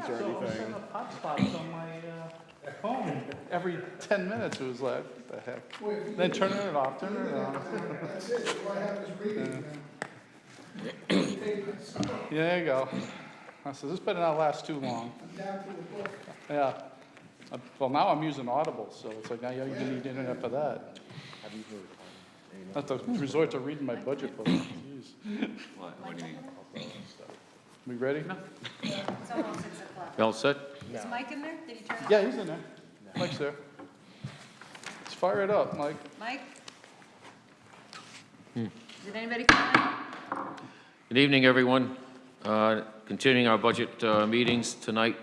or So I was setting anything. up hotspots on my phone. Every 10 minutes it was like, what the heck? Then turning it off, turning it on. That's it, all I have is reading. Yeah, there you go. I said, this better not last too long. I'm down to a book. Yeah. Well, now I'm using Audible, so it's like, now you need internet for that. I have to resort to reading my budget book. Jeez. What do you mean? We ready? It's almost 6 o'clock. You all set? Is Mike in there? Did he turn it on? Yeah, he's in there. Mike's there. Let's fire it up, Mike. Mike? Did anybody call in? Good evening, everyone. Continuing our budget meetings tonight,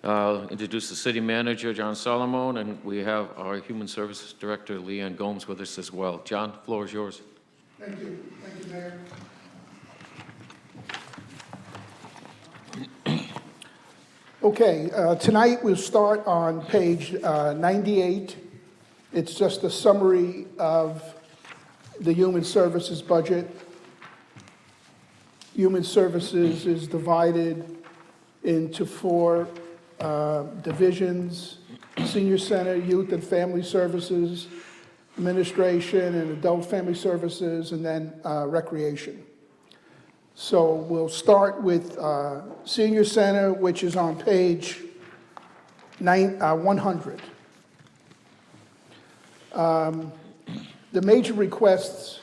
introduce the city manager, John Solomon, and we have our human services director, Leanne Gomes, with us as well. John, the floor is yours. Thank you, Mayor. Okay, tonight we'll start on page 98. It's just a summary of the human services budget. Human services is divided into 4 divisions: senior center, youth and family services, administration and adult family services, and then recreation. So we'll start with senior center, which is on page 100. The major requests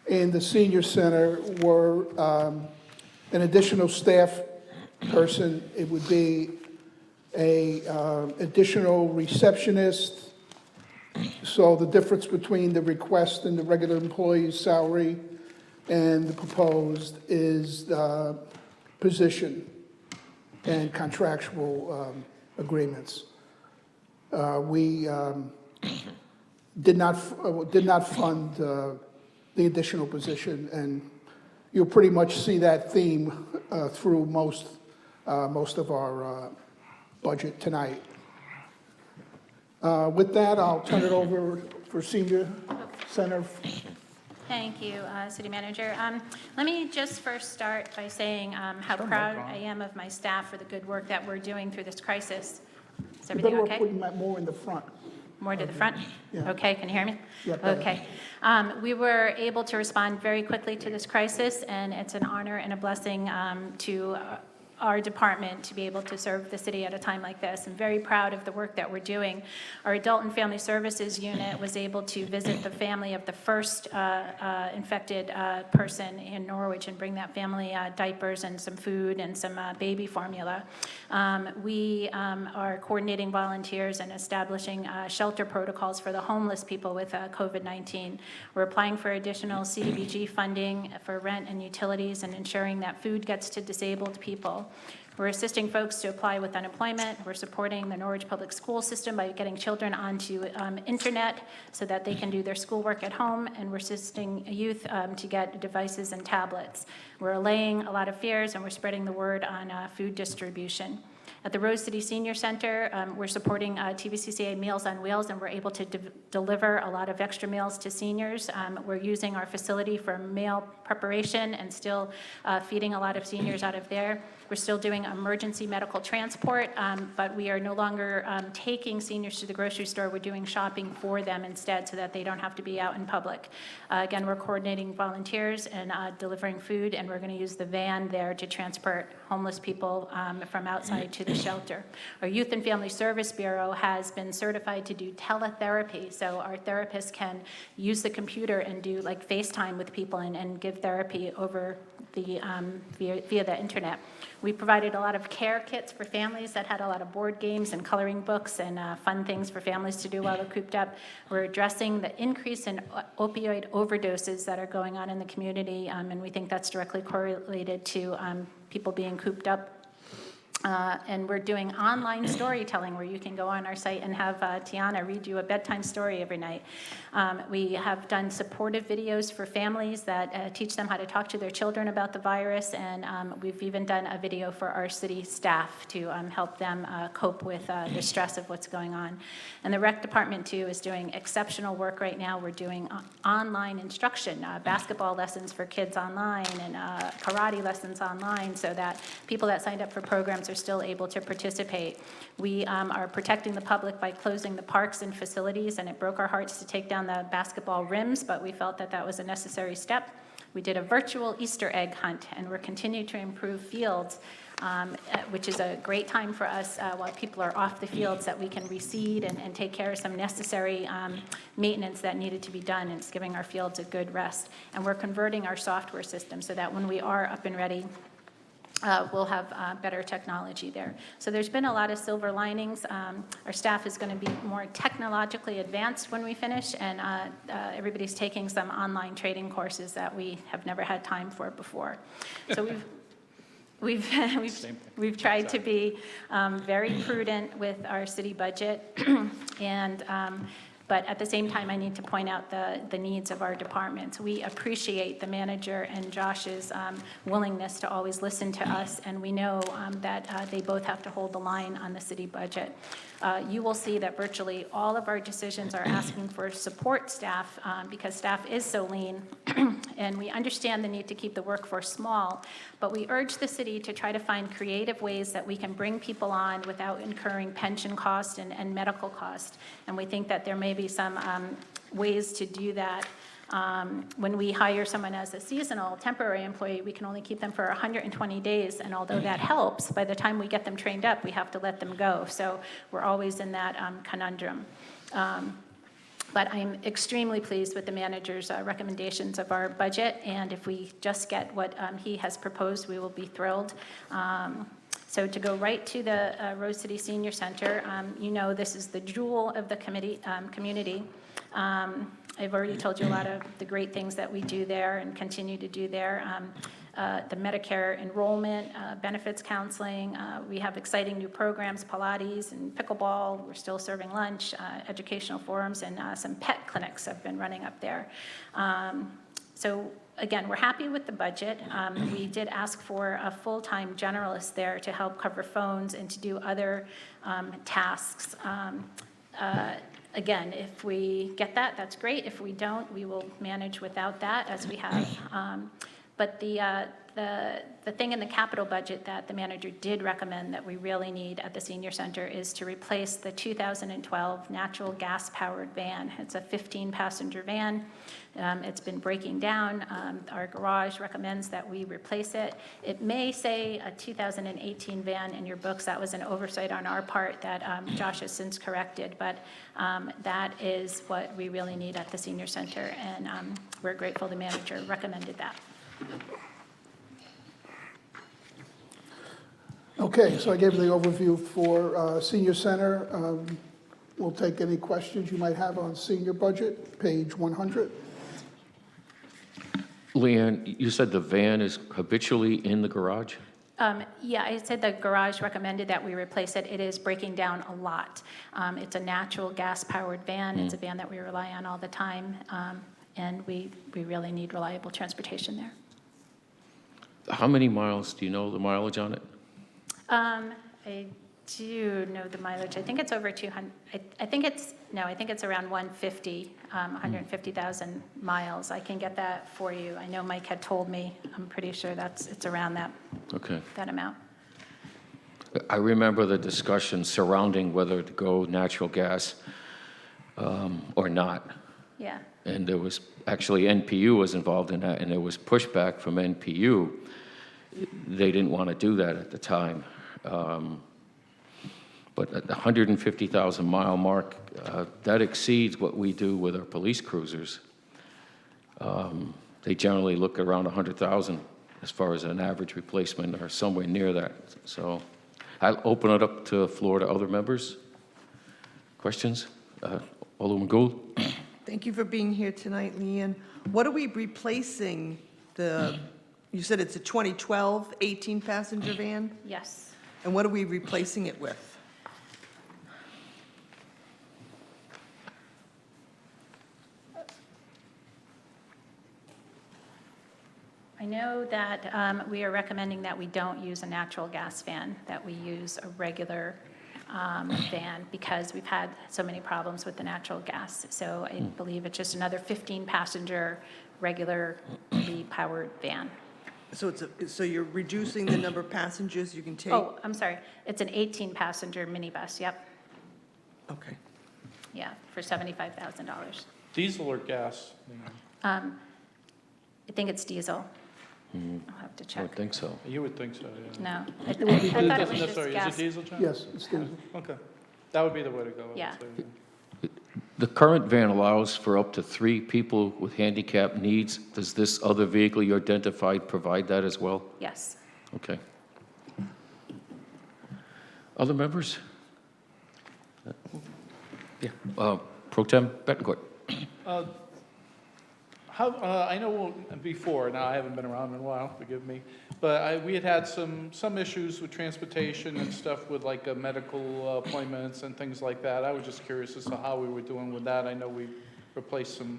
in the senior center were an additional staff person. It would be a additional receptionist. So the difference between the request and the regular employee's salary and the proposed is the position and contractual agreements. We did not fund the additional position, and you'll pretty much see that theme through most of our budget tonight. With that, I'll turn it over for senior center. Thank you, City Manager. Let me just first start by saying how proud I am of my staff for the good work that we're doing through this crisis. Is You everything better okay? put him more in the front. More to the front? Yeah. Okay, can you hear me? Yeah, better. Okay. We were able to respond very quickly to this crisis, and it's an honor and a blessing to our department to be able to serve the city at a time like this. I'm very proud of the work that we're doing. Our Adult and Family Services unit was able to visit the family of the first infected person in Norwich and bring that family diapers and some food and some baby formula. We are coordinating volunteers and establishing shelter protocols for the homeless people with COVID-19. We're applying for additional CDBG funding for rent and utilities and ensuring that food gets to disabled people. We're assisting folks to apply with unemployment. We're supporting the Norwich Public School System by getting children onto internet so that they can do their schoolwork at home, and we're assisting youth to get devices and tablets. We're allaying a lot of fears, and we're spreading the word on food distribution. At the Rose City Senior Center, we're supporting TVCCA Meals on Wheels, and we're able to deliver a lot of extra meals to seniors. We're using our facility for meal preparation and still feeding a lot of seniors out of there. We're still doing emergency medical transport, but we are no longer taking seniors to the grocery store. We're doing shopping for them instead so that they don't have to be out in public. Again, we're coordinating volunteers and delivering food, and we're going to use the van there to transport homeless people from outside to the shelter. Our Youth and Family Service Bureau has been certified to do teletherapy, so our therapists can use the computer and do like FaceTime with people and give therapy over the via the internet. We provided a lot of care kits for families that had a lot of board games and coloring books and fun things for families to do while they're cooped up. We're addressing the increase in opioid overdoses that are going on in the community, and we think that's directly correlated to people being cooped up. And we're doing online storytelling where you can go on our site and have Tiana read you a bedtime story every night. We have done supportive videos for families that teach them how to talk to their children about the virus, and we've even done a video for our city staff to help them cope with the stress of what's going on. And the rec department too is doing exceptional work right now. We're doing online instruction, basketball lessons for kids online and karate lessons online, so that people that signed up for programs lifeguards are still able to participate. We are protecting the public by closing the parks and facilities, and it broke our hearts to take down the basketball rims, but we felt that that was a necessary step. We did a virtual Easter egg hunt, and we're continuing to improve fields, which is a great time for us while people are off the fields, that we can reseed and take care of some necessary maintenance that needed to be done, and it's giving our fields a good rest. And we're converting our software system so that when we are up and ready, we'll have better technology there. So there's been a lot of silver linings. Our staff is going to be more technologically advanced when we finish, and everybody's taking some online trading courses that we have never had time for before. So we've tried to be very prudent with our city budget, and but at the same time, I need to point out the needs of our departments. We appreciate the manager and Josh's willingness to always listen to us, and we know that they both have to hold the line on the city budget. You will see that virtually all of our decisions are asking for support staff because staff is so lean, and we understand the need to keep the workforce small, but we urge the city to try to find creative ways that we can bring people on without incurring pension cost and medical cost. And we think that there may be some ways to do that. When we hire someone as a seasonal temporary employee, we can only keep them for 120 days, and although that helps, by the time we get them trained up, we have to let them go. So we're always in that conundrum. But I'm extremely pleased with the manager's recommendations of our budget, and if we just get what he has proposed, we will be thrilled. So to go right to the Rose City Senior Center, you know this is the jewel of the community. I've already told you a lot of the great things that we do there and continue to do there. The Medicare enrollment, benefits counseling. We have exciting new programs, Pilates and pickleball. We're still serving lunch, educational forums, and some pet clinics have been running up there. So again, we're happy with the budget. We did ask for a full-time generalist there to help cover phones and to do other tasks. Again, if we get that, that's great. If we don't, we will manage without that, as we have. But the thing in the capital budget that the manager did recommend that we really need at the senior center is to replace the 2012 natural gas-powered van. It's a 15-passenger van. It's been breaking down. Our garage recommends that we replace it. It may say a 2018 van in your books. That was an oversight on our part that Josh has since corrected, but that is what we really need at the senior center, and we're grateful the manager recommended that. Okay, so I gave you the overview for senior center. We'll take any questions you might have on senior budget, page 100. Leanne, you said the van is habitually in the garage? Yeah, I said the garage recommended that we replace it. It is breaking down a lot. It's a natural gas-powered van. It's a van that we rely on all the time, and we really need reliable transportation there. How many miles, do you know the mileage on it? I do know the mileage. I think it's over 200. I think it's around 150,000 miles. I can get that for you. I know Mike had told me. I'm pretty sure it's around that. Okay. That amount. I remember the discussion surrounding whether to go natural gas or not. Yeah. And there was, actually NPU was involved in that, and there was pushback from NPU. They didn't want to do that at the time. But at the 150,000 mile mark, that exceeds what we do with our police cruisers. They generally look around 100,000 as far as an average replacement, or somewhere near that. So I'll open it up to the floor to other members. Questions? Alderman Gould? Thank you for being here tonight, Leanne. What are we replacing you said it's a 2012 18-passenger van? Yes. And what are we replacing it with? I know that we are recommending that we don't use a natural gas van, that we use a regular van, because we've had so many problems with the natural gas. So I believe it's just another 15-passenger regularly powered van. So you're reducing the number of passengers you can take? Oh, I'm sorry, it's an 18-passenger minibus, yep, Okay. yeah, for $75,000. Diesel or gas? I think it's diesel. I'll have to I check. would think so. You would think so, yeah. No, I It thought it doesn't was just necessarily, is it gas. diesel, John? Yes, it's diesel. Okay, that would be the way to go, I would Yeah. say, The current van allows for up to 3 people with handicap needs. Does this other vehicle you identified provide that as well? Yes. Okay. Other members? Yeah, Pro Tem Bettencourt. I know before, now I haven't been around in a while, forgive me, but we had some issues with transportation and stuff with like medical appointments and things like that. I was just curious as to how we were doing with that. I know we replaced some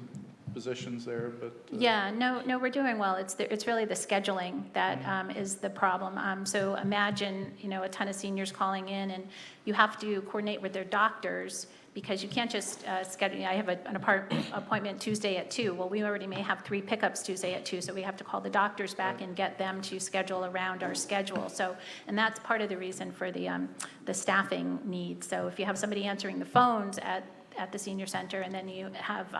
positions there, but. Yeah, no, we're doing well. It's really the scheduling that is the problem. So imagine, a ton of seniors calling in, and you have to coordinate with their doctors, because you can't just schedule, I have an appointment Tuesday at 2. Well, we already may have 3 pickups Tuesday at 2, so we have to call the doctors back and get them to schedule around our schedule. So, and that's part of the reason for the staffing needs. So if you have somebody answering the phones at the senior center, and then you have,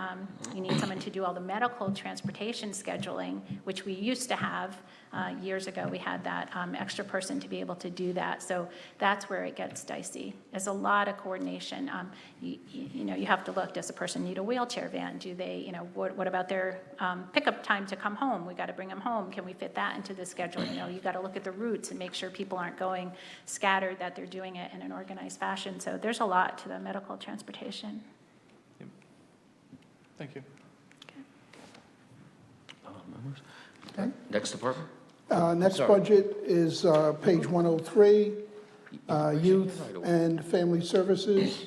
you need someone to do all the medical transportation scheduling, which we used to have years ago. We had that extra person to be able to do that. So that's where it gets dicey. There's a lot of coordination. You have to look, does the person need a wheelchair van? Do they, what about their pickup time to come home? We got to bring them home. Can we fit that into the schedule? You got to look at the routes and make sure people aren't going scattered, that they're doing it in an organized fashion. So there's a lot to the medical transportation. Thank you. Members? Okay. Next department? Next Sorry. budget is page 103, Youth and Family Services.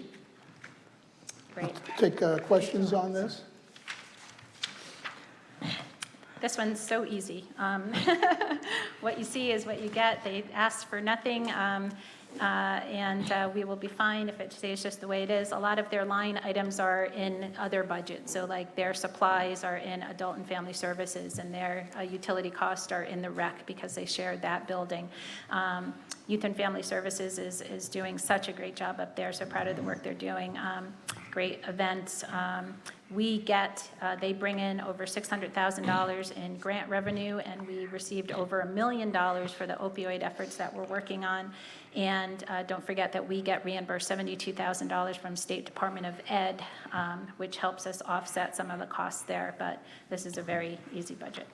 Great. Take questions on this. This one's so easy. What you see is what you get. They asked for nothing, and we will be fine if it stays just the way it is. A lot of their line items are in other budgets, so like their supplies are in Adult and Family Services, and their utility costs are in the rec because they shared that building. Youth and Family Services is doing such a great job up there, so proud of the work they're doing. Great events. They bring in over $600,000 in grant revenue, and we received over $1 million for the opioid efforts that we're working on. And don't forget that we get reimbursed $72,000 from State Department of Ed, which helps us offset some of the costs there, but this is a very easy budget.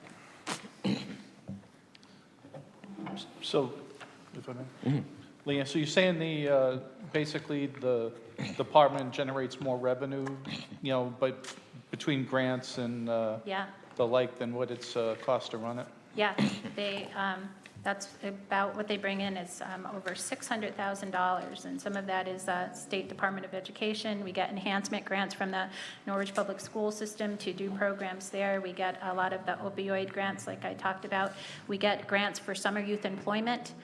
So, if I may. Leanne, so you're saying basically the department generates more revenue, but between grants and Yeah. the like than what it's cost to run it? Yeah, that's about what they bring in is over $600,000, and some of that is State Department of Education. We get enhancement grants from the Norwich Public School System to do programs there. We get a lot of the opioid grants, like I talked about. We get grants for summer youth employment,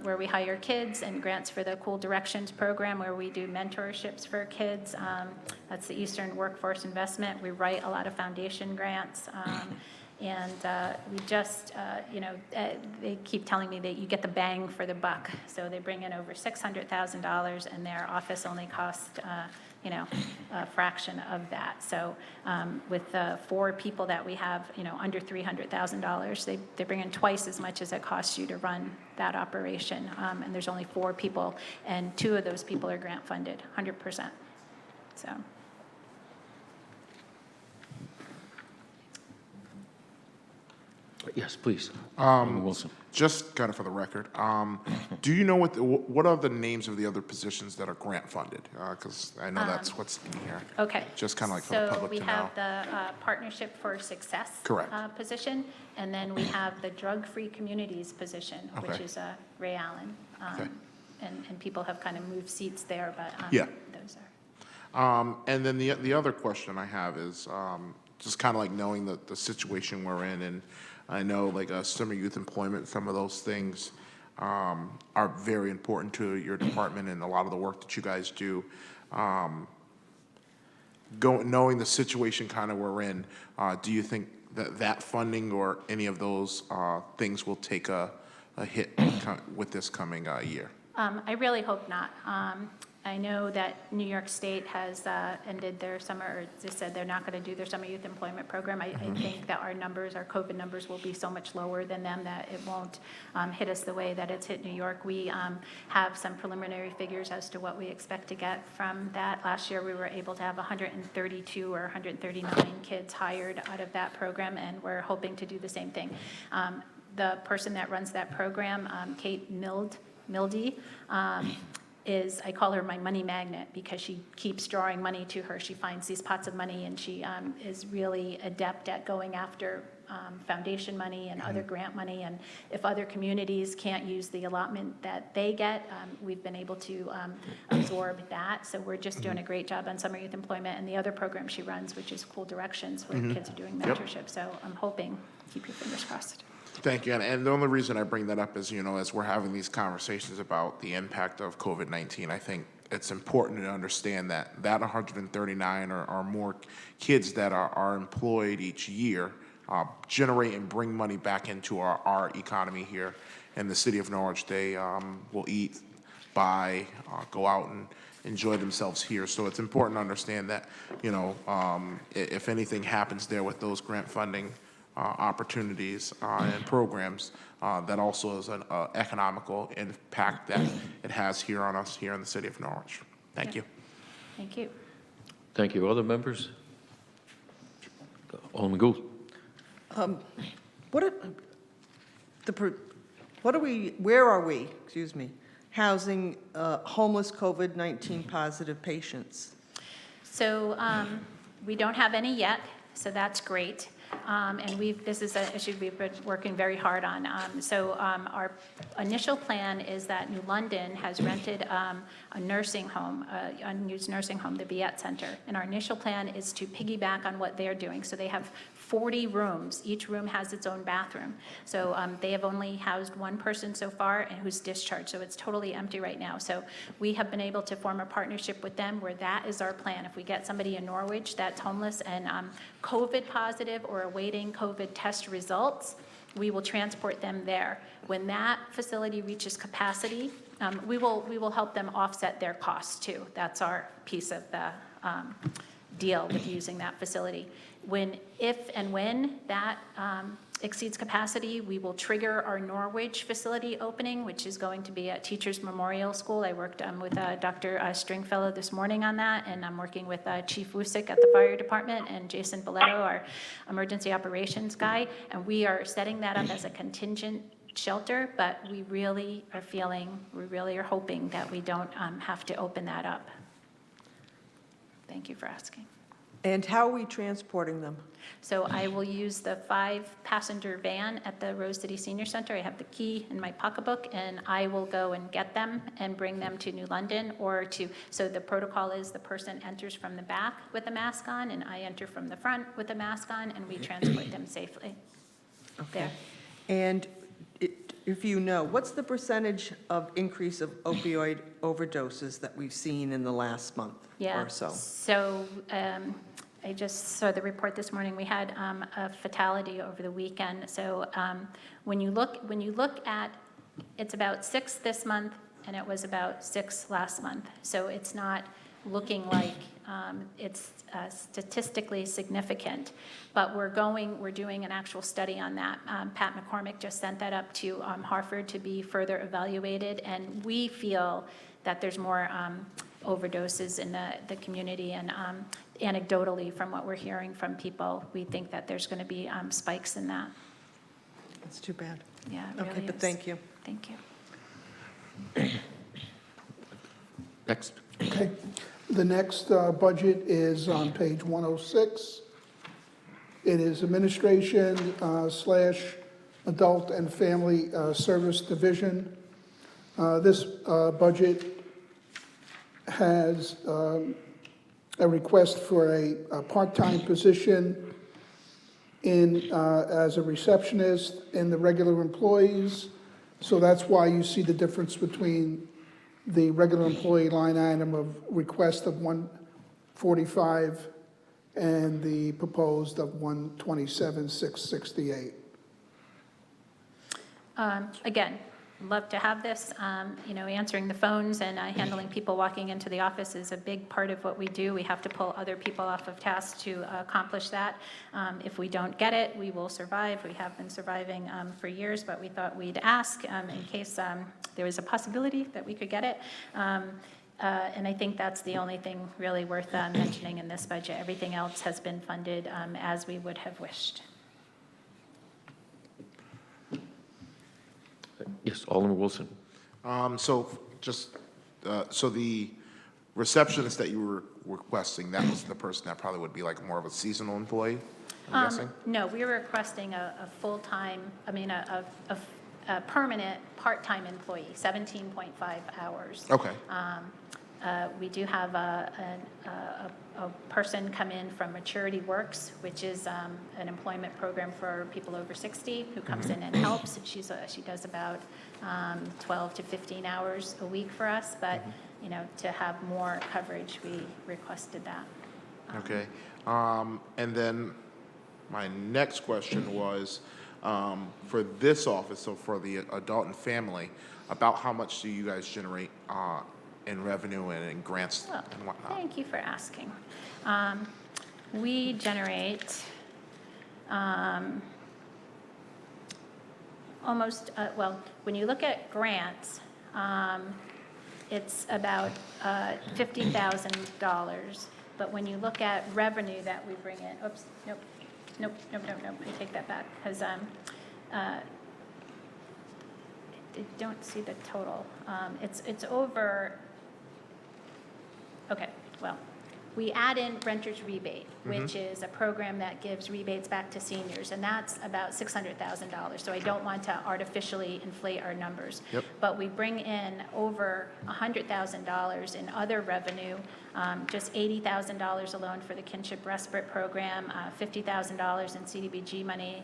where we hire kids, and grants for the Cool Directions program, where we do mentorships for kids. That's the Eastern Workforce Investment. We write a lot of foundation grants. And we just, they keep telling me that you get the bang for the buck. So they bring in over $600,000, and their office only costs, a fraction of that. So with the 4 people that we have, under $300,000, they bring in twice as much as it costs you to run that operation. And there's only 4 people, and 2 of those people are grant funded, 100%. So. Yes, please. Alderman Wilson. Just kind of for the record, do you know what are the names of the other positions that are grant funded? Because I know that's what's in here. Okay. Just kind of like for the public to So we know. have the Partnership for Success. Correct. Position, and then we have the Drug-Free Communities position, which Okay. is Ray Allen. Okay. And people have kind of moved seats there, but Yeah. those are. And then the other question I have is just kind of like knowing the situation we're in, and I know like summer youth employment, some of those things are very important to your department and a lot of the work that you guys do. Knowing the situation kind of we're in, do you think that funding or any of those things will take a hit with this coming year? I really hope not. I know that New York State has ended their summer, or just said they're not going to do their summer youth employment program. I think that our numbers, our COVID numbers, will be so much lower than them that it won't hit us the way that it's hit New York. We have some preliminary figures as to what we expect to get from that. Last year, we were able to have 132 or 139 kids hired out of that program, and we're hoping to do the same thing. The person that runs that program, Kate Mildy, I call her my money magnet because she keeps drawing money to her. She finds these pots of money, and she is really adept at going after foundation money and other grant money. And if other communities can't use the allotment that they get, we've been able to absorb that. So we're just doing a great job on summer youth employment and the other program she runs, which is Cool Directions, where kids are doing mentorship. So I'm hoping, keep your fingers crossed. Thank you. And the only reason I bring that up is, as we're having these conversations about the impact of COVID-19, I think it's important to understand that 139 or more kids that are employed each year generate and bring money back into our economy here in the city of Norwich. They will eat, buy, go out and enjoy themselves here. So it's important to understand that, if anything happens there with those grant funding opportunities and programs, that also is an economical impact that it has here on us here in the city of Norwich. Thank you. Thank you. Thank you. Other members? Alderman Gould. Where are we, housing homeless COVID-19 positive patients? So we don't have any yet, so that's great. And this is an issue we've been working very hard on. Our initial plan is that New London has rented a nursing home, unused nursing home, the Viet Center. And our initial plan is to piggyback on what they're doing. So they have 40 rooms. Each room has its own bathroom. So they have only housed one person so far and who's discharged. So it's totally empty right now. So we have been able to form a partnership with them where that is our plan. If we get somebody in Norwich that's homeless and COVID positive or awaiting COVID test results, we will transport them there. When that facility reaches capacity, we will help them offset their costs too. That's our piece of the deal with using that facility. If and when that exceeds capacity, we will trigger our Norwich facility opening, which is going to be at Teachers Memorial School. I worked with Dr. Stringfellow this morning on that, and I'm working with Chief Wusick at the fire department and Jason Boletto, our emergency operations guy, and we are setting that up as a contingent shelter, but we really are hoping that we don't have to open that up. Thank you for asking. And how are we transporting them? So I will use the 5-passenger van at the Rose City Senior Center. I have the key in my pocketbook, and I will go and get them and bring them to New London so the protocol is the person enters from the back with a mask on, and I enter from the front with a mask on, and we transport them safely there. And if you know, what's the percentage of increase of opioid overdoses that we've seen in the last month or so? So I just saw the report this morning. We had a fatality over the weekend. So when you look at, it's about 6 this month, and it was about 6 last month. So it's not looking like it's statistically significant, but we're doing an actual study on that. Pat McCormick just sent that up to Hartford to be further evaluated, and we feel that there's more overdoses in the community, and anecdotally from what we're hearing from people, we think that there's going to be spikes in that. That's too bad. Yeah, it really Okay, but is. thank you. Thank you. Next. Okay. The next budget is on page 106. It is Administration / Adult and Family Service Division. This budget has a request for a part-time position as a receptionist in the regular employees. So that's why you see the difference between the regular employee line item of request of 145 and the proposed of 127,668. Again, love to have this. You know, answering the phones and handling people walking into the office is a big part of what we do. We have to pull other people off of task to accomplish that. If we don't get it, we will survive. We have been surviving for years, but we thought we'd ask in case there was a possibility that we could get it. And I think that's the only thing really worth mentioning in this budget. Everything else has been funded as we would have wished. Yes, Alderman Wilson. So the receptionist that you were requesting, that was the person that probably would be like more of a seasonal employee, I'm guessing? No, we were requesting a full-time, a permanent, part-time employee, 17.5 hours. Okay, We do have a person come in from Maturity Works, which is an employment program for people over 60 who comes in and helps. She does about 12 to 15 hours a week for us, but, you know, to have more coverage, we requested that. okay. And then my next question was, for this office, so for the adult and family, about how much do you guys generate in revenue and in grants Well, and whatnot? thank you for asking. We generate almost, well, when you look at grants, it's about $50,000. But when you look at revenue that we bring in, oops, nope, I take that back, because I don't see the total. It's over, okay, well, we add in renter's rebate, which is a program that gives rebates back to seniors, and that's about $600,000. So I don't want to artificially inflate our numbers. Yep. But we bring in over $100,000 in other revenue, just $80,000 alone for the kinship respite program, $50,000 in CDBG money.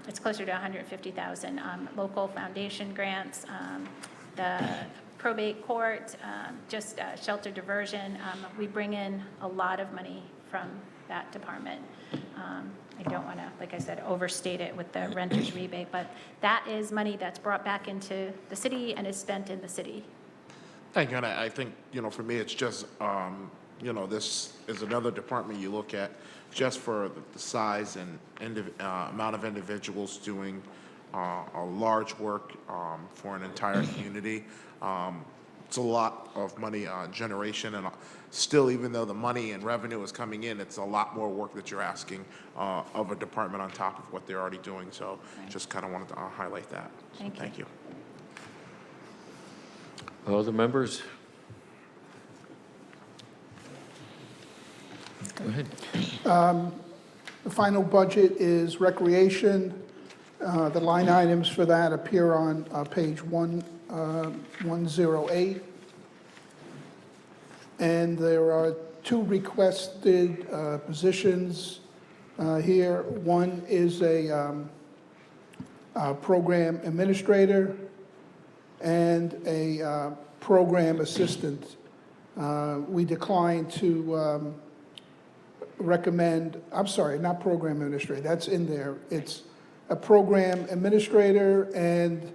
It's closer to $150,000. Local foundation grants, the probate court, just shelter diversion. We bring in a lot of money from that department. I don't want to, like I said, overstate it with the renter's rebate, but that is money that's brought back into the city and is spent in the city. Thank you, and I think, you know, for me, it's just, you know, this is another department you look at just for the size and amount of individuals doing a large work for an entire community. It's a lot of money generation, and still, even though the money and revenue is coming in, it's a lot more work that you're asking of a department on top of what they're already doing. So just kind of wanted to highlight that. So Thank you. Thank you. Other members? Go ahead. The final budget is recreation. The line items for that appear on page 108. And there are two requested positions here. One is a program administrator and a program assistant. We declined to recommend, I'm sorry, not program administrator, that's in there. It's a program administrator and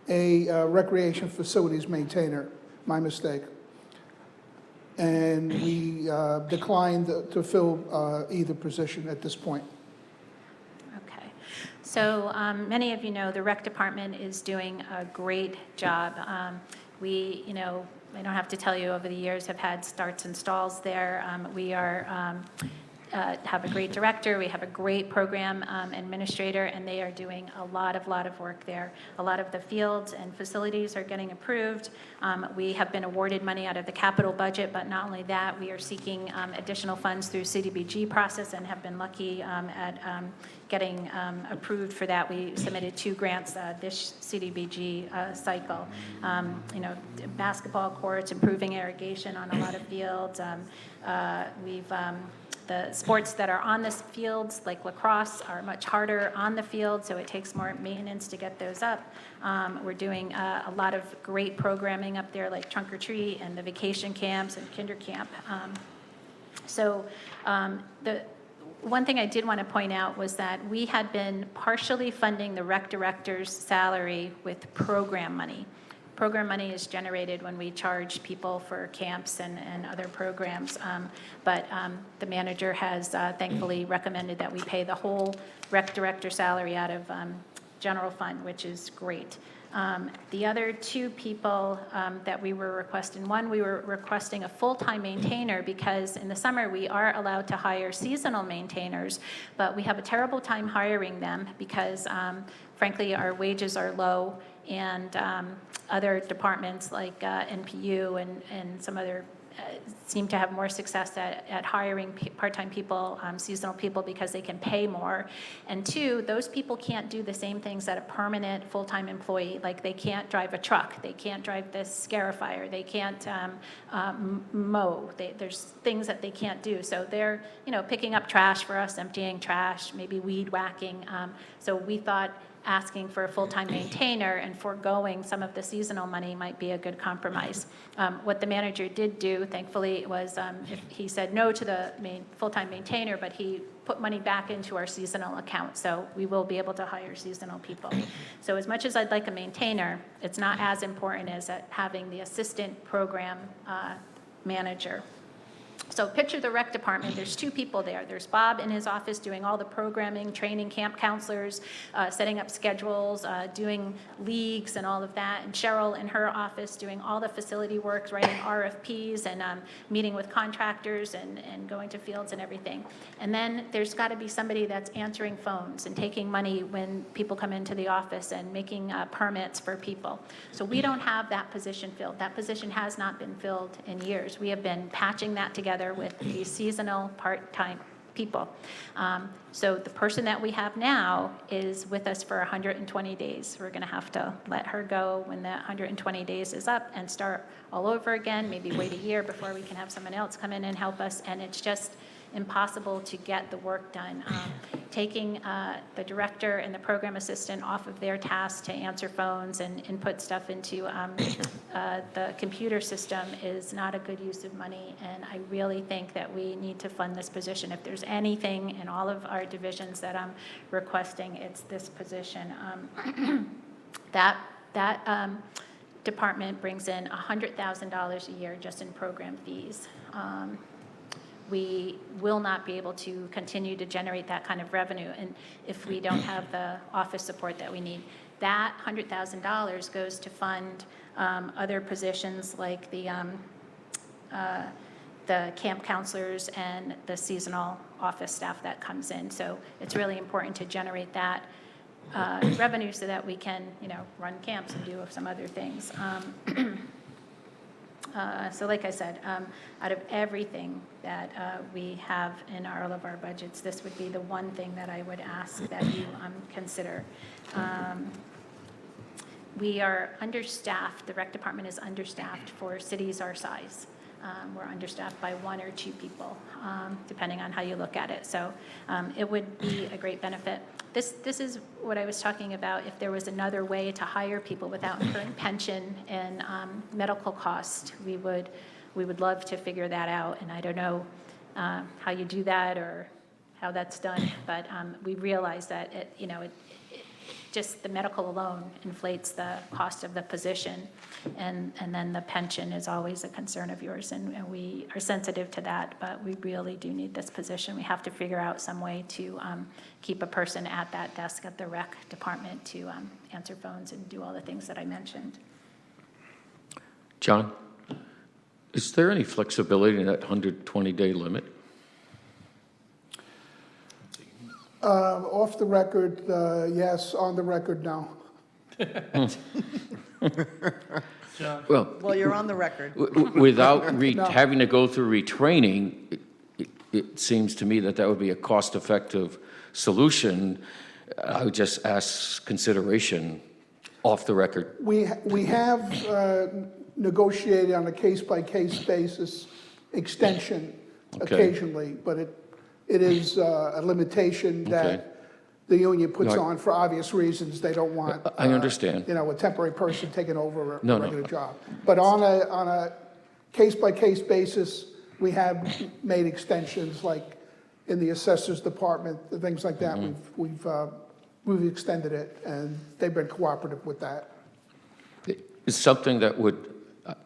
a recreation facilities maintainer, my mistake. And we declined to fill either position at this point. Okay. So many of you know the rec department is doing a great job. We, you know, I don't have to tell you, over the years have had starts and stalls there. We are have a great director, we have a great program administrator, and they are doing a lot of work there. A lot of the fields and facilities are getting approved. We have been awarded money out of the capital budget, but not only that, we are seeking additional funds through CDBG process and have been lucky at getting approved for that. We submitted 2 grants this CDBG cycle. You know, basketball courts, improving irrigation on a lot of fields. The sports that are on the fields, like lacrosse, are much harder on the field, so it takes more maintenance to get those up. We're doing a lot of great programming up there, like Trunk or Treat and the vacation camps and Kinder Camp. So the one thing I did want to point out was that we had been partially funding the rec director's salary with program money. Program money is generated when we charge people for camps and other programs, but the manager has thankfully recommended that we pay the whole rec director salary out of general fund, which is great. The other two people that we were requesting, one, we were requesting a full-time maintainer because in the summer we are allowed to hire seasonal maintainers, but we have a terrible time hiring them because frankly our wages are low, and other departments like NPU and some other seem to have more success at hiring part-time people, seasonal people, because they can pay more. And two, those people can't do the same things that a permanent full-time employee, like they can't drive a truck, they can't drive this scarifier, they can't mow. There's things that they can't do. So they're, picking up trash for us, emptying trash, maybe weed whacking. So we thought asking for a full-time maintainer and foregoing some of the seasonal money might be a good compromise. What the manager did do, thankfully, was he said no to the full-time maintainer, but he put money back into our seasonal account, so we will be able to hire seasonal people. So as much as I'd like a maintainer, it's not as important as having the assistant program manager. So picture the rec department. There's two people there. There's Bob in his office doing all the programming, training camp counselors, setting up schedules, doing leagues and all of that. And Cheryl in her office doing all the facility work, writing RFPs and meeting with contractors and going to fields and everything. And then there's got to be somebody that's answering phones and taking money when people come into the office and making permits for people. So we don't have that position filled. That position has not been filled in years. We have been patching that together with these seasonal part-time people. So the person that we have now is with us for 120 days. We're going to have to let her go when that 120 days is up and start all over again, maybe wait a year before we can have someone else come in and help us, and it's just impossible to get the work done. Taking the director and the program assistant off of their task to answer phones and input stuff into the computer system is not a good use of money, and I really think that we need to fund this position. If there's anything in all of our divisions that I'm requesting, it's this position. That department brings in $100,000 a year just in program fees. We will not be able to continue to generate that kind of revenue, and if we don't have the office support that we need. That $100,000 goes to fund other positions like the camp counselors and the seasonal office staff that comes in. So it's really important to generate that revenue so that we can, run camps and do some other things. So like I said, out of everything that we have in all of our budgets, this would be the one thing that I would ask that you consider. We are understaffed. The rec department is understaffed for cities our size. We're understaffed by 1 or 2 people, depending on how you look at it. So it would be a great benefit. This is what I was talking about. If there was another way to hire people without incurring pension and medical costs, we would love to figure that out. And I don't know how you do that or how that's done, but we realize that just the medical alone inflates the cost of the position, and then the pension is always a concern of yours, and we are sensitive to that, but we really do need this position. We have to figure out some way to keep a person at that desk at the rec department to answer phones and do all the things that I mentioned. John, is there any flexibility in that 120-day limit? Off the record, yes. On the record, no. John? Well, you're on the record. Without No. having to go through retraining, it seems to me that would be a cost-effective solution. I would just ask consideration off the record. We have negotiated on a case-by-case basis extension Okay. occasionally, but it is a limitation Okay. that the union puts No, on for obvious reasons. They don't want. I understand. A temporary person taking over a No, no. regular job. But on a case-by-case basis, we have made extensions, like in the assessors department, things like that. We've extended it, and they've been cooperative with that. Is something that would,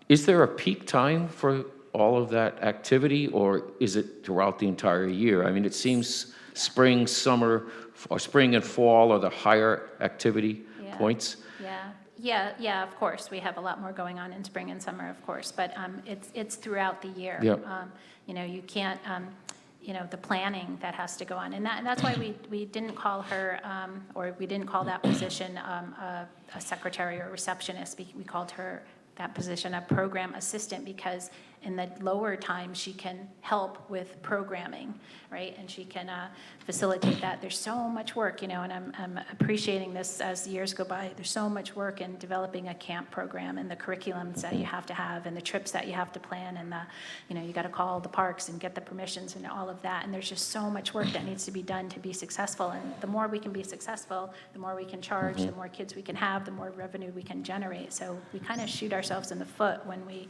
is there a peak time for all of that activity, or is it throughout the entire year? I mean, it seems spring, summer, or spring and fall are the higher activity Yeah. points. Yeah, of course. We have a lot more going on in spring and summer, of course, but it's throughout the year. Yep. You know, you can't, you know, the planning that has to go on. And that's why we didn't call her, or we didn't call that position a secretary or receptionist. We called her, that position, a program assistant, because in the lower time, she can help with programming, right? And she can facilitate that. There's so much work, you know, and I'm appreciating this as years go by. There's so much work in developing a camp program and the curriculums that you have to have and the trips that you have to plan and the, you know, you got to call the parks and get the permissions and all of that. And there's just so much work that needs to be done to be successful. And the more we can be successful, the more we can charge, the more kids we can have, the more revenue we can generate. So we kind of shoot ourselves in the foot when we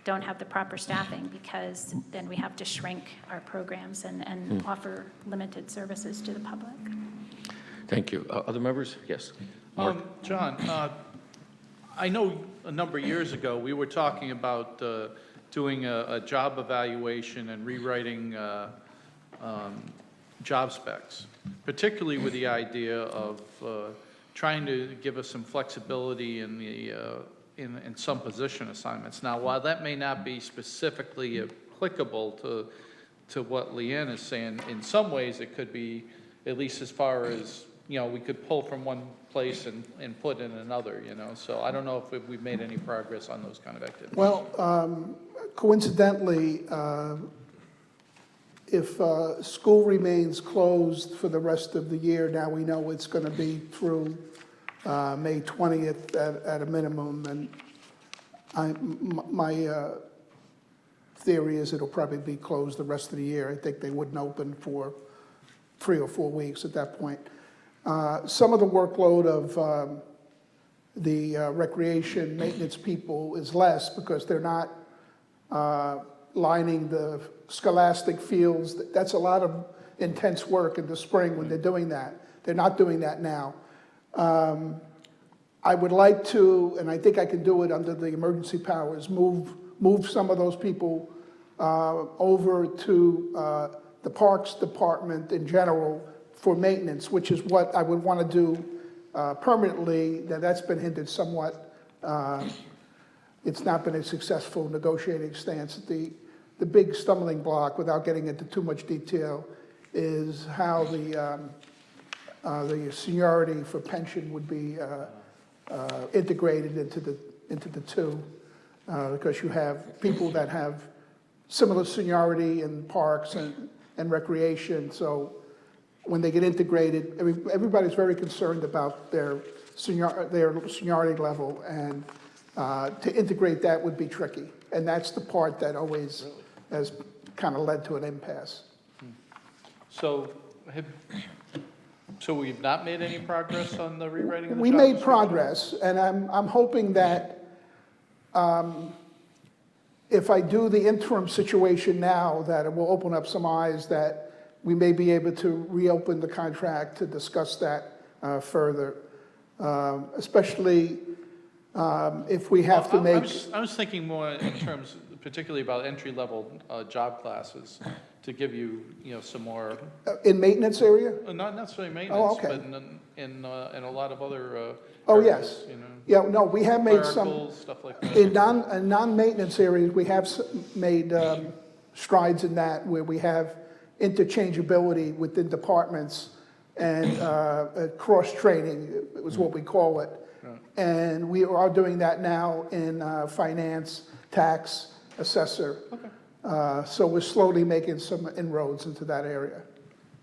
don't have the proper staffing, because then we have to shrink our programs and offer limited services to the public. Thank you. Other members? Yes. Mark? John, I know a number of years ago, we were talking about doing a job evaluation and rewriting job specs, particularly with the idea of trying to give us some flexibility in the in some position assignments. Now, while that may not be specifically applicable to what Leanne is saying, in some ways it could be, at least as far as, you know, we could pull from one place and put in another, you know. So I don't know if we've made any progress on those kind of activities. Well, coincidentally, if school remains closed for the rest of the year, now we know it's going to be through May 20th at a minimum, and my theory is it'll probably be closed the rest of the year. I think they wouldn't open for 3 or 4 weeks at that point. Some of the workload of the recreation maintenance people is less because they're not lining the scholastic fields. That's a lot of intense work in the spring when they're doing that. They're not doing that now. I would like to, and I think I can do it under the emergency powers, move some of those people over to the Parks Department in general for maintenance, which is what I would want to do permanently. That's been hindered somewhat. It's not been a successful negotiating stance. The big stumbling block, without getting into too much detail, is how the seniority for pension would be integrated into the two, because you have people that have similar seniority in parks and recreation. So when they get integrated, everybody's very concerned about their seniority level, and to integrate that would be tricky. And that's the part that always has kind of led to an impasse. So we've not made any progress on the rewriting of the We job made description? progress, and I'm hoping that if I do the interim situation now, that it will open up some eyes, that we may be able to reopen the contract to discuss that further, especially if we have to make... I was thinking more in terms, particularly about entry-level job classes, to give you, you know, some more, in maintenance area? not necessarily maintenance, okay. but in a lot of other Oh, areas, yes. you know, Yeah, no, we have made some... clericals, stuff like that. In non-maintenance areas, we have made strides in that, where we have interchangeability within departments and cross-training is what we call it. And we are doing that now in finance, tax, assessor. So we're slowly making some inroads into that area.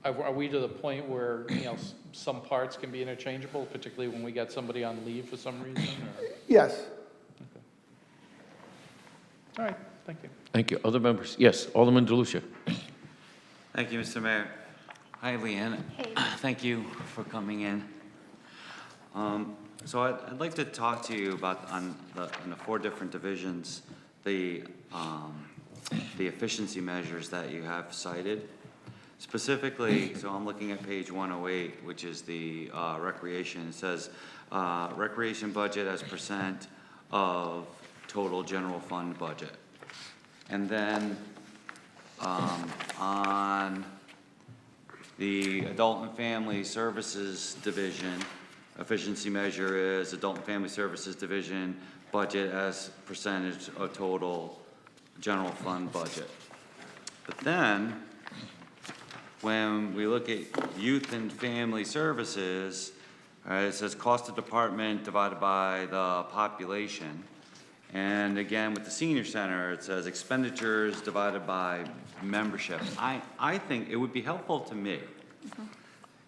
Are we to the point where, you know, some parts can be interchangeable, particularly when we get somebody on leave for some reason? Or? Yes. All right, thank you. Thank you. Other members? Yes, Alderman DeLucia. Thank you, Mr. Mayor. Hi, Leanne. Hey. Thank you for coming in. So I'd like to talk to you about on the 4 different divisions, the the efficiency measures that you have cited. Specifically, so I'm looking at page 108, which is the recreation. It says, recreation budget as percent of total general fund budget. And then on the Adult and Family Services Division, efficiency measure is Adult and Family Services Division budget as percentage of total general fund budget. But then, when we look at Youth and Family Services, it says cost of department divided by the population. And again, with the senior center, it says expenditures divided by membership. I think it would be helpful to me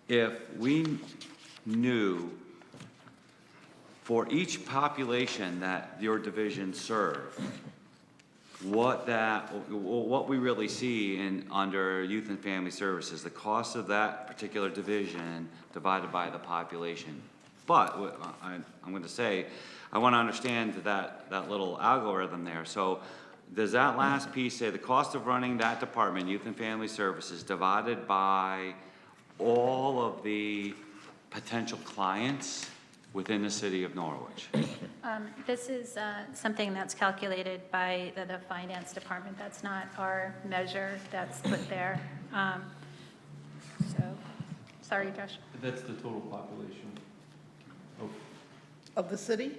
if we knew for each population that your division served, what we really see under Youth and Family Services, the cost of that particular division divided by the population. But I'm going to say, I want to understand that little algorithm there. So does that last piece say the cost of running that department, Youth and Family Services, divided by all of the potential clients within the city of Norwich? This is something that's calculated by the finance department. That's not our measure that's put there. So, sorry, Josh. That's the total population Of the city?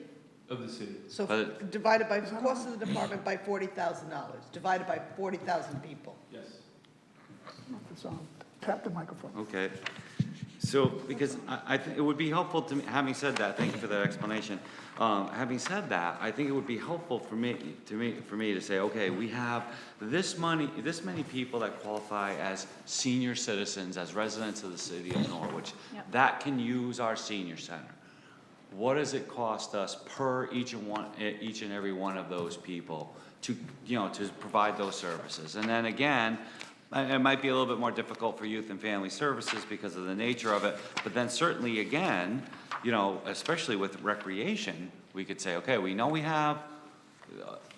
of the city. So But- divided by, cost of the department by $40,000, divided by 40,000 people. Yes. It's on. Tap the microphone. Okay. So, because I think it would be helpful to me, having said that, thank you for that explanation. Having said that, I think it would be helpful for me to say, okay, we have this many people that qualify as senior citizens, as residents of the city of Norwich, Yep. that can use our senior center. What does it cost us per each and every one of those people to provide those services? And then again, it might be a little bit more difficult for Youth and Family Services because of the nature of it, but then certainly again, especially with recreation, we could say, okay, we know we have,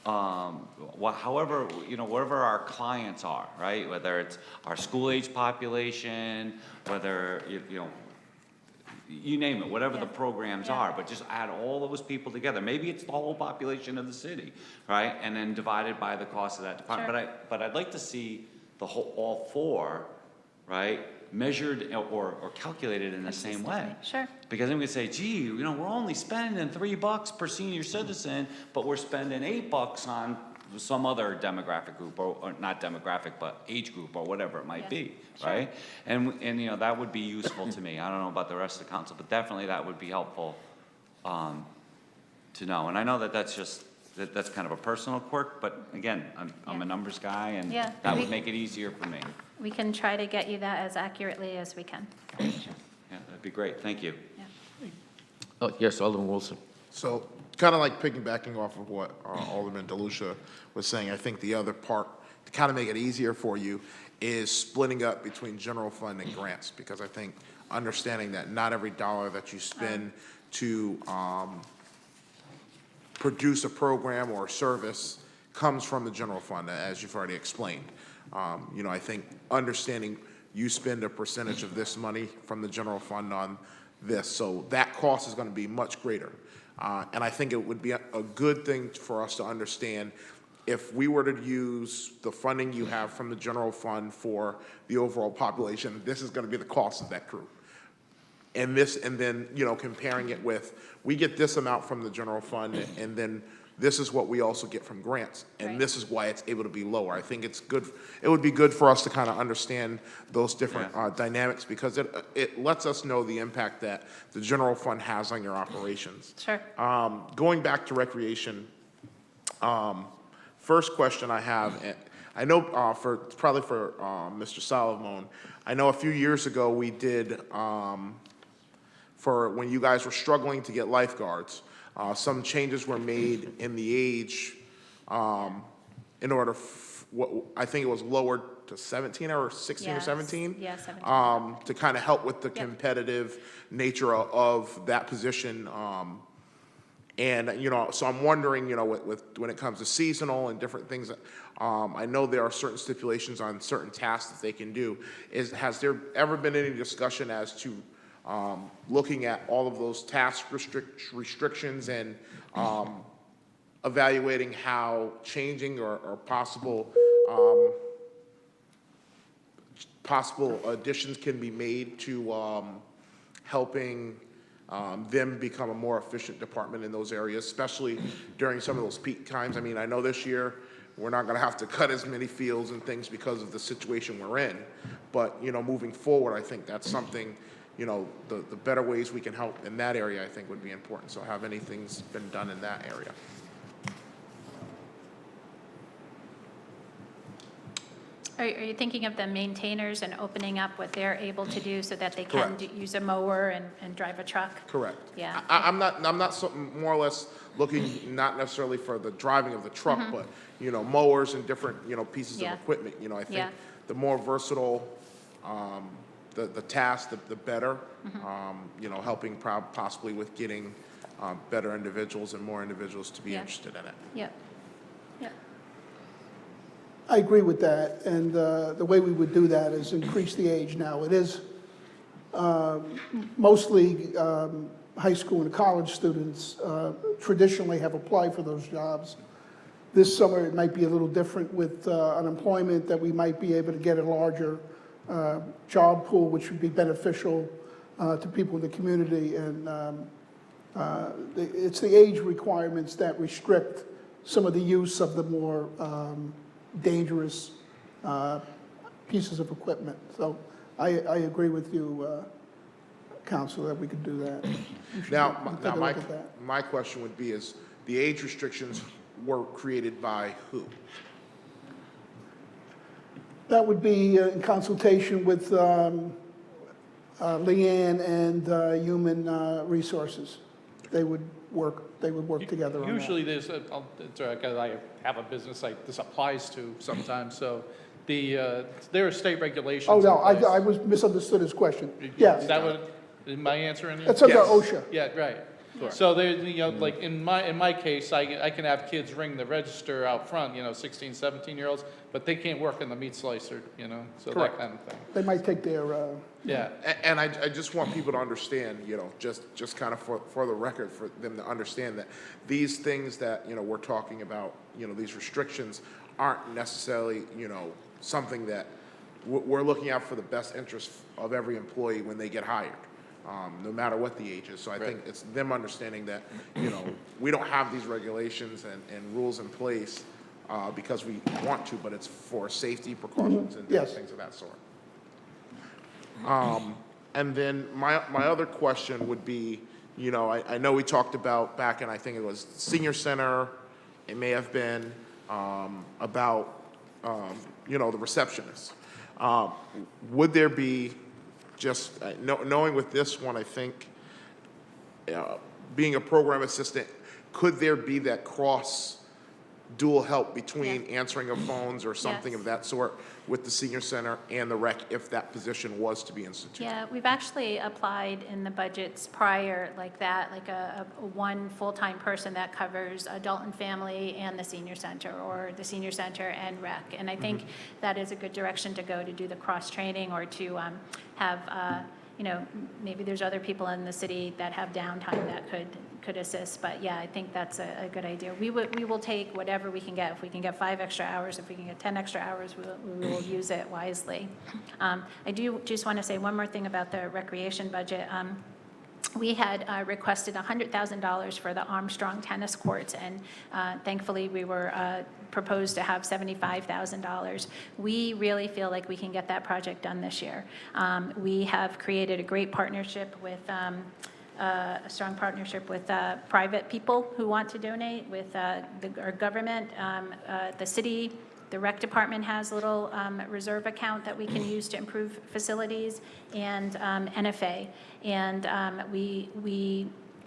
however, whatever our clients are, right? Whether it's our school-age population, whether, you name it, whatever the Yeah. programs Yeah. are, but just add all those people together. Maybe it's the whole population of the city, right? And then divided by the cost of that department. Sure. But I'd like to see all four, right, measured or calculated in the same way. Sure. Because then we say, gee, we're only spending $3 per senior citizen, but we're spending $8 on some other demographic group, or not demographic, but age group, or whatever it might Yeah. be, Sure. right? And that would be useful to me. I don't know about the rest of the council, but definitely that would be helpful to know. And I know that's kind of a personal quirk, but again, I'm Yeah. a numbers guy, and Yeah. that would make it easier for me. We can try to get you that as accurately as we can. Yeah, that'd be great. Thank you. Oh, yes, Alderman Wilson. So kind of like piggybacking off of what Alderman DeLucia was saying, I think the other part, to kind of make it easier for you, is splitting up between general fund and grants, because I think understanding that not every dollar that you spend to produce a program or a service comes from the general fund, as you've already explained. I think understanding you spend a percentage of this money from the general fund on this, so that cost is going to be much greater. And I think it would be a good thing for us to understand if we were to use the funding you have from the general fund for the overall population, this is going to be the cost of that group. And then, comparing it with, we get this amount from the general fund, and then this is what we also get from grants, and Right. this is why it's able to be lower. I think it would be good for us to kind of understand those different dynamics, because it lets us know the impact that the general fund has on your operations. Sure. Going back to recreation, first question I have, and I know probably for Mr. Solomon, I know a few years ago we did, for when you guys were struggling to get lifeguards, some changes were made in the age in order, I think it was lowered to 17 or 16 or Yes. 17? Yeah, 17. To kind of help with the Yep. competitive nature of that position. And, so I'm wondering, when it comes to seasonal and different things, I know there are certain stipulations on certain tasks that they can do. Has there ever been any discussion as to looking at all of those task restrictions and evaluating how changing or possible additions can be made to helping them become a more efficient department in those areas, especially during some of those peak times? I mean, I know this year we're not going to have to cut as many fields and things because of the situation we're in, but, moving forward, I think that's something, the better ways we can help in that area, I think, would be important. So have anything's been done in that area? Are you thinking of the maintainers and opening up what they're able to do so that they can Correct. use a mower and drive a truck? Correct. Yeah. I'm not more or less looking, not necessarily for the driving of the truck, but, mowers and different, pieces of Yeah. equipment. I think Yeah. the more versatile, the task, the better. Helping possibly with getting, better individuals and more individuals to be Yeah. interested in it. Yep. Yep. I agree with that, and the way we would do that is increase the age. Now, it is mostly high school and college students traditionally have applied for those jobs. This summer, it might be a little different with unemployment, that we might be able to get a larger job pool, which would be beneficial to people in the community. And it's the age requirements that restrict some of the use of the more dangerous pieces of equipment. So I agree with you, Council, that we could do that. We should Now, take now a look at that. my question would be is, the age restrictions were created by who? That would be in consultation with Leanne and Human Resources. They would work together on that. Usually there's, because I have a business this applies to sometimes, so there are state regulations. Oh, no, in place. I was misunderstood his question. Is Yes, that what, is my answer any? that's under Yes. OSHA. Yeah, right. So there, like in my case, I can have kids ring the register out front, 16, 17-year-olds, but they can't work in the meat slicer, so Correct. that kind of thing. They might take their, Yeah. And I just want people to understand, just kind of for the record, for them to understand that these things that, we're talking about, these restrictions aren't necessarily, something that we're looking out for the best interest of every employee when they get hired, no matter what the age is. So I think it's them understanding that, we don't have these regulations and rules in place because we want to, but it's for safety precautions and Yes. things of that sort. And then my other question would be, I know we talked about back in, I think it was senior center, it may have been, about, the receptionist. Would there be just, knowing with this one, I think, being a program assistant, could there be that dual help between answering of phones or something Yes. of that sort with the senior center and the rec if that position was to be instituted? Yeah, we've actually applied in the budgets prior like that, like a one full-time person that covers adult and family and the senior center, or the senior center and rec. And I think that is a good direction to go, to do the cross-training, or to have, maybe there's other people in the city that have downtime that could assist. But yeah, I think that's a good idea. We will take whatever we can get. If we can get 5 extra hours, if we can get 10 extra hours, we will use it wisely. I do just want to say one more thing about the recreation budget. We had requested $100,000 for the Armstrong tennis courts, and thankfully we were proposed to have $75,000. We really feel like we can get that project done this year. We have created a great partnership with a strong partnership with private people who want to donate, with our government, the city. The rec department has a little reserve account that we can use to improve facilities, and NFA. And we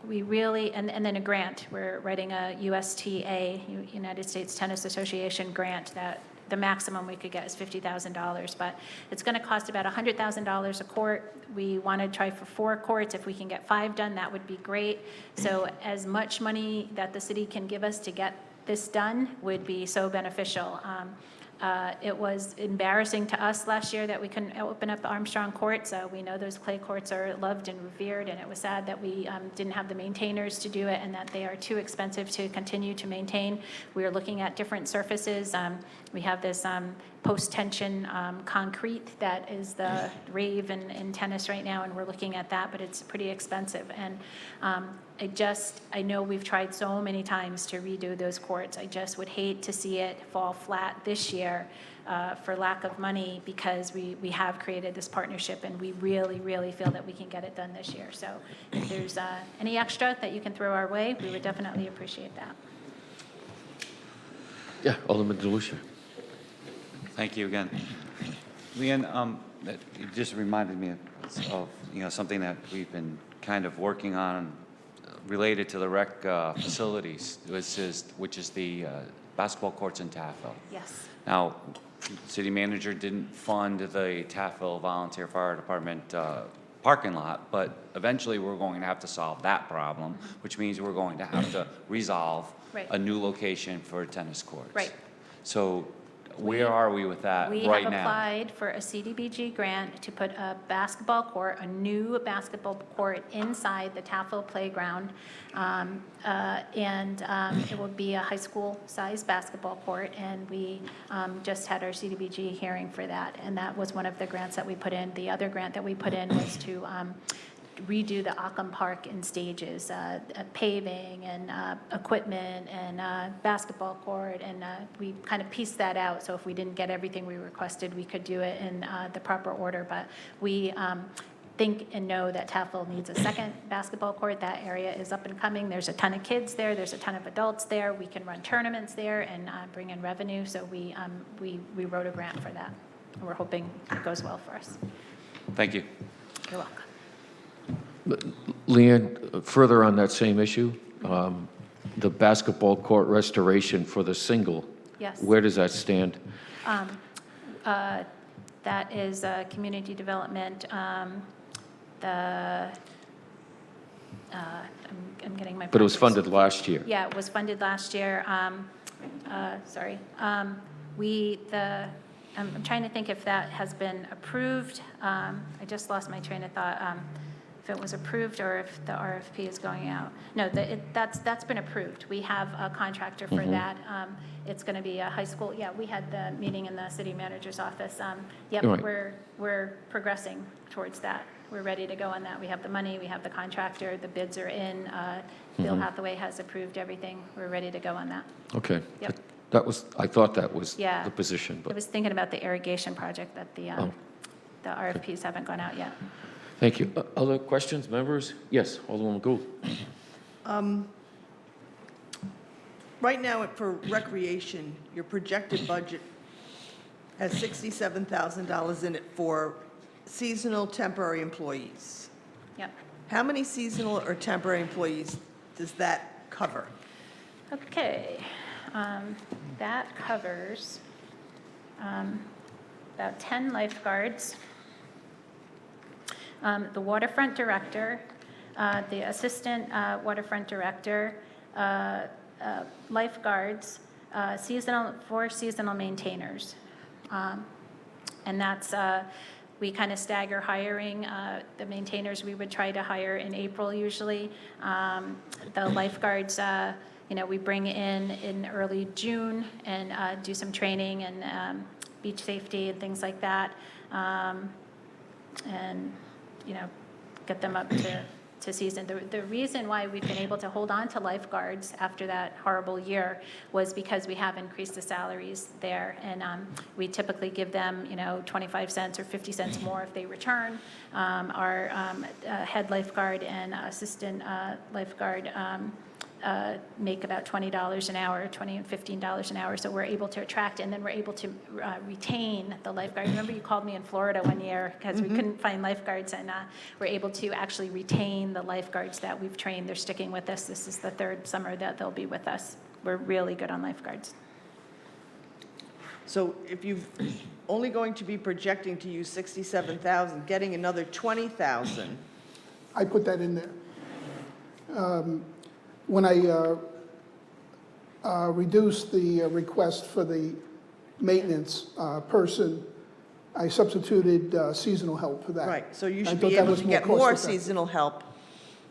really, and then a grant. We're writing a USTA, United States Tennis Association grant, that the maximum we could get is $50,000, but it's going to cost about $100,000 a court. We want to try for 4 courts. If we can get 5 done, that would be great. So as much money that the city can give us to get this done would be so beneficial. It was embarrassing to us last year that we couldn't open up the Armstrong courts. We know those clay courts are loved and revered, and it was sad that we didn't have the maintainers to do it and that they are too expensive to continue to maintain. We are looking at different surfaces. We have this post-tension concrete that is the rave in tennis right now, and we're looking at that, but it's pretty expensive. And I know we've tried so many times to redo those courts. I just would hate to see it fall flat this year for lack of money, because we have created this partnership and we really, really feel that we can get it done this year. So if there's any extra that you can throw our way, we would definitely appreciate that. Yeah, Alderman DeLucia. Thank you again. Leanne, that you just reminded me of, something that we've been kind of working on related to the rec facilities, which is the basketball courts in Taffville. Yes. Now, city manager didn't fund the Taffville Volunteer Fire Department parking lot, but eventually we're going to have to solve that problem, which means we're going to have to resolve Right. a new location for tennis courts. Right. So where are we with that We right have now? applied for a CDBG grant to put a basketball court, a new basketball court inside the Taffville playground. It will be a high school-sized basketball court, and we just had our CDBG hearing for that, and that was one of the grants that we put in. The other grant that we put in was to redo the Ockham Park in stages, paving and equipment and basketball court, and we kind of pieced that out, so if we didn't get everything we requested, we could do it in the proper order, but we think and know that Taffville needs a second basketball court. That area is up and coming. There's a ton of kids there. There's a ton of adults there. We can run tournaments there and bring in revenue, so we wrote a grant for that, and we're hoping it goes well for us. Thank you. You're welcome. Leanne, further on that same issue, the basketball court restoration for the single, Yes. where does that stand? That is community development. I'm getting my. But it was projects. funded last year. Yeah, it was funded last year. Sorry. I'm trying to think if that has been approved. I just lost my train of thought. If it was approved or if the RFP is going out. No, that's been approved. We have a contractor for that. It's going to be a high school. Yeah, we had the meeting in the city manager's office. Yep, Right. we're progressing towards that. We're ready to go on that. We have the money, we have the contractor, the bids are in. Bill Hathaway has approved everything. We're ready to go on that. Okay. Yep. I thought that was Yeah. the position, I but was thinking about the irrigation project that the RFPs haven't gone out yet. thank you. Other questions, members? Yes, Alderman Gould. Right now, for recreation, your projected budget has $67,000 in it for seasonal temporary employees. Yep. How many seasonal or temporary employees does that cover? Okay, that covers about 10 lifeguards, the waterfront director, the assistant waterfront director, lifeguards, four seasonal maintainers. And that's, we kind of stagger hiring. The maintainers we would try to hire in April usually. The lifeguards, we bring in early June and do some training and beach safety and things like that. And, get them up to season. The reason why we've been able to hold on to lifeguards after that horrible year was because we have increased the salaries there. And we typically give them, 25 cents or 50 cents more if they return. Our head lifeguard and assistant lifeguard make about $20 an hour, $20 and $15 an hour. So we're able to attract, and then we're able to retain the lifeguard. Remember you called me in Florida one year because we couldn't find lifeguards, and we're able to actually retain the lifeguards that we've trained. They're sticking with us. This is the third summer that they'll be with us. We're really good on lifeguards. So if you've only going to be projecting to use 67,000, getting another 20,000, I put that in there. When I reduced the request for the maintenance person, I substituted seasonal help for that. right, so you I should thought be that able was to more get more cost-effective. seasonal help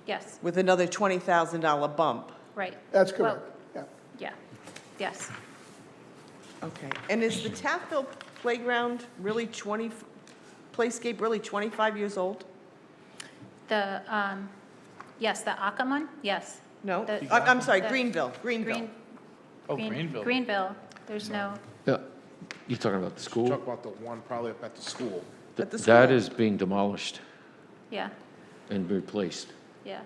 Yes, with another $20,000 bump. right. That's Well, correct, yeah. Yeah, yes. Okay, and is the Taffville Playground really Playscape really 25 years old? The, yes, the Occam one, yes. No? The- I'm sorry, the- Greenville. Green. Oh, Green- Greenville. Greenville, there's no, Yeah, you're talking about the school? Talk about the one probably up at the school. At the That school. is being demolished yeah, and replaced. yeah.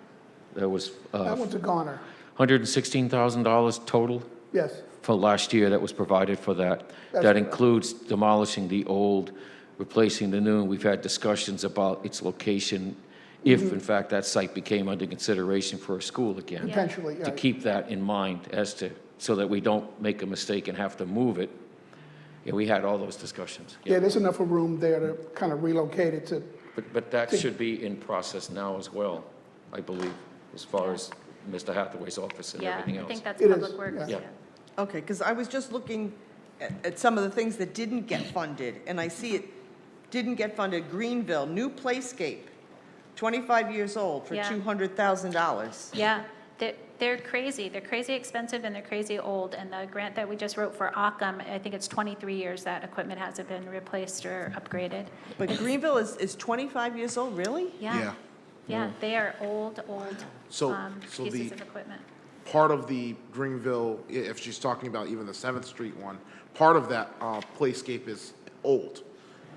That was That one's a goner, $116,000 total yes. for last year that was provided for that. That's That correct. includes demolishing the old, replacing the new. We've had discussions about its location, if in fact that site became under consideration for a school again. Potentially, To yeah. keep that in mind as to, so that we don't make a mistake and have to move it. Yeah, we had all those discussions. Yeah, there's enough of room there to kind of relocate it to, But that should be in process now as well, I believe, as far as Mr. Hathaway's office and Yeah, everything I else. think that's It is, Public Works, yeah. yeah. Okay, because I was just looking at some of the things that didn't get funded, and I see it didn't get funded. Greenville, new Playscape, 25 years old for Yeah. $200,000. Yeah, they're crazy. They're crazy expensive and they're crazy old. And the grant that we just wrote for Occam, I think it's 23 years that equipment hasn't been replaced or upgraded. But Greenville is 25 years old, really? Yeah. Yeah, they are old So pieces the- of equipment. Part of the Greenville, if she's talking about even the 7th Street one, part of that playscape is old.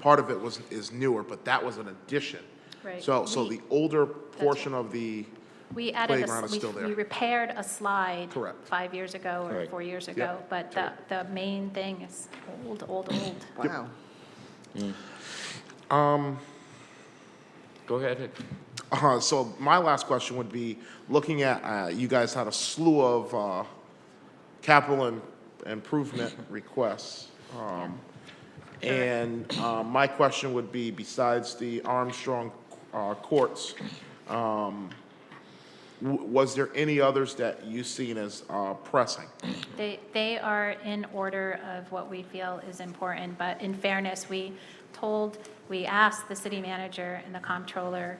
Part of it is newer, but that was an addition. Right. So We- the older portion of the, We added, playground is still there. we repaired a slide. Correct. 5 years ago or Right. 4 years ago. But the main thing is old. Wow. Go ahead. so my last question would be, looking at, you guys had a slew of capital improvement requests. And my question would be, besides the Armstrong courts, was there any others that you seen as pressing? They are in order of what we feel is important, but in fairness, we asked the city manager and the comptroller,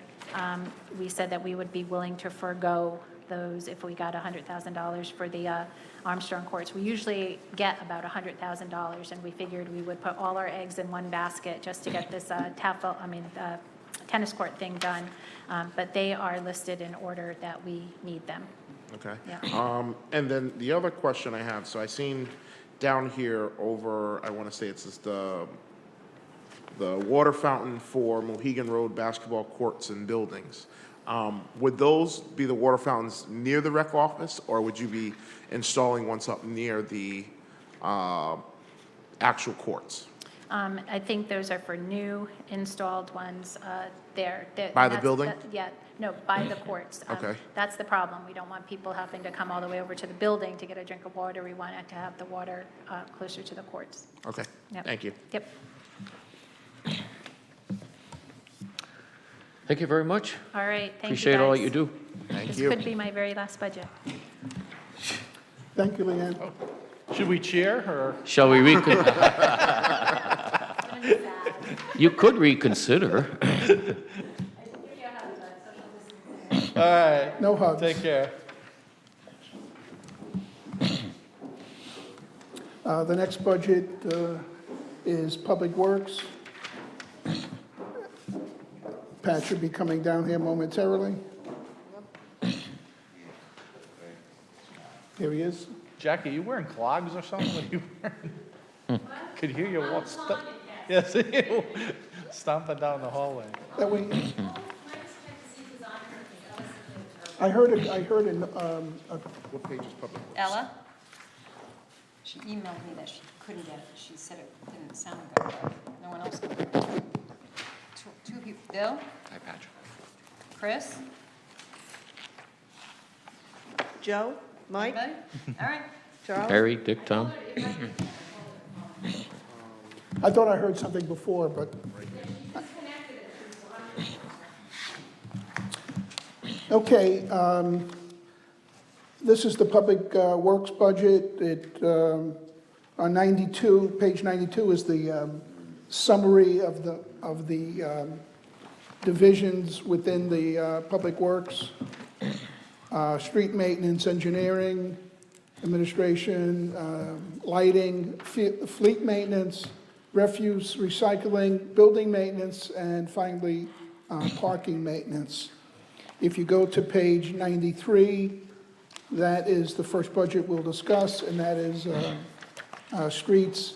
we said that we would be willing to forego those if we got $100,000 for the Armstrong courts. We usually get about $100,000, and we figured we would put all our eggs in one basket just to get this tennis court thing done. But they are listed in order that we need them. Okay. Yeah. And then the other question I have, so I seen down here over, I want to say it's just the water fountain for Mohegan Road basketball courts and buildings. Would those be the water fountains near the rec office, or would you be installing ones up near the actual courts? I think those are for new installed ones there. By the building? Yeah, no, by the courts. Okay. That's the problem. We don't want people having to come all the way over to the building to get a drink of water. We want it to have the water closer to the courts. Okay, Yep. thank you. Yep. Thank you very much. All right, thank you, Appreciate all guys. you do. Thank This you. could be my very last budget. Thank you, Leanne. Should we cheer, or? Shall we You could reconsider. All right, No hugs. take care. The next budget is Public Works. Pat should be coming down here momentarily. Here he is. Jackie, you wearing clogs or something? What are you wearing? Could hear you walk, yes, you stomping down the hallway. That way. I heard a What page is public? Ella? She emailed me that she couldn't get it. She said it didn't sound good. No one else could. Two people. Bill? Hi, Patrick. Chris? Joe, Mike, Anybody? All right. Charles? Harry, Dick, Tom? I thought I heard something before, but. Okay, this is the Public Works budget. On 92, page 92 is the summary of the divisions within the Public Works. Street maintenance, engineering, administration, lighting, fleet maintenance, refuse, recycling, building maintenance, and finally, parking maintenance. If you go to page 93, that is the first budget we'll discuss, and that is streets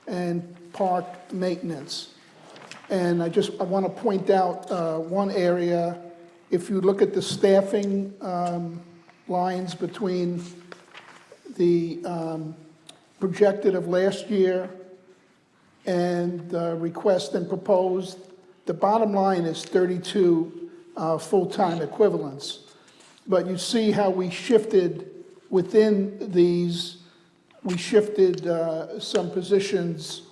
and park maintenance. And I want to point out one area. If you look at the staffing lines between the projected of last year and the request and proposed, the bottom line is 32 full-time equivalents. But you see how we shifted within these, we shifted some positions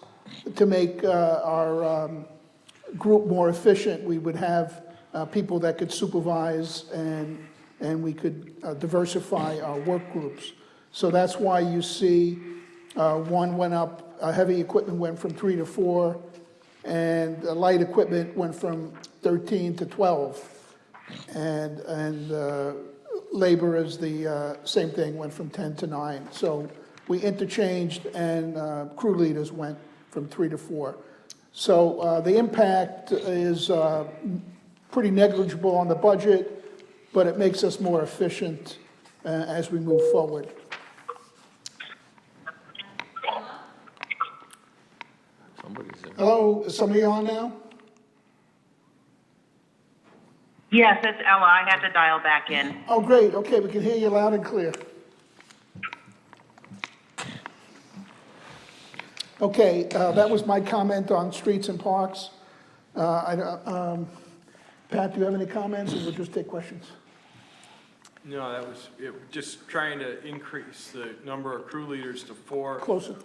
to make our group more efficient. We would have people that could supervise, and we could diversify our work groups. So that's why you see one went up, heavy equipment went from 3 to 4, and light equipment went from 13 to 12. And labor is the same thing, went from 10 to 9. So we interchanged, and crew leaders went from 3 to 4. So the impact is pretty negligible on the budget, but it makes us more efficient as we move forward. Somebody's there. Hello, is somebody on now? Yes, it's Ella. I had to dial back in. Oh, great, okay, we can hear you loud and clear. Okay, that was my comment on streets and parks. Pat, do you have any comments, or we'll just take questions? No, that was, just trying to increase the number of crew leaders to 4. Closer.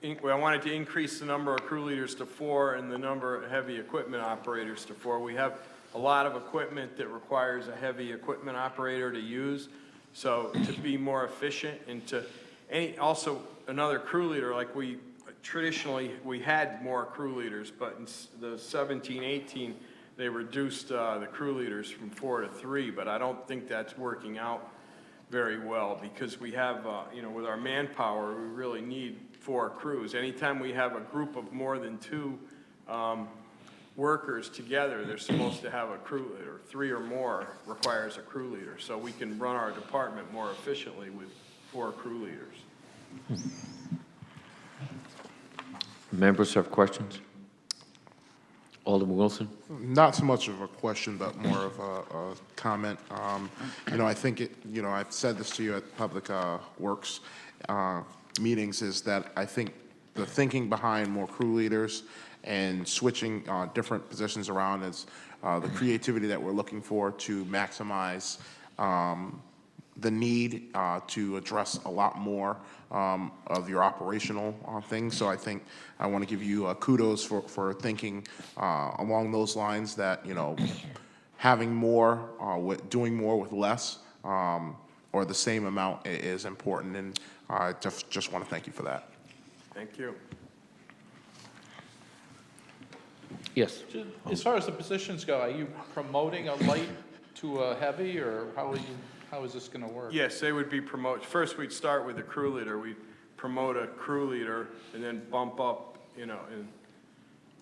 I wanted to increase the number of crew leaders to 4 and the number of heavy equipment operators to 4. We have a lot of equipment that requires a heavy equipment operator to use. So to be more efficient and to also another crew leader, like traditionally we had more crew leaders, but in the 17, 18, they reduced the crew leaders from 4 to 3, but I don't think that's working out very well because we have, with our manpower, we really need 4 crews. Anytime we have a group of more than 2 workers together, they're supposed to have a crew leader. 3 or more requires a crew leader, so we can run our department more efficiently with 4 crew leaders. Members have questions? Alderman Wilson? Not so much of a question, but more of a comment. I think I've said this to you at Public Works meetings, is that I think the thinking behind more crew leaders and switching different positions around is the creativity that we're looking for to maximize the need to address a lot more of your operational things. So I think I want to give you kudos for thinking along those lines, that, having more, doing more with less, or the same amount is important. And I just want to thank you for that. Thank you. Yes. As far as the positions go, are you promoting a light to a heavy, or how is this going to work? Yes, they would be promoted. First, we'd start with a crew leader. We'd promote a crew leader and then bump up,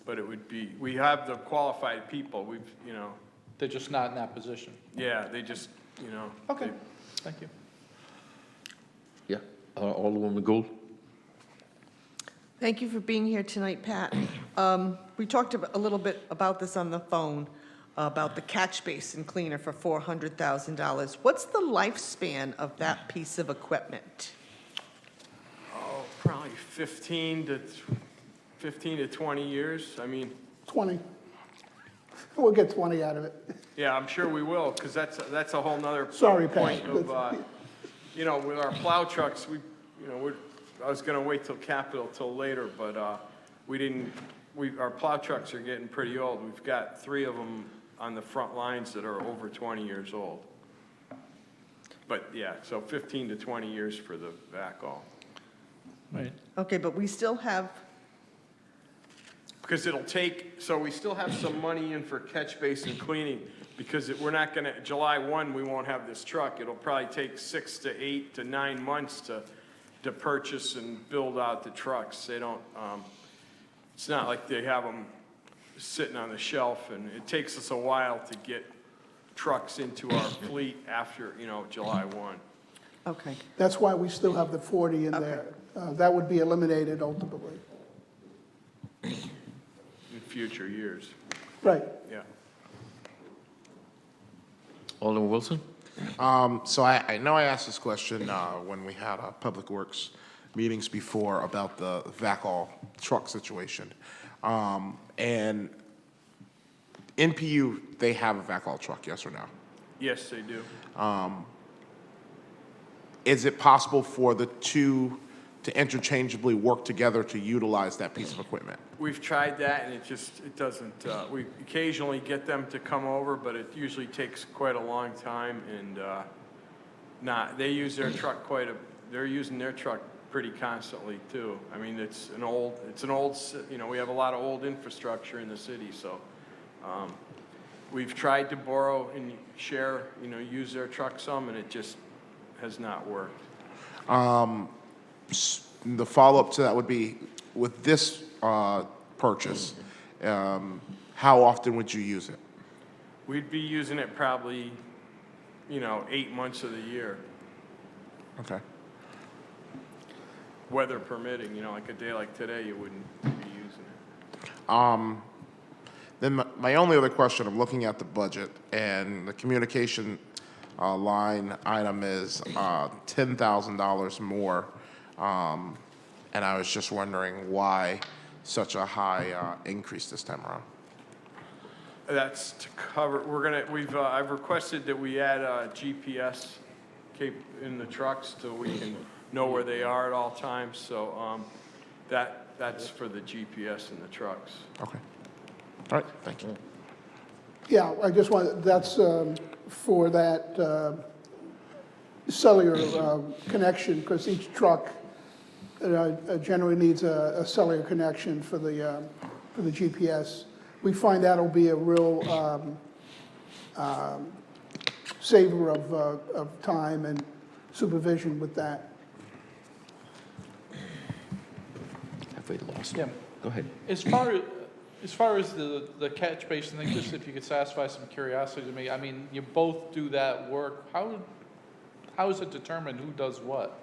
but it would be, we have the qualified people. They're just not in that position? Yeah, they just, Okay, thank you. Yeah. Alderwoman Gould? Thank you for being here tonight, Pat. We talked a little bit about this on the phone, about the catch basin cleaner for $400,000. What's the lifespan of that piece of equipment? Oh, probably 15 to 20 years. 20. We'll get 20 out of it. Yeah, I'm sure we will, because that's a whole nother Sorry, Pat. point of, with our plow trucks, I was gonna wait till capital till later, but, our plow trucks are getting pretty old. We've got 3 of them on the front lines that are over 20 years old. But yeah, so 15 to 20 years for the backhaul. Right. Okay, but we still have, Because so we still have some money in for catch basin cleaning, because we're not gonna, July 1, we won't have this truck. It'll probably take 6 to 8 to 9 months to purchase and build out the trucks. They don't, it's not like they have them sitting on the shelf, and it takes us a while to get trucks into our fleet after, July 1. okay. That's why we still have the 40 in there. That would be eliminated ultimately. In future years, Right. yeah. Alderman Wilson? So I know I asked this question when we had Public Works meetings before about the VACOL truck situation. And NPU, they have a VACOL truck, yes or no? Yes, they do. Is it possible for the two to interchangeably work together to utilize that piece of equipment? We've tried that, and it doesn't, we occasionally get them to come over, but it usually takes quite a long time, and they use their truck they're using their truck pretty constantly, too. I mean, it's an old, we have a lot of old infrastructure in the city, so we've tried to borrow and share, use their truck some, and it just has not worked. The follow-up to that would be, with this purchase, how often would you use it? We'd be using it probably, 8 months of the year, Okay. weather permitting, like a day like today, you wouldn't be using it. Then my only other question, I'm looking at the budget, and the communication line item is $10,000 more. And I was just wondering why such a high increase this time around. That's to cover, I've requested that we add a GPS in the trucks so we can know where they are at all times. So that's for the GPS in the trucks. Okay. All right, thank you. Yeah, I just want, that's for that cellular connection, because each truck generally needs a cellular connection for the GPS. We find that'll be a real saver of time and supervision with that. Have we lost Yeah. him? Go ahead. As far as the catch basin thing, just if you could satisfy some curiosity to me, I mean, you both do that work. How is it determined who does what?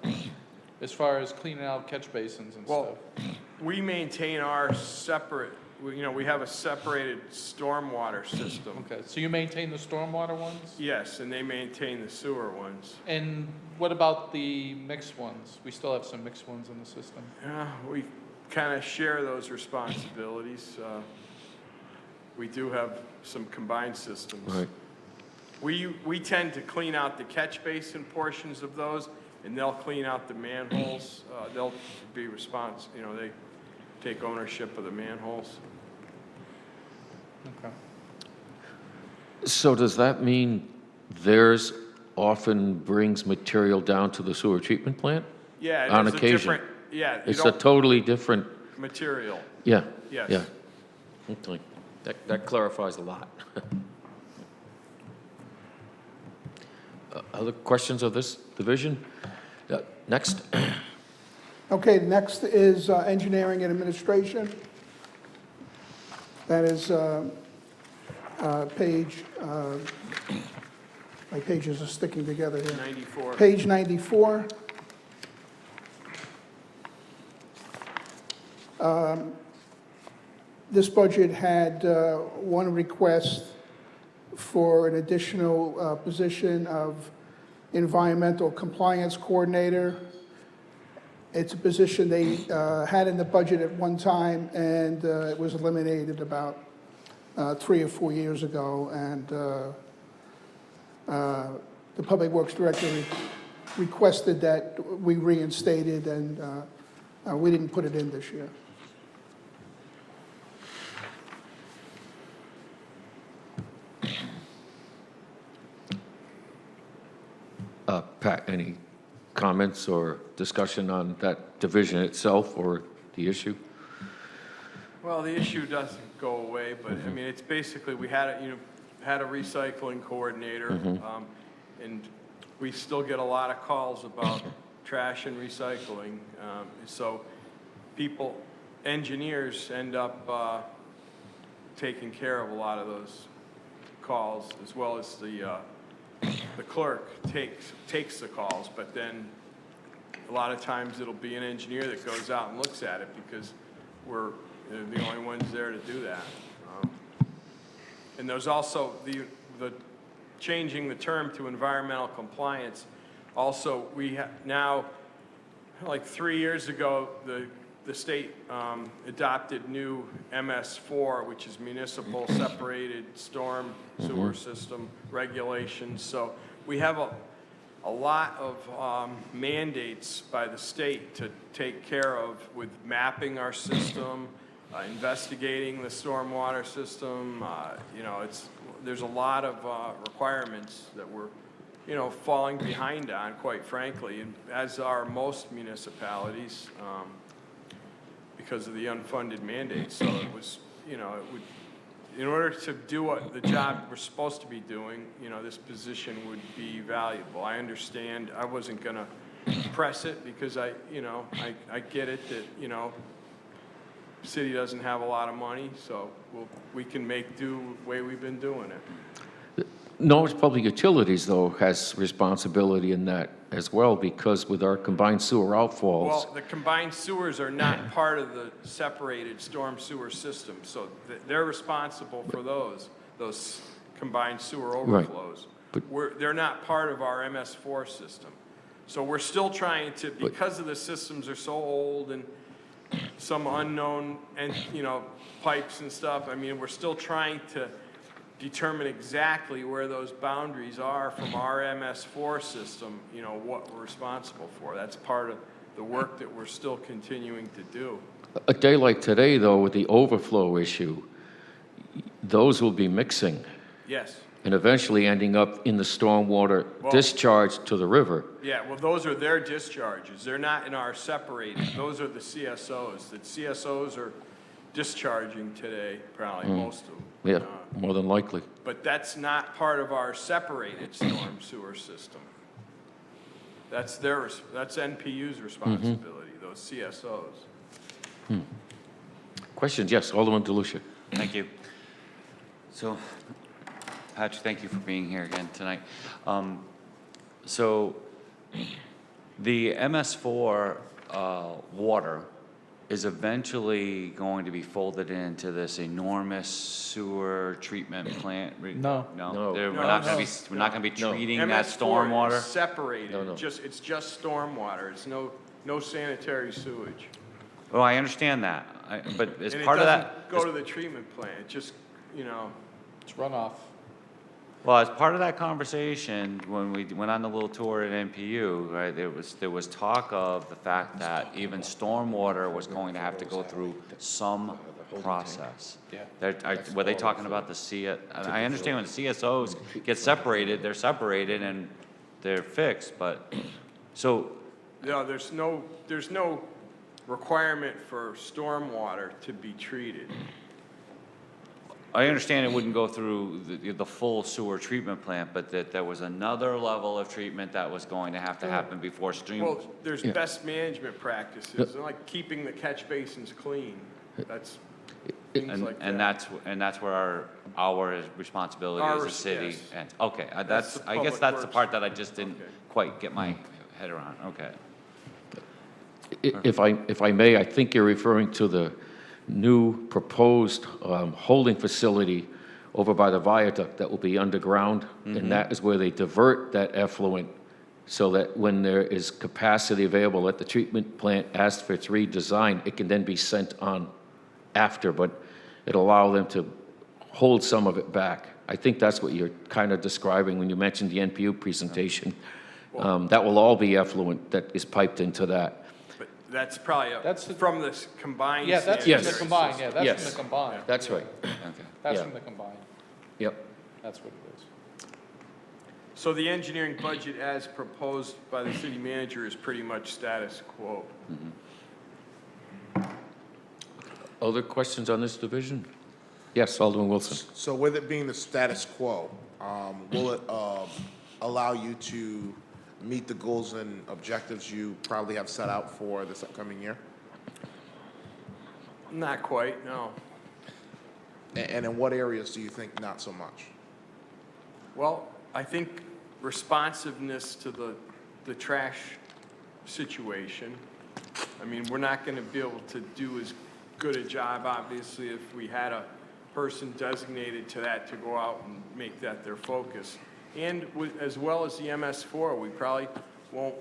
As far as cleaning out catch basins and stuff? Well, we maintain our separate, we have a separated stormwater system. Okay, so you maintain the stormwater ones? Yes, and they maintain the sewer ones. And what about the mixed ones? We still have some mixed ones in the system. We kind of share those responsibilities. We do have some combined systems. Right. We tend to clean out the catch basin portions of those, and they'll clean out the manholes. They'll be they take ownership of the manholes. Okay. So does that mean theirs often brings material down to the sewer treatment plant? Yeah, On there's a occasion. different, yeah, you It's a don't, totally different, material, yeah. yes. Yeah. Okay. That clarifies a lot. Other questions of this division? Next. Okay, next is engineering and administration. That is page, my pages are sticking together here. 94. Page 94. This budget had one request for an additional position of environmental compliance coordinator. It's a position they had in the budget at one time, and it was eliminated about 3 or 4 years ago. And the Public Works Director requested that we reinstate it, and we didn't put it in this year. Pat, any comments or discussion on that division itself or the issue? Well, the issue doesn't go away, but I mean, it's basically, we had a recycling coordinator, and we still get a lot of calls about trash and recycling. So people, engineers end up taking care of a lot of those calls, as well as the clerk takes the calls, but then a lot of times it'll be an engineer that goes out and looks at it, because we're the only ones there to do that. And there's also the changing the term to environmental compliance. Also, we now, like 3 years ago, the state adopted new MS4, which is Municipal Separated Storm Sewer System regulations. So we have a lot of mandates by the state to take care of with mapping our system, investigating the stormwater system. You know, there's a lot of requirements that we're, you know, falling behind on, quite frankly, and as are most municipalities, because of the unfunded mandates. So it was, you know, it would, in order to do what the job we're supposed to be doing, you know, this position would be valuable. I understand, I wasn't gonna press it, because I get it that, you know, city doesn't have a lot of money, so we can make do the way we've been doing it. Norwich Public Utilities, though, has responsibility in that as well, because with our combined sewer outfalls. Well, the combined sewers are not part of the separated storm sewer system, so they're responsible for those combined sewer overflows. But- They're not part of our MS4 system. So we're still trying to, because of the systems are so old and some unknown, and, you know, pipes and stuff, I mean, we're still trying to determine exactly where those boundaries are from our MS4 system, you know, what we're responsible for. That's part of the work that we're still continuing to do. A day like today, though, with the overflow issue, those will be mixing Yes. and eventually ending up in the stormwater discharge to the river. Yeah, well, those are their discharges. They're not in our separated. Those are the CSOs. The CSOs are discharging today, probably, most of them. Yeah, more than likely. But that's not part of our separated storm sewer system. That's that's NPU's responsibility, those CSOs. Questions? Yes, Alderman DeLucia. Thank you. So, Patrick, thank you for being here again tonight. So, the MS4 water is eventually going to be folded into this enormous sewer treatment plant? No. No. We're not gonna be treating that stormwater? MS4 is separated. No. It's just stormwater. It's no sanitary sewage. Well, I understand that, but as And part of it that. doesn't go to the treatment plant. It just, you know, It's runoff. Well, as part of that conversation, when we went on the little tour at NPU, right, there was talk of the fact that even stormwater was going to have to go through some process. Yeah. Were they talking about I understand when the CSOs get separated, they're separated and they're fixed, but, so, no, there's no requirement for stormwater to be treated. I understand it wouldn't go through the full sewer treatment plant, but that there was another level of treatment that was going to have to happen before stream. Well, there's best management practices, like keeping the catch basins clean. That's things like that. And that's where our responsibility as a city. Yes. And okay, That's the I guess public that's the works. part that I just didn't Okay. quite get my head around. Okay. If I may, I think you're referring to the new proposed holding facility over by the viaduct that will be underground, and that is where they divert that effluent so that when there is capacity available at the treatment plant as for its redesign, it can then be sent on after, but it'll allow them to hold some of it back. I think that's what you're kind of describing when you mentioned the NPU presentation. That will all be effluent that is piped into that. But that's probably from this combined. Yeah, that's sanitary from the combined, system. that's Yes. from the combined. That's right. Okay. That's Yeah. from the combined. Yep. That's what it is. So the engineering budget as proposed by the city manager is pretty much status quo. Other questions on this division? Yes, Alderman Wilson. So with it being the status quo, will it allow you to meet the goals and objectives you probably have set out for this upcoming year? Not quite, no. And in what areas do you think not so much? Well, I think responsiveness to the trash situation. I mean, we're not going to be able to do as good a job, obviously, if we had a person designated to that to go out and make that their focus. And as well as the MS4, we probably won't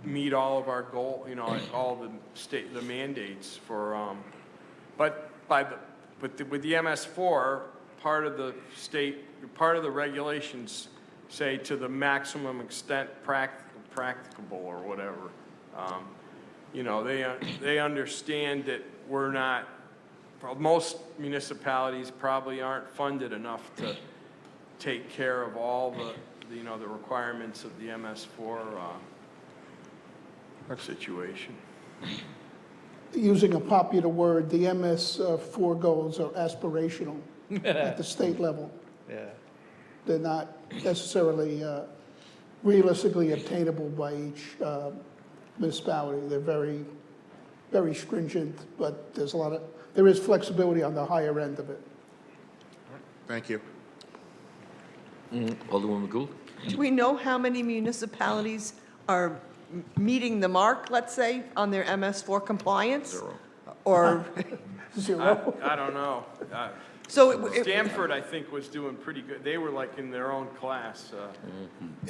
meet all of our goal, you know, all the mandates for, but with the MS4, part of the regulations say to the maximum extent practicable or whatever. You know, they understand that we're not, most municipalities probably aren't funded enough to take care of all the requirements of the MS4 situation. Using a popular word, the MS4 goals are aspirational at the state level. Yeah. They're not necessarily realistically obtainable by each municipality. They're very, very stringent, but there is flexibility on the higher end of it. Thank you. Alderman McGould? Do we know how many municipalities are meeting the mark, let's say, on their MS4 compliance? Zero. Or, Zero. I don't know. so Stamford, I think, was doing pretty good. They were like in their own class.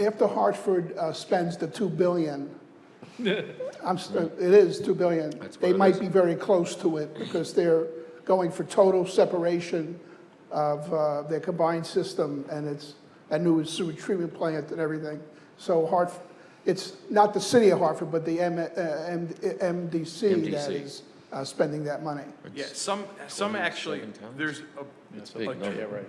After Hartford spends the $2 billion, it is $2 billion. That's what They it might is. be very close to it because they're going for total separation of their combined system, and it's a new sewage treatment plant and everything. So it's not the city of Hartford, but the MDC that is spending that money. Yeah, some actually, there's That's a big number. Yeah, right.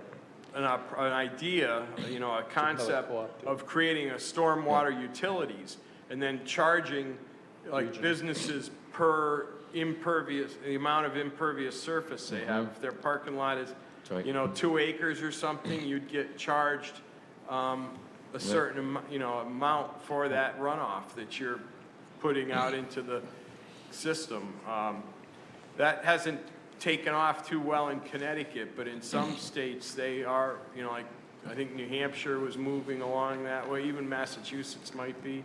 an idea, you know, a concept of creating a stormwater utilities and then charging like businesses per impervious, the amount of impervious surface they have. If their parking lot is, right. you know, 2 acres or something, you'd get charged a certain, amount for that runoff that you're putting out into the system. That hasn't taken off too well in Connecticut, but in some states they are, you know, like I think New Hampshire was moving along that way, even Massachusetts might be.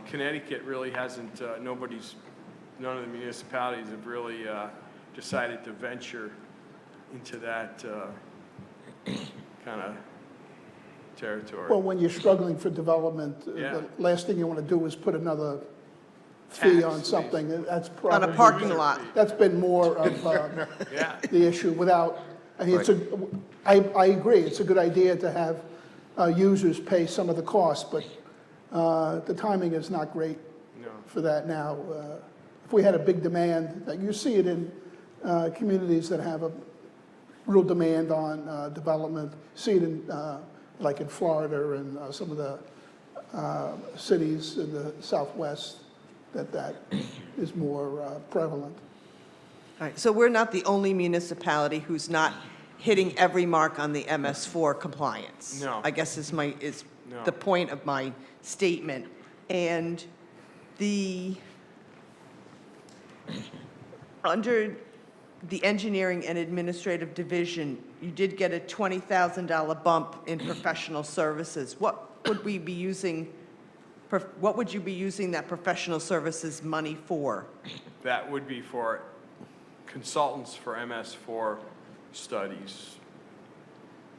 Connecticut really hasn't, none of the municipalities have really decided to venture into that kind of territory. Well, when you're struggling for development, Yeah. the last thing you want to do is put another fee Tax, on something. That's on probably. a parking lot. That's been more of Yeah. the issue without, I mean, I agree, it's a good idea to have users pay some of the cost, but the timing is not great No. for that now. If we had a big demand, like you see it in communities that have a real demand on development, see it in, like in Florida and some of the cities in the Southwest, that is more prevalent. All right, so we're not the only municipality who's not hitting every mark on the MS4 compliance. No. I guess is No. the point of my statement. And under the engineering and administrative division, you did get a $20,000 bump in professional services. What would you be using that professional services money for? That would be for consultants for MS4 studies,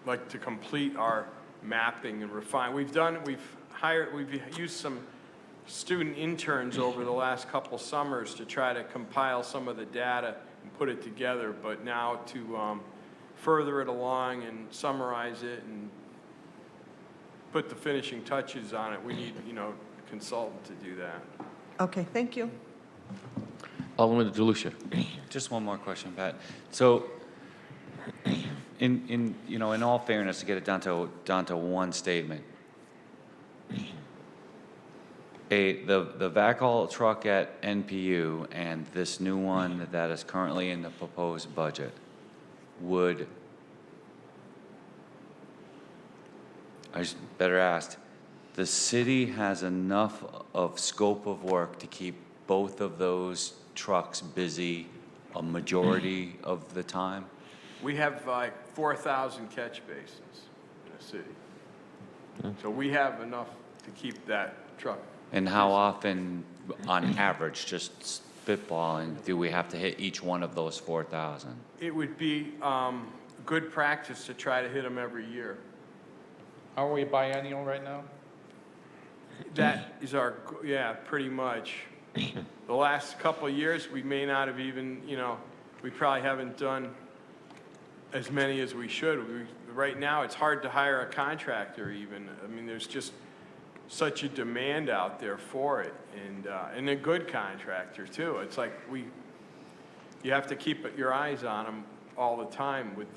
like to complete our mapping and refine. We've used some student interns over the last couple summers to try to compile some of the data and put it together, but now to further it along and summarize it and put the finishing touches on it, we need, a consultant to do that. Okay, thank you. Alderman DeLucia? Just one more question, Pat. So, in all fairness, to get it down to one statement. The VACL truck at NPU and this new one that is currently in the proposed budget I just better ask, the city has enough of scope of work to keep both of those trucks busy a majority of the time? We have like 4,000 catch basins in the city. So we have enough to keep that truck. And how often, on average, just spitballing, do we have to hit each one of those 4,000? It would be good practice to try to hit them every year. Aren't we biennial right now? That is yeah, pretty much. The last couple of years, we may not have even, we probably haven't done as many as we should. Right now, it's hard to hire a contractor even. I mean, there's just such a demand out there for it, and a good contractor too. It's like you have to keep your eyes on them all the time with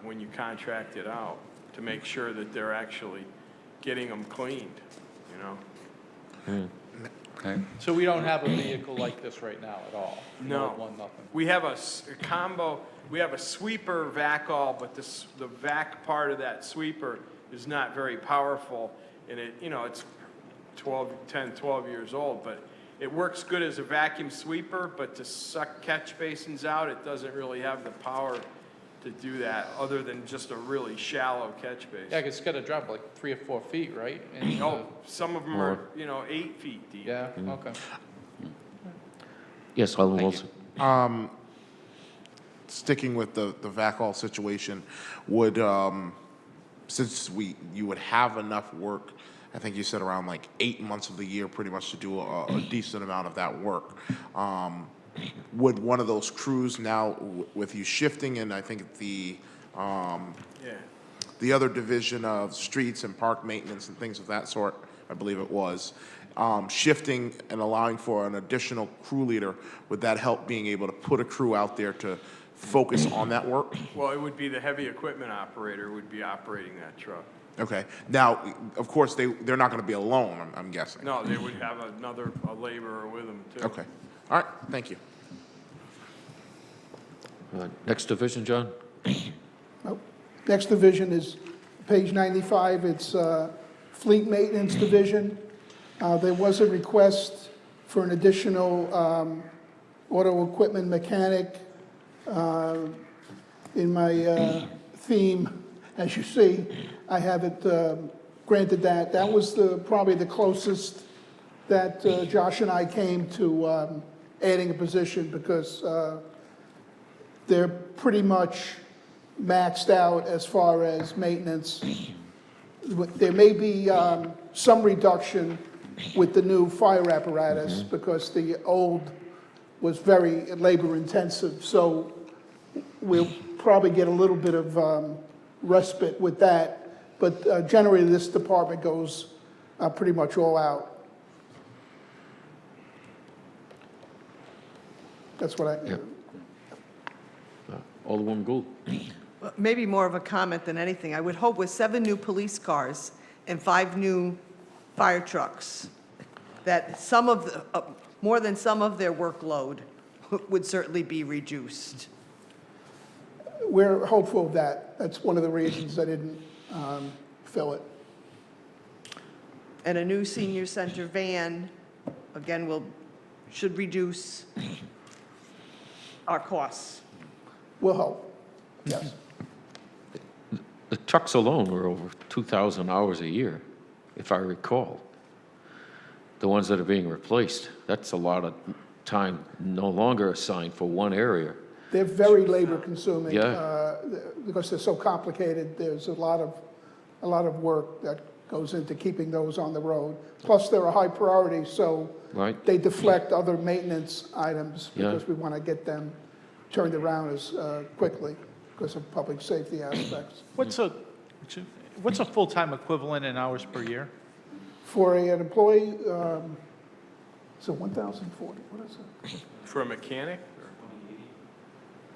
when you contract it out to make sure that they're actually getting them cleaned, Okay. So we don't have a vehicle like this right now at all? No. One, nothing. We have a combo, we have a sweeper VACL, but the vac part of that sweeper is not very powerful, and it's 10, 12 years old, but it works good as a vacuum sweeper, but to suck catch basins out, it doesn't really have the power to do that, other than just a really shallow catch basin. Yeah, 'cause it's got to drop like 3 or 4 feet, right? And, No, some of them are, 8 feet deep. Yeah, okay. Yes, Alderman Thank you. Wilson. Sticking with the VACL situation, would, since you would have enough work, I think you said around like 8 months of the year pretty much to do a decent amount of that work. Would one of those crews now, with you shifting in, I think the other division of streets and park maintenance and things of that sort, I believe it was, shifting and allowing for an additional crew leader, would that help being able to put a crew out there to focus on that work? Well, it would be the heavy equipment operator would be operating that truck. Okay. Now, of course, they're not going to be alone, I'm guessing. No, they would have a laborer with them too. Okay. All right. Thank you. Next division, John? Nope. Next division is page 95, it's Fleet Maintenance Division. There was a request for an additional auto equipment mechanic. In my theme, as you see, I have it granted that. That was probably the closest that Josh and I came to adding a position, because they're pretty much maxed out as far as maintenance. There may be some reduction with the new fire apparatus, because the old was very labor intensive, so we'll probably get a little bit of respite with that, but generally this department goes pretty much all out. That's what I... Yeah. Alderwoman Gould? Maybe more of a comment than anything. I would hope with 7 new police cars and 5 new fire trucks, that more than some of their workload would certainly be reduced. We're hopeful of that. That's one of the reasons I didn't fill it. And a new senior center van, again, should reduce our costs. We'll hope, yes. The trucks alone were over 2,000 hours a year, if I recall. The ones that are being replaced, that's a lot of time no longer assigned for one area. They're very labor consuming. Yeah. Because they're so complicated, there's a lot of work that goes into keeping those on the road. Plus, they're a high priority, so Right. they deflect other maintenance items, Yeah. because we want to get them turned around as quickly because of public safety aspects. What's a full-time equivalent in hours per year? For an employee, so 1,040, what is it? For a mechanic?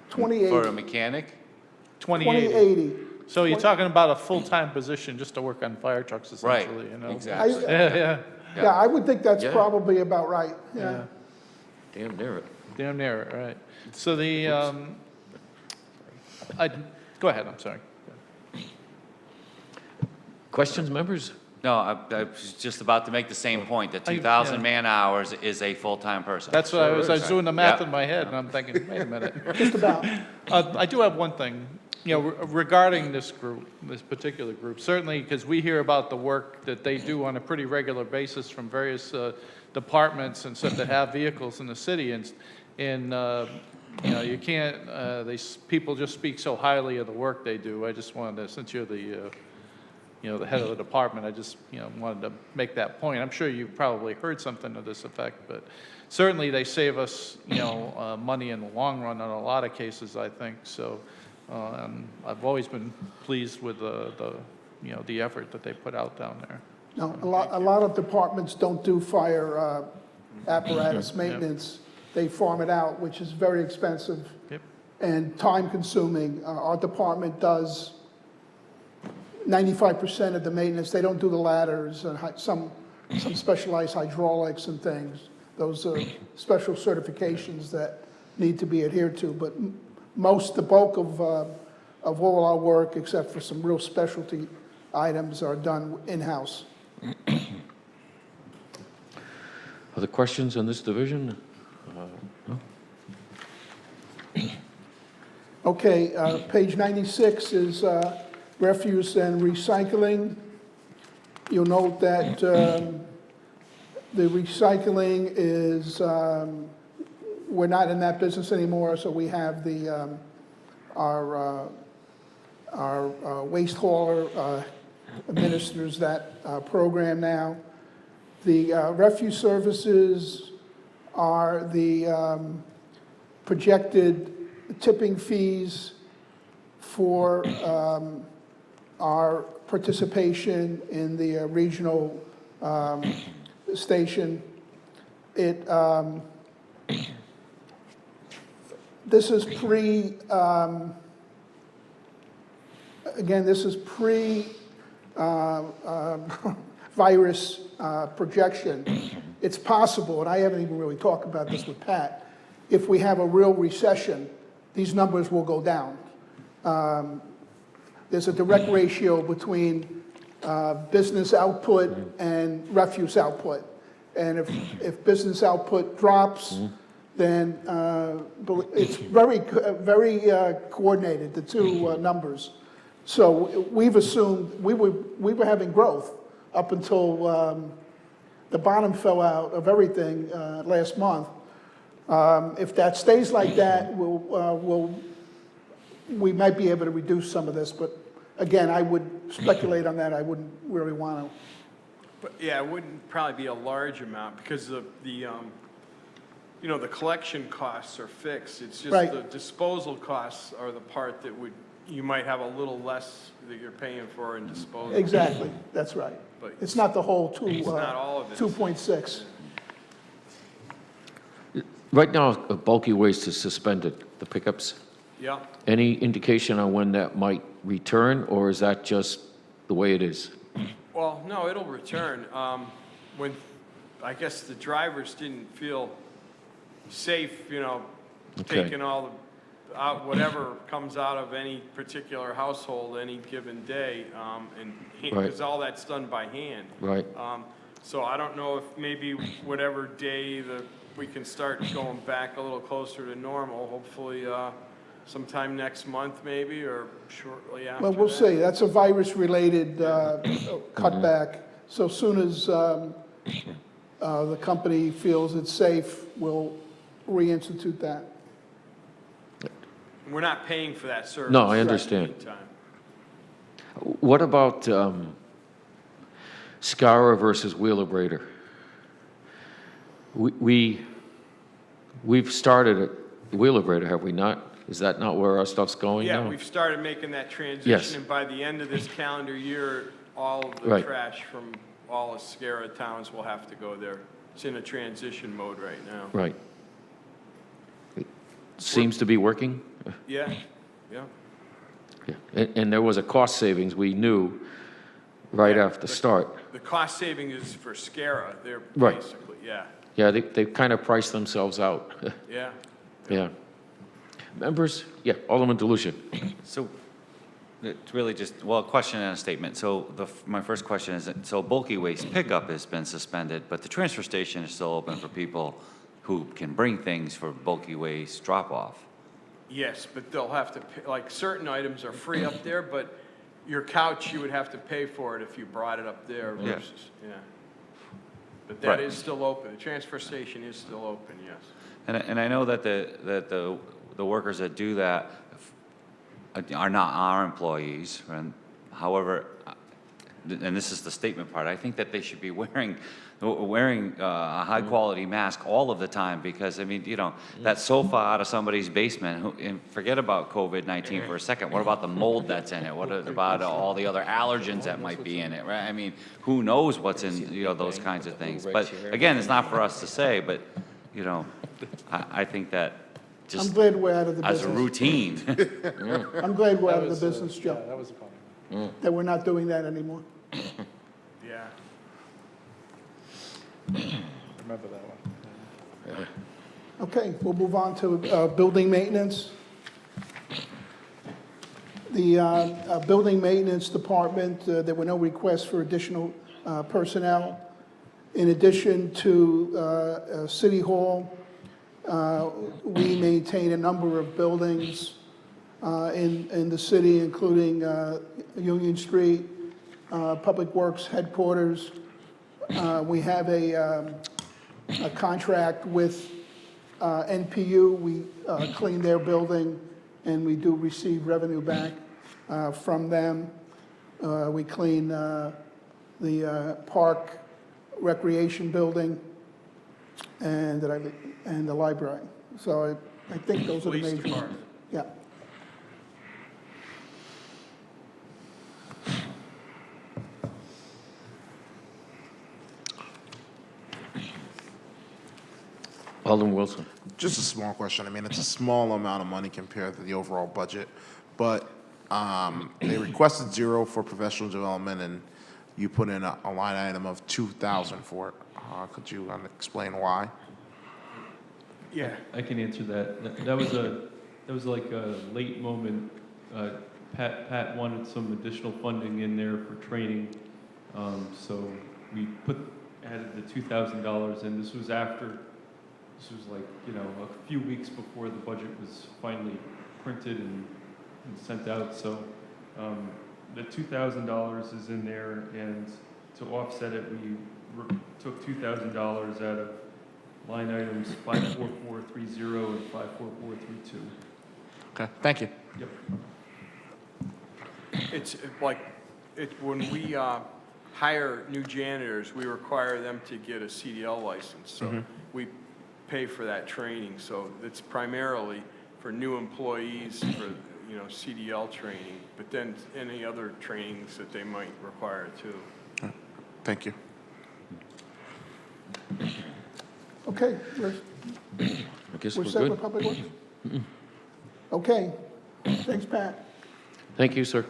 28. For a mechanic? 2080. 2080. So you're talking about a full-time position just to work on fire trucks essentially, you know? Exactly. Yeah, Yeah, I would think that's Yeah. probably about right, yeah, yeah. yeah. Damn near it. Damn near it, right. So the, go ahead, I'm sorry. Questions, members? No, I was just about to make the same point, that I- 2,000 yeah. man-hours is a full-time person. That's what I was doing the math Yep. in my head, and I'm thinking, wait a minute. Just about. I do have one thing, you know, regarding this group, this particular group, certainly because we hear about the work that they do on a pretty regular basis from various departments and stuff that have vehicles in the city, and you know, you can't, people just speak so highly of the work they do. I just wanted to, since you're the, you know, the head of the department, I just, you know, wanted to make that point. I'm sure you've probably heard something to this effect, but certainly they save us, you know, money in the long run in a lot of cases, I think. So I've always been pleased with the, you know, the effort that they put out down there. No, a lot of departments don't do fire apparatus maintenance. They farm it out, which is very expensive Yep. and time-consuming. Our department does 95% of the maintenance. They don't do the ladders and some specialized hydraulics and things. Those are special certifications that need to be adhered to. But the bulk of all our work, except for some real specialty items, are done in-house. Other questions on this division? No? Okay, page 96 is refuse and recycling. You'll note that the recycling is, we're not in that business anymore, so we have our waste hauler administers that program now. The refuse services are the projected tipping fees for our participation in the regional station. This is this is virus projection. It's possible, and I haven't even really talked about this with Pat, if we have a real recession, these numbers will go down. There's a direct ratio between business output and refuse output. And if business output drops, then it's very coordinated, the two numbers. So we've assumed we were having growth up until the bottom fell out of everything last month. If that stays like that, we might be able to reduce some of this, but again, I would speculate on that. I wouldn't really want to. But yeah, it wouldn't probably be a large amount because the you know, the collection costs are fixed. It's just Right. the disposal costs are the part that you might have a little less that you're paying for in disposal. Exactly, that's right. But It's not the whole it's not all of it. 2.6. Right now, bulky waste is suspended, the pickups. Yeah. Any indication on when that might return, or is that just the way it is? Well, no, it'll return. When, I guess the drivers didn't feel safe, you know, Okay. taking all out whatever comes out of any particular household any given day, and Right. because all that's done by hand. Right. So I don't know if maybe whatever day we can start going back a little closer to normal, hopefully sometime next month maybe, or shortly after Well, we'll that. see. That's a virus-related cutback. So soon as the company feels it's safe, we'll reinstitute that. We're not paying for that service. No, I in the understand. meantime. What about Scour versus Wheelabrator? We've started at Wheelabrator, have we not? Is that not where our stuff's going now? Yeah, we've started making that transition. Yes. And by the end of this calendar year, all of the Right. trash from all of Sierra towns will have to go there. It's in a transition mode right now. Right. It seems to be working. Yeah, yeah. Yeah. And there was a cost savings we knew right after start. The cost saving is for SCARA, they're Right. basically, yeah, Yeah, they kind of priced themselves out. yeah. Yeah. Members? Yeah, Alderman DeLucia. So, it's really just, well, a question and a statement. So my first question is, so bulky waste pickup has been suspended, but the transfer station is still open for people who can bring things for bulky waste drop-off? Yes, but they'll have to, pay like, certain items are free up there, but your couch, you would have to pay for it if you brought it up there Yeah. versus, yeah. But that Right. is still open, the transfer station is still open, yes. And I know that the workers that do that are not our employees, and however, and this is the statement part, I think that they should be wearing a high-quality mask all of the time, because, I mean, you know, that sofa out of somebody's basement, and forget about COVID-19 for a second, what about the mold that's in it? What about all the other allergens that might be in it, right? I mean, who knows what's in, you know, those kinds of things? But again, it's not for us to say, but, you know, I think that I'm just glad we're out of the as a business. routine. I'm glad we're That out of was, the business, yeah, Joe, that was a comment. that we're not doing that anymore. Yeah. Remember that one. Okay, we'll move on to building maintenance. The building maintenance department, there were no requests for additional personnel. In addition to City Hall, we maintain a number of buildings in the city, including Union Street, Public Works Headquarters. We have a contract with NPU. We clean their building, and we do receive revenue back from them. We clean the park recreation building and the library. So I think those are the Police major ones. department. Yeah. Alderman Wilson. Just a small question. I mean, it's a small amount of money compared to the overall budget, but they requested 0 for professional development, and you put in a line item of 2,000 for it. Could you explain why? Yeah. I can answer that. That was like a late moment. Pat wanted some additional funding in there for training. So we added the $2,000, and this was like, you know, a few weeks before the budget was finally printed and sent out. So the $2,000 is in there, and to offset it, we took $2,000 out of line items 54430 and 54432. Okay, thank you. Yep. It's like, when we hire new janitors, we require them to get a CDL license. So we pay for that training. So it's primarily for new employees for, you know, CDL training, but then any other trainings that they might require too. Thank you. Okay, I guess we're we're set with good. Public Works? Okay, thanks, Pat. Thank you, sir.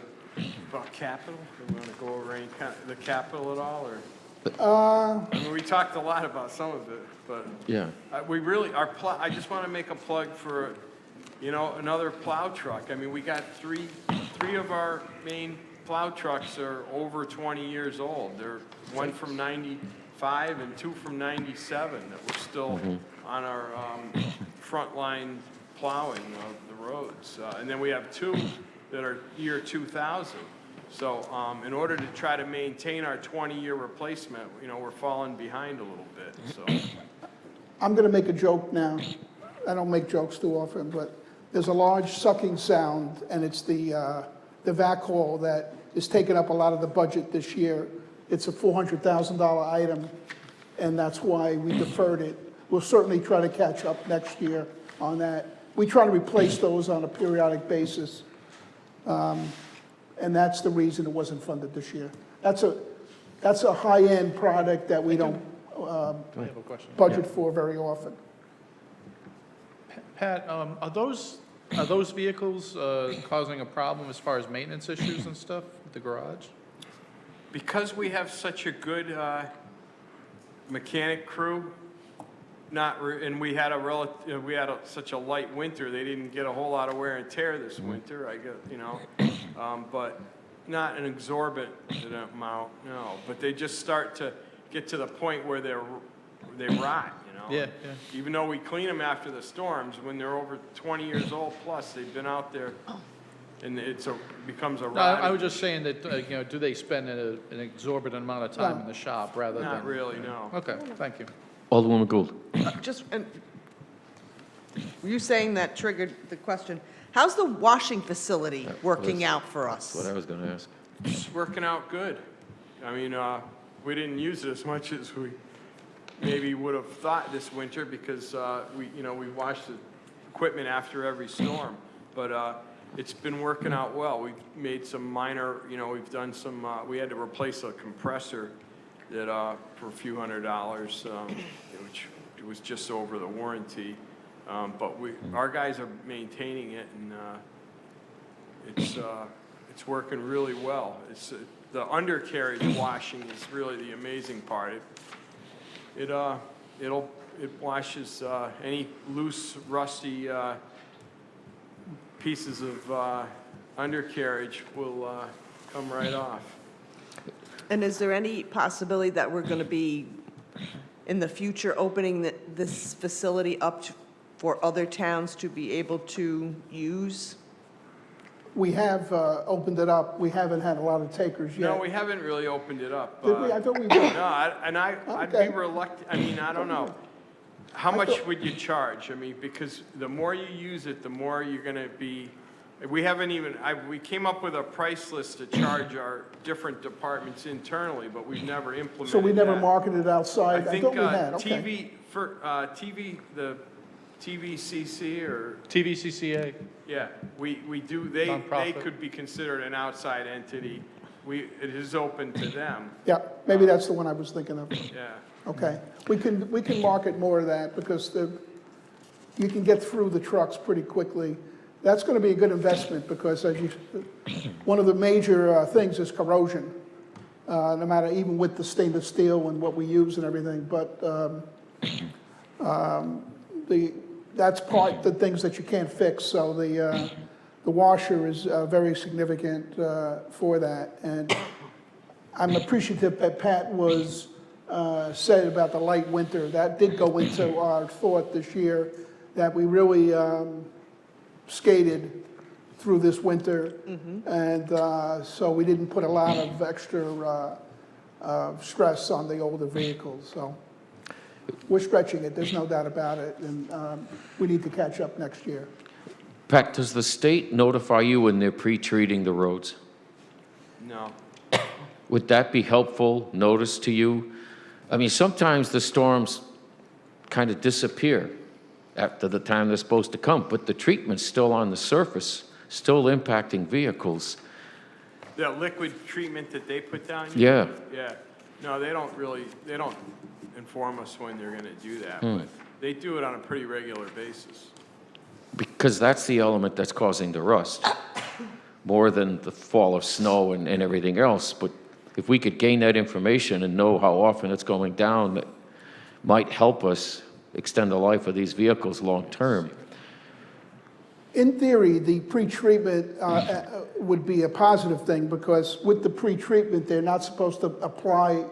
About capital, do we want to go over any the capital at all, or? Uh, I mean, we talked a lot about some of it, but Yeah. we really, I just want to make a plug for, you know, another plow truck. I mean, we got three of our main plow trucks are over 20 years old. They're one from 95 and 2 from 97 that were still on our frontline plowing of the roads. And then we have 2 that are year 2000. So in order to try to maintain our 20-year replacement, you know, we're falling behind a little bit, so. I'm going to make a joke now. I don't make jokes too often, but there's a large sucking sound, and it's the vac haul that is taking up a lot of the budget this year. It's a $400,000 item, and that's why we deferred it. We'll certainly try to catch up next year on that. We try to replace those on a periodic basis, and that's the reason it wasn't funded this year. That's a high-end product that we don't I have a question. budget for very often. Pat, are those Are those vehicles causing a problem as far as maintenance issues and stuff with the garage? Because we have such a good mechanic crew, and we had such a light winter, they didn't get a whole lot of wear and tear this winter, I guess, but not an exorbitant amount, no. But they just start to get to the point where they rot, Yeah, Even though we clean them after the storms, when they're over 20 years old plus, they've been out there, and becomes a No, rot. I was just saying that, do they spend an exorbitant amount of time No. in the shop rather than? Not really, no. Okay, thank you. Alderwoman Gould. Were you saying that triggered the question? How's the washing facility working out for us? That's what I was going to ask. It's working out good. I mean, we didn't use it as much as we maybe would have thought this winter because, we washed the equipment after every storm. But it's been working out well. We've made some minor, we've done some, we had to replace a compressor that, for a few $100s, which was just over the warranty. But our guys are maintaining it, and it's working really well. It's the undercarriage washing is really the amazing part. It washes any loose, rusty pieces of undercarriage will come right off. And is there any possibility that we're going to be, in the future, opening this facility up for other towns to be able to use? We have opened it up. We haven't had a lot of takers yet. No, we haven't really opened it up. Did we? I thought we No, did. I'd Okay. be reluctant, I mean, I don't know. How much would you charge? I mean, because the more you use it, the more you're gonna be, we haven't even, we came up with a price list to charge our different departments internally, but we've never implemented So we never that. marketed outside? I think thought we had, okay. the TVCC or, TVCCA, yeah, we do, they Nonprofit. could be considered an outside entity. It is open to them, Yeah, maybe that's the one I was thinking of. yeah. Okay. We can market more of that because you can get through the trucks pretty quickly. That's going to be a good investment because one of the major things is corrosion, no matter, even with the stainless steel and what we use and everything. But that's the things that you can't fix. So the washer is very significant for that. And I'm appreciative that Pat was said about the light winter. That did go into our thought this year, that we really skated through this winter. And so we didn't put a lot of extra stress on the older vehicles. So we're stretching it, there's no doubt about it. And we need to catch up next year. Pat, does the state notify you when they're pre-treating the roads? No. Would that be helpful notice to you? I mean, sometimes the storms kind of disappear after the time they're supposed to come, but the treatment's still on the surface, still impacting vehicles. The liquid treatment that they put down? Yeah. Yeah. No, they don't inform us when they're gonna do that, but they do it on a pretty regular basis. Because that's the element that's causing the rust, more than the fall of snow and everything else. But if we could gain that information and know how often it's going down, that might help us extend the life of these vehicles long-term. In theory, the pre-treatment would be a positive thing because with the pre-treatment, they're not supposed to apply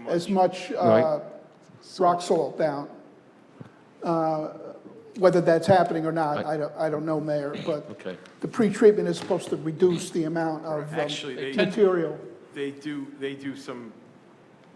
as much Right. rock salt down. Whether that's happening or not, I don't know, Mayor, but Okay. the pre-treatment is supposed to reduce the amount of Actually, they material. They do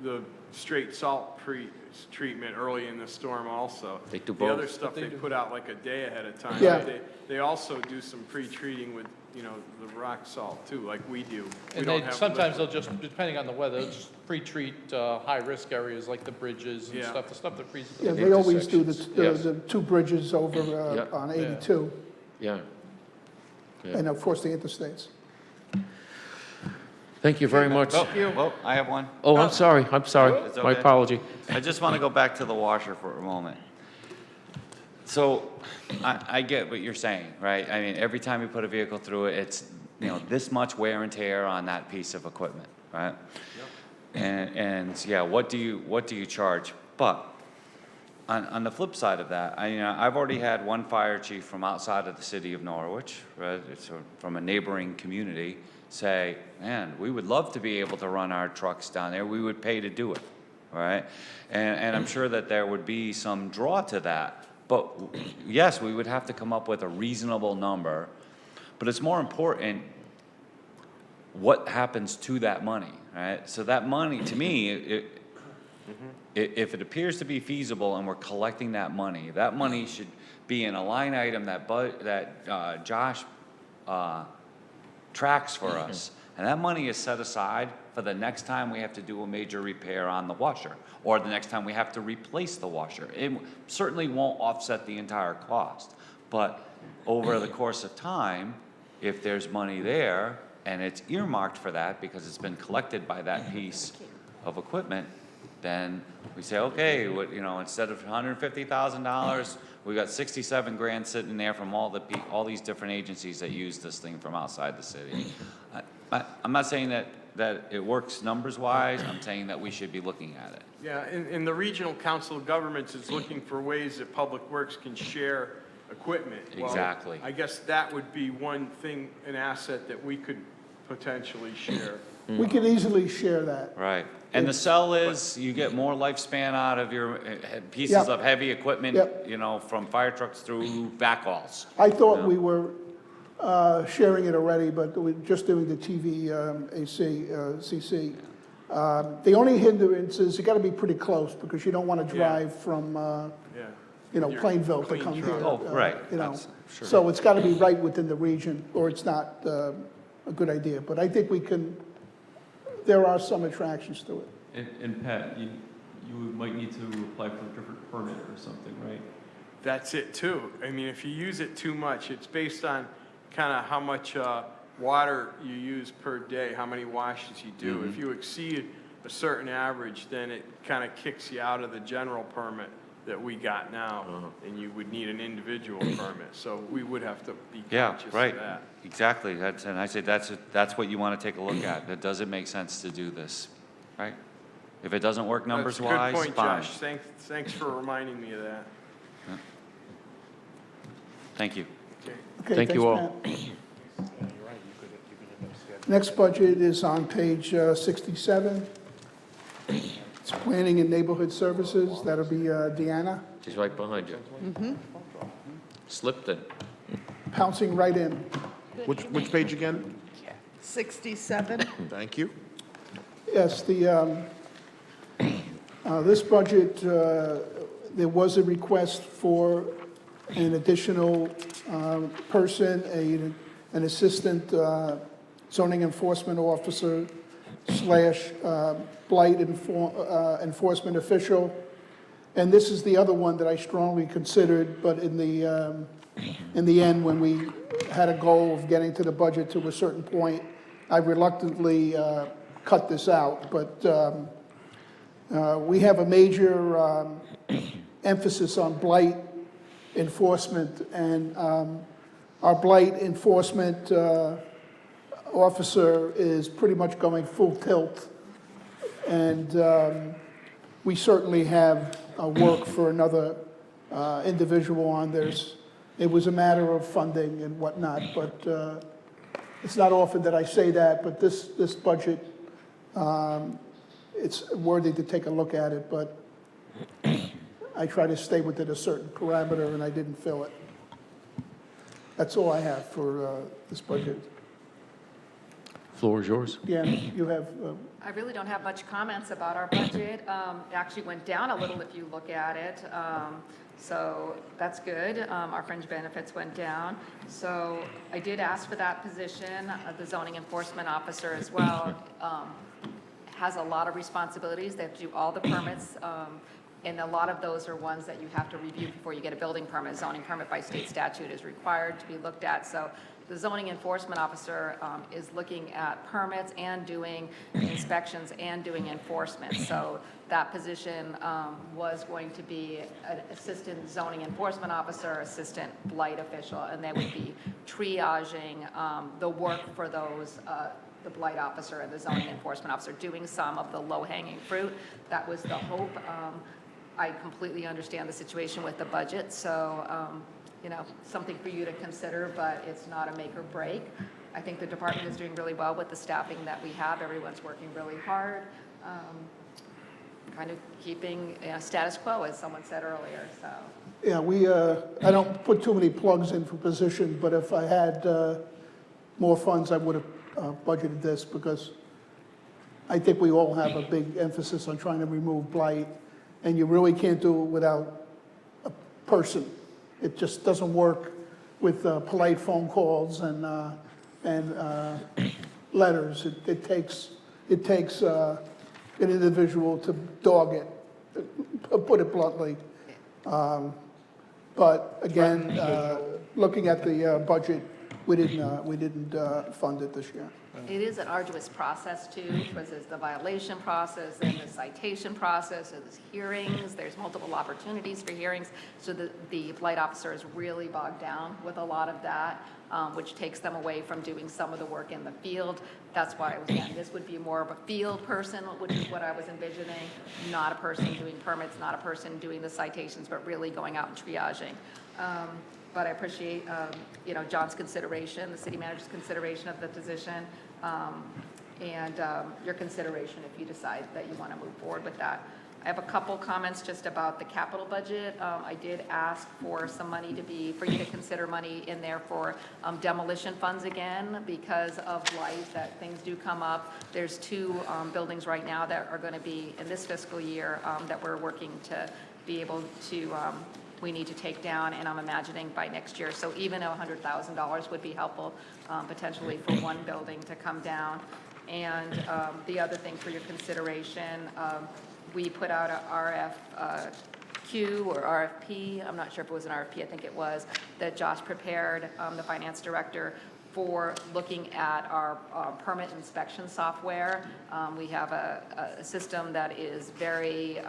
the straight salt pre-treatment early in the storm also. They do The other both. stuff they put out like a day ahead of time. Yeah. They also do some pre-treating with, the rock salt too, like we do. We and don't they, have sometimes liquid. they'll just, depending on the weather, they'll just pre-treat high-risk areas like the bridges and Yeah. the stuff that freezes. Yeah, at they always do intersections. Yes. the two bridges over Yeah. on 82, Yeah. Yeah. and of course the interstates. Thank you very much. Well, I have one. Oh, I'm sorry. It's My okay. apology. I just want to go back to the washer for a moment. So I get what you're saying, right? I mean, every time you put a vehicle through it, it's, this much wear and tear on that piece of equipment, right? And yeah, what do you charge? But on the flip side of that, I've already had one fire chief from outside of the city of Norwich, right? It's from a neighboring community, say, man, we would love to be able to run our trucks down there. We would pay to do it, right? And I'm sure that there would be some draw to that. But yes, we would have to come up with a reasonable number. But it's more important what happens to that money, right? So that money, to me, if it appears to be feasible and we're collecting that money should be in a line item that Josh tracks for us. And that money is set aside for the next time we have to do a major repair on the washer, or the next time we have to replace the washer. It certainly won't offset the entire cost, but over the course of time, if there's money there and it's earmarked for that because it's been collected by that piece of equipment, then we say, okay, instead of $150,000, we got 67 grand sitting there from all these different agencies that use this thing from outside the city. I'm not saying that it works numbers-wise. I'm saying that we should be looking at it. Yeah, and the Regional Council of Governments is looking for ways that Public Works can share equipment. Well, Exactly. I guess that would be one thing, an asset that we could potentially share. We could easily share that. Right. And the sell is, you get more lifespan out of your pieces Yep. of heavy equipment, Yep. from fire trucks through backhauls. I thought we were sharing it already, but we're just doing the TV CC. The only hindrance is you got to be pretty close because you don't want to drive from, Yeah. Your Plainville to clean come truck. here. Oh, right. You know, That's- sure. so it's got to be right within the region, or it's not a good idea. But I think there are some attractions to it. And Pat, you might need to apply for a different permit or something, right? That's it too. I mean, if you use it too much, it's based on kind of how much water you use per day, how many washes you do. If you exceed a certain average, then it kind of kicks you out of the general permit that we got now, and you would need an individual permit. So we would have to be Yeah, conscious right. of that. Exactly. And I say that's what you want to take a look at. Does it make sense to do this, right? If it doesn't work That's a good numbers-wise, point, fine. Josh. Thanks for reminding me of that. Thank you. Okay. Okay, Thank you thanks, Pat. Next budget is on page 67. It's Planning and Neighborhood Services. That'll be Deanna, She's right behind you. Slipped in. pouncing right in. Which page again? 67? Thank you. Yes, this budget, there was a request for an additional person, an assistant zoning enforcement officer / blight enforcement official. And this is the other one that I strongly considered, but in the end, when we had a goal of getting to the budget to a certain point, I reluctantly cut this out. But we have a major emphasis on blight enforcement, and our blight enforcement officer is pretty much going full tilt. And we certainly have work for another individual on this. It was a matter of funding and whatnot, but it's not often that I say that, but this budget, it's worthy to take a look at it, but I try to stay within a certain parameter, and I didn't fill it. That's all I have for this budget. Floor is yours. Deanna, you have, I really don't have much comments about our budget. It actually went down a little if you look at it. So that's good. Our fringe benefits went down. So I did ask for that position. The zoning enforcement officer as well has a lot of responsibilities. They have to do all the permits And a lot of those are ones that you have to review before you get a building permit. Zoning permit by state statute is required to be looked at. So the zoning enforcement officer is looking at permits and doing inspections and doing enforcement. So that position was going to be an assistant zoning enforcement officer, assistant blight official, and they would be triaging the work for those, the blight officer and the zoning enforcement officer, doing some of the low-hanging fruit. That was the hope. I completely understand the situation with the budget, so, you know, something for you to consider, but it's not a make or break. I think the department is doing really well with the staffing that we have. Everyone's working really hard, kind of keeping status quo, as someone said earlier, so. Yeah, I don't put too many plugs in for positions, but if I had more funds, I would have budgeted this, because I think we all have a big emphasis on trying to remove blight, and you really can't do it without a person. It just doesn't work with polite phone calls and letters. It takes an individual to dog it, put it bluntly. But again, looking at the budget, we didn't fund it this year. It is an arduous process too, because there's the violation process, and the citation process, there's hearings, there's multiple opportunities for hearings. So the blight officer is really bogged down with a lot of that, which takes them away from doing some of the work in the field. That's why, again, this would be more of a field person, which is what I was envisioning, not a person doing permits, not a person doing the citations, but really going out and triaging. But I appreciate, you know, John's consideration, the city manager's consideration of the position, and your consideration if you decide that you want to move forward with that. I have a couple comments just about the capital budget. I did ask for some money for you to consider money in there for demolition funds again, because of life, that things do come up. There's 2 buildings right now that are going to be in this fiscal year that we're working to be able to we need to take down, and I'm imagining by next year. So even $100,000 would be helpful potentially for one building to come down. And the other thing for your consideration, we put out a RFQ or RFP, I'm not sure if it was an RFP, I think it was, that Josh prepared, the finance director, for looking at our permit inspection software. We have a system that is very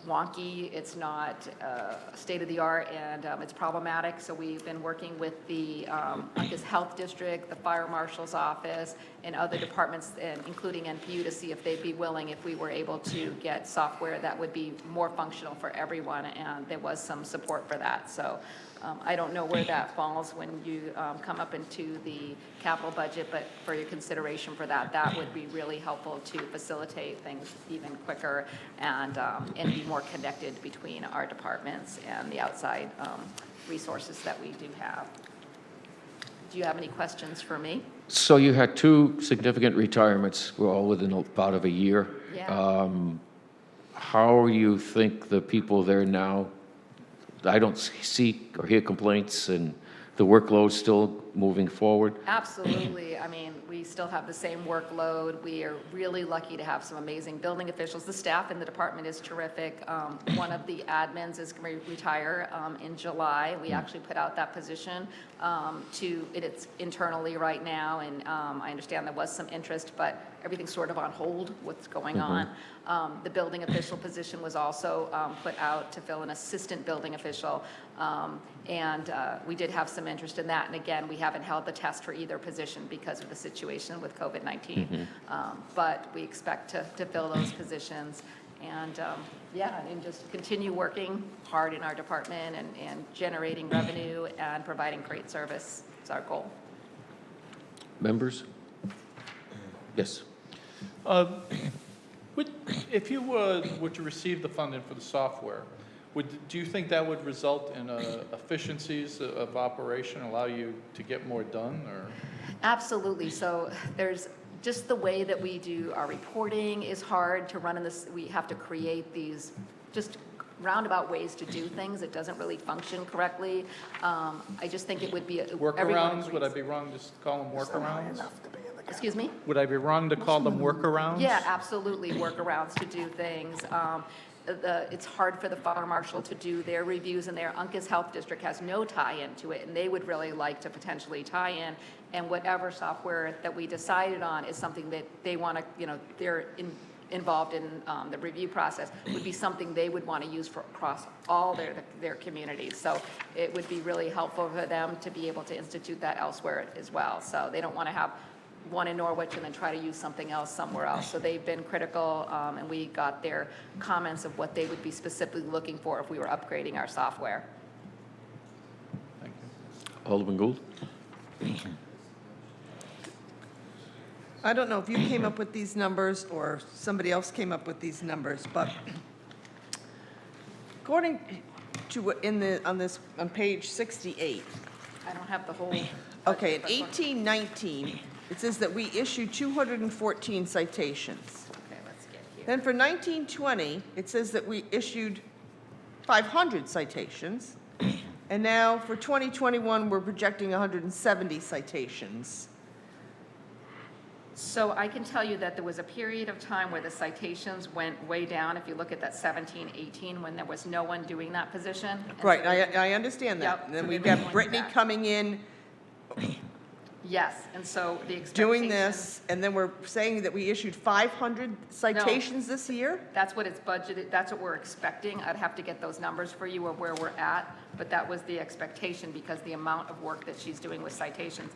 wonky. It's not state-of-the-art, and it's problematic. So we've been working with the Uncas Health District, the Fire Marshal's Office, and other departments, including NPU, to see if they'd be willing, if we were able to get software that would be more functional for everyone, and there was some support for that. So I don't know where that falls when you come up into the capital budget, but for your consideration for that, that would be really helpful to facilitate things even quicker and be more connected between our departments and the outside resources that we do have. Do you have any questions for me? So you had 2 significant retirements, were all within about of a year. Yeah. How you think the people there now, I don't see or hear complaints, and the workload still moving forward? Absolutely. I mean, we still have the same workload. We are really lucky to have some amazing building officials. The staff in the department is terrific. One of the admins is going to retire in July. We actually put out that position it's internally right now, and I understand there was some interest, but everything's sort of on hold, what's going on. The building official position was also put out to fill an assistant building official, and we did have some interest in that. And again, we haven't held the test for either position because of the situation with COVID-19. But we expect to fill those positions, and and just continue working hard in our department and generating revenue and providing great service is our goal. Members? Yes. If you were to receive the funding for the software, do you think that would result in efficiencies of operation, allow you to get more done, or? Absolutely. So there's just the way that we do our reporting is hard to run in this. We have to create these just roundabout ways to do things. It doesn't really function correctly. I just think it would be Workarounds? Would I be wrong to call them workarounds? Excuse me? Would I be wrong to call them workarounds? Yeah, absolutely, workarounds to do things. it's hard for the fire marshal to do their reviews, and their Uncas Health District has no tie-in to it, and they would really like to potentially tie in. And whatever software that we decided on is something that they want to, they're involved in the review process, would be something they would want to use for across all their communities. So it would be really helpful for them to be able to institute that elsewhere as well. So they don't want to have one in Norwich and then try to use something else somewhere else. So they've been critical, and we got their comments of what they would be specifically looking for if we were upgrading our software. Thank you. Alderman Gould? I don't know if you came up with these numbers or somebody else came up with these numbers, but according to what on page 68, I don't have the whole. okay, in budget, but- 1819, it says that we issued 214 citations. Okay, let's get here. Then for 1920, it says that we issued 500 citations. And now for 2021, we're projecting 170 citations. So I can tell you that there was a period of time where the citations went way down. If you look at that 17, 18, when there was no one doing that position. And so Right, they- I understand that. Yep, And then so we've they really got went Brittany back. coming in, Yes, and so the expectation. doing this, and then we're saying that we issued 500 citations this year? That's what it's budgeted, that's what we're expecting. I'd have to get those numbers for you of where we're at, but that was the expectation because the amount of work that she's doing with citations.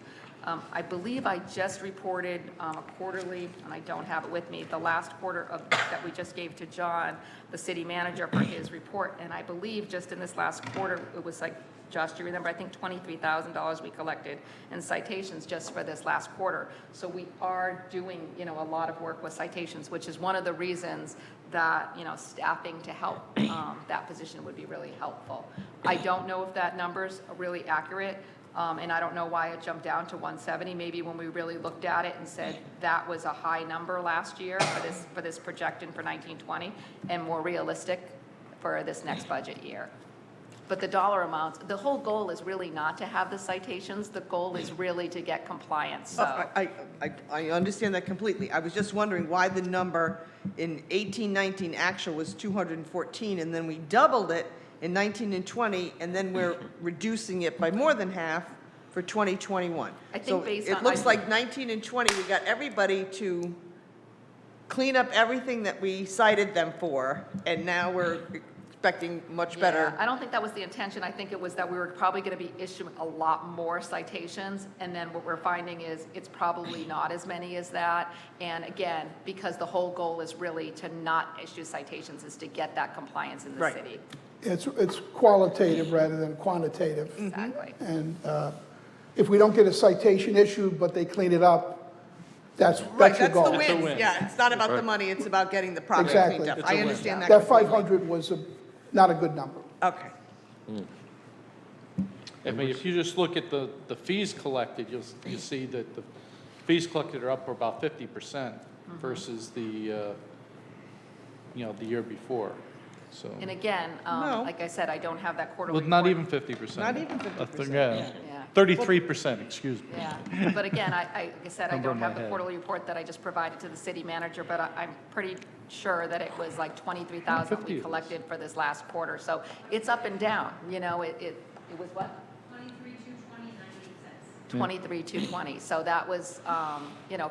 I believe I just reported a quarterly, and I don't have it with me, the last quarter that we just gave to John, the city manager, for his report, and I believe just in this last quarter, it was like, Josh, do you remember, I think $23,000 we collected in citations just for this last quarter. So we are doing, a lot of work with citations, which is one of the reasons that, staffing to help that position would be really helpful. I don't know if that number's really accurate, and I don't know why it jumped down to 170. Maybe when we really looked at it and said that was a high number last year for this projection for 1920, and more realistic for this next budget year. But the dollar amounts, the whole goal is really not to have the citations. The goal is really to get compliance, so. I understand that completely. I was just wondering why the number in 1819 actual was 214, and then we doubled it in 19 and 20, and then we're reducing it by more than half for 2021. I think based So on- it looks like 19 and 20, we got everybody to clean up everything that we cited them for, and now we're expecting much better. Yeah, I don't think that was the intention. I think it was that we were probably going to be issuing a lot more citations, and then what we're finding is it's probably not as many as that. And again, because the whole goal is really to not issue citations, is to get that compliance in the Right. city. It's qualitative rather than quantitative. Exactly. And if we don't get a citation issued, but they clean it up, that's Right, your that's goal. the That's a win. win. Yeah, it's not about the money, it's about getting the property Exactly. cleaned up. It's a I win. understand that That completely. 500 was not a good number. Okay. I mean, if you just look at the fees collected, you'll see that the fees collected are up about 50% versus the year before, so. And again, No. like I said, I don't have that quarterly Well, not report. even 50%. Not even 50%, Yeah, Yeah. 33%, excuse me. Yeah, but again, like I said, I Number don't in my have the head. quarterly report that I just provided to the city manager, but I'm pretty sure that it was like 23,000 50 we it is. collected for this last quarter. So it's up and down, it was what? 23,220. So that was,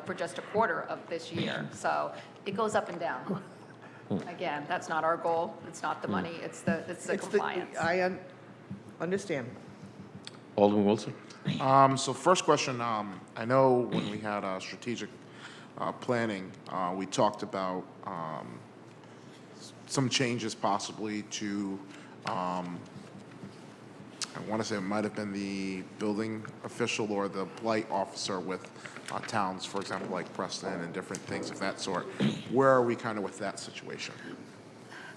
for just a quarter of this year. So it goes up and down. Again, that's not our goal. It's not the money. It's the compliance. I understand. Alderman Wilson? So first question, I know when we had strategic planning, we talked about some changes possibly to, I want to say it might have been the building official or the blight officer with towns, for example, like Preston and different things of that sort. Where are we kind of with that situation?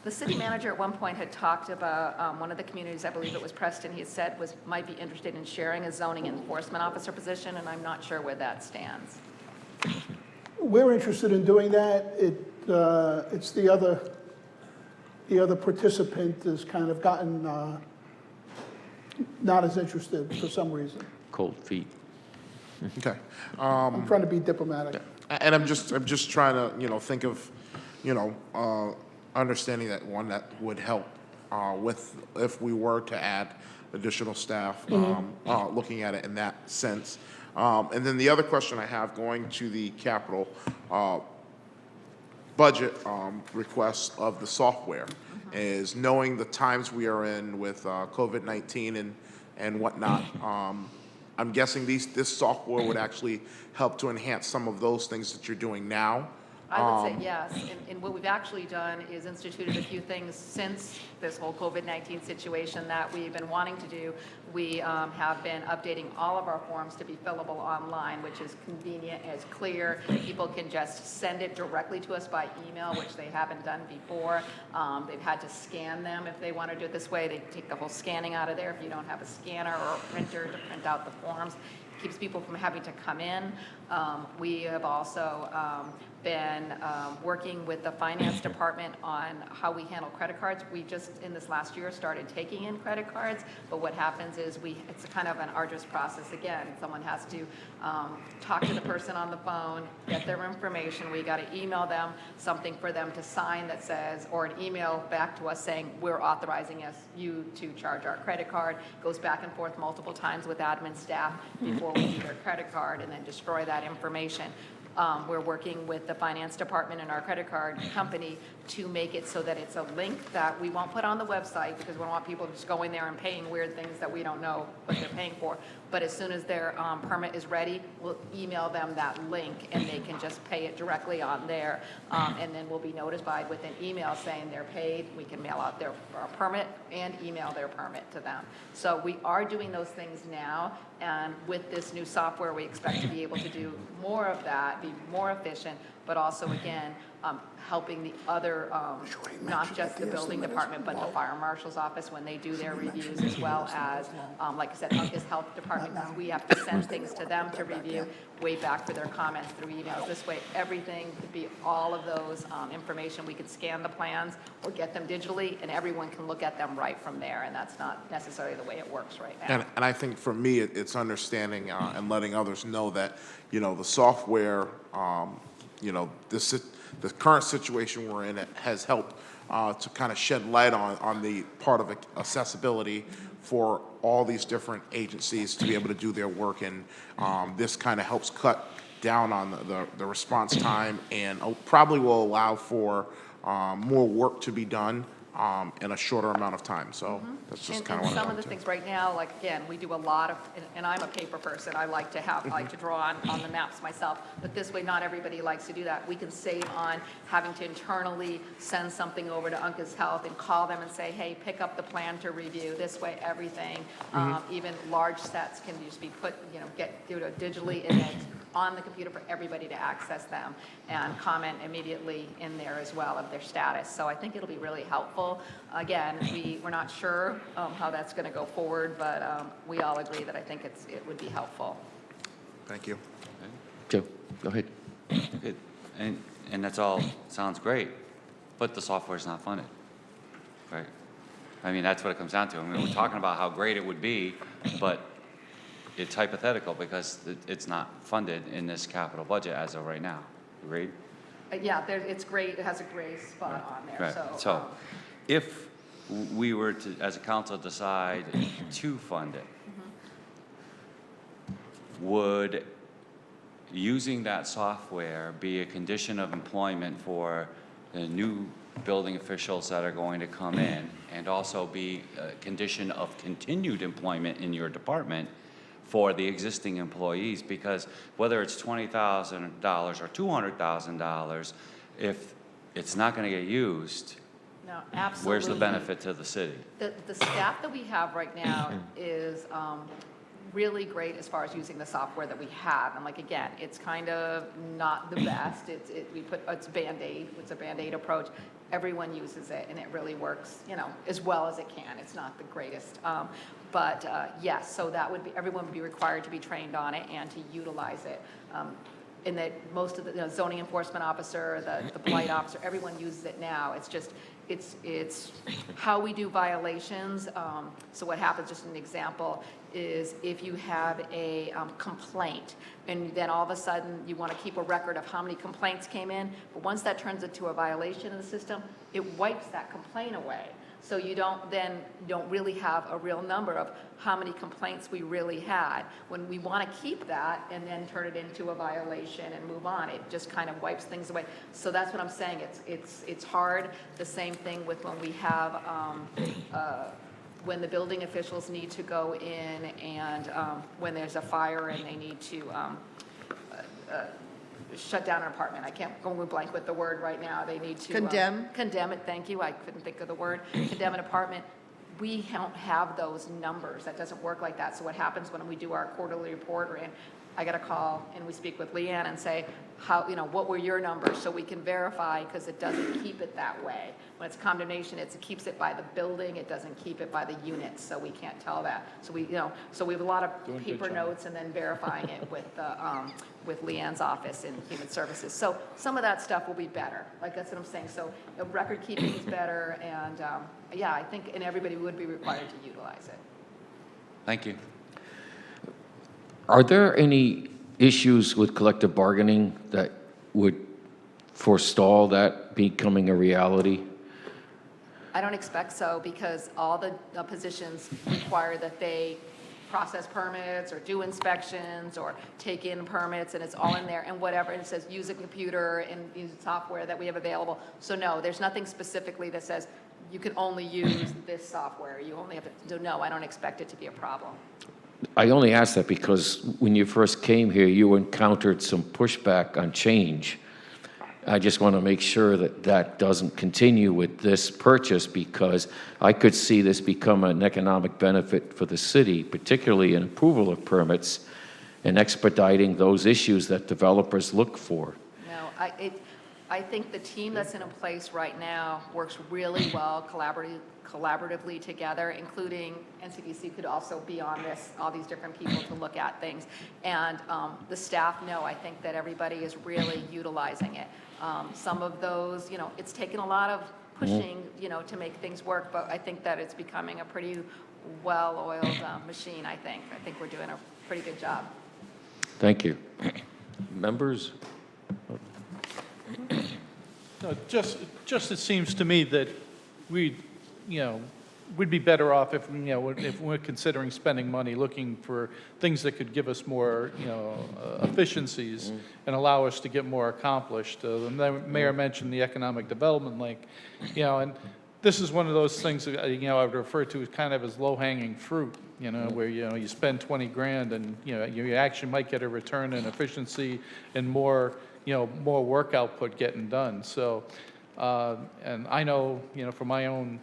The city manager at one point had talked about one of the communities, I believe it was Preston, he had said might be interested in sharing a zoning enforcement officer position, and I'm not sure where that stands. We're interested in doing that. It's the other participant has kind of gotten not as interested for some reason. Cold feet. Okay. I'm trying to be diplomatic. And I'm just trying to, think of, understanding that that would help with, if we were to add additional staff, looking at it in that sense. And then the other question I have, going to the capital budget request of the software, is knowing the times we are in with COVID-19 and whatnot. I'm guessing this software would actually help to enhance some of those things that you're doing now. I would say yes, and what we've actually done is instituted a few things since this whole COVID-19 situation that we've been wanting to do. We have been updating all of our forms to be fillable online, which is convenient, it's clear. People can just send it directly to us by email, which they haven't done before. They've had to scan them if they want to do it this way. They take the whole scanning out of there if you don't have a scanner or a printer to print out the forms. Keeps people from having to come in. We have also been working with the finance department on how we handle credit cards. We just, in this last year, started taking in credit cards, but what happens is it's kind of an arduous process. Again, someone has to talk to the person on the phone, get their information. We got to email them something for them to sign that says, or an email back to us saying, we're authorizing you to charge our credit card. Goes back and forth multiple times with admin staff before we do their credit card and then destroy that information. We're working with the finance department and our credit card company to make it so that it's a link that we won't put on the website, because we don't want people just going there and paying weird things that we don't know what they're paying for. But as soon as their permit is ready, we'll email them that link and they can just pay it directly on there. And then we'll be notified with an email saying they're paid. We can mail out their permit and email their permit to them. So we are doing those things now. And with this new software, we expect to be able to do more of that, be more efficient, but also, again, helping the other, not just the building department, but the fire marshal's office when they do their reviews, as well as, like I said, Uncas Health Department, because we have to send things to them to review, way back for their comments through emails. This way, everything could be, all of those information, we could scan the plans or get them digitally, and everyone can look at them right from there, and that's not necessarily the way it works right now. And I think for me, it's understanding and letting others know that, the software, the current situation we're in, it has helped to kind of shed light on the part of accessibility for all these different agencies to be able to do their work. And this kind of helps cut down on the response time, and probably will allow for more work to be done in a shorter amount of time. So that's just kind of what I some of wanted the to. things right now, like, again, we do a lot of, and I'm a paper person, I like to have, I like to draw on the maps myself, but this way, not everybody likes to do that. We can save on having to internally send something over to Uncas Health and call them and say, hey, pick up the plan to review. This way, everything, even large sets can just be put, do it digitally and then on the computer for everybody to access them and comment immediately in there as well of their status. So I think it'll be really helpful. Again, we're not sure how that's going to go forward, but we all agree that I think it would be helpful. Thank you. Joe, go ahead. Good. And that's all, sounds great, but the software's not funded, right? I mean, that's what it comes down to. I mean, we're talking about how great it would be, but it's hypothetical because it's not funded in this capital budget as of right now. Agreed? Yeah, it's great. It has a gray spot on there. Right. So if we were to, as a council, decide to fund it, would using that software be a condition of employment for the new building officials that are going to come in, and also be a condition of continued employment in your department for the existing employees? Because whether it's $20,000 or $200,000, if it's not going to get used, No, absolutely. where's the benefit to the city? The staff that we have right now is really great as far as using the software that we have. And like, again, it's kind of not the best. It's Band-Aid. It's a Band-Aid approach. Everyone uses it, and it really works, as well as it can. It's not the greatest. But yes, so that would be, everyone would be required to be trained on it and to utilize it. And that most of the zoning enforcement officer, the blight officer, everyone uses it now. It's just, it's how we do violations. So what happens, just an example, is if you have a complaint, and then all of a sudden you want to keep a record of how many complaints came in, but once that turns into a violation in the system, it wipes that complaint away. So you don't really have a real number of how many complaints we really had. When we want to keep that and then turn it into a violation and move on, it just kind of wipes things away. So that's what I'm saying. It's hard. The same thing with when we have when the building officials need to go in and when there's a fire and they need to shut down an apartment. I can't go blank with the word right now. They need to Condemn? Condemn it, thank you. I couldn't think of the word. Condemn an apartment. We don't have those numbers. That doesn't work like that. So what happens when we do our quarterly report, and I get a call and we speak with Leanne and say, what were your numbers? So we can verify, because it doesn't keep it that way. When it's condemnation, it keeps it by the building. It doesn't keep it by the units, so we can't tell that. So we have a lot of Doing a good paper job. notes and then verifying it with Leanne's office in Human Services. So some of that stuff will be better. Like, that's what I'm saying. So record keeping is better, and I think, and everybody would be required to utilize it. Thank you. Are there any issues with collective bargaining that would forestall that becoming a reality? I don't expect so, because all the positions require that they process permits or do inspections or take in permits, and it's all in there, and whatever, and it says use a computer and use software that we have available. So no, there's nothing specifically that says you can only use this software. You only have to, no, I don't expect it to be a problem. I only ask that because when you first came here, you encountered some pushback on change. I just want to make sure that that doesn't continue with this purchase, because I could see this become an economic benefit for the city, particularly in approval of permits and expediting those issues that developers look for. No, I think the team that's in place right now works really well collaboratively together, including NCDC could also be on this, all these different people to look at things. And the staff, I think that everybody is really utilizing it. Some of those, it's taken a lot of pushing, to make things work, but I think that it's becoming a pretty well-oiled machine, I think. I think we're doing a pretty good job. Thank you. Members? No, just it seems to me that we'd be better off if we're considering spending money, looking for things that could give us more, efficiencies and allow us to get more accomplished. The mayor mentioned the economic development link, and this is one of those things that, I would refer to as kind of as low-hanging fruit, where, you spend 20 grand and, you actually might get a return in efficiency and more work output getting done. So, and I know, for my own,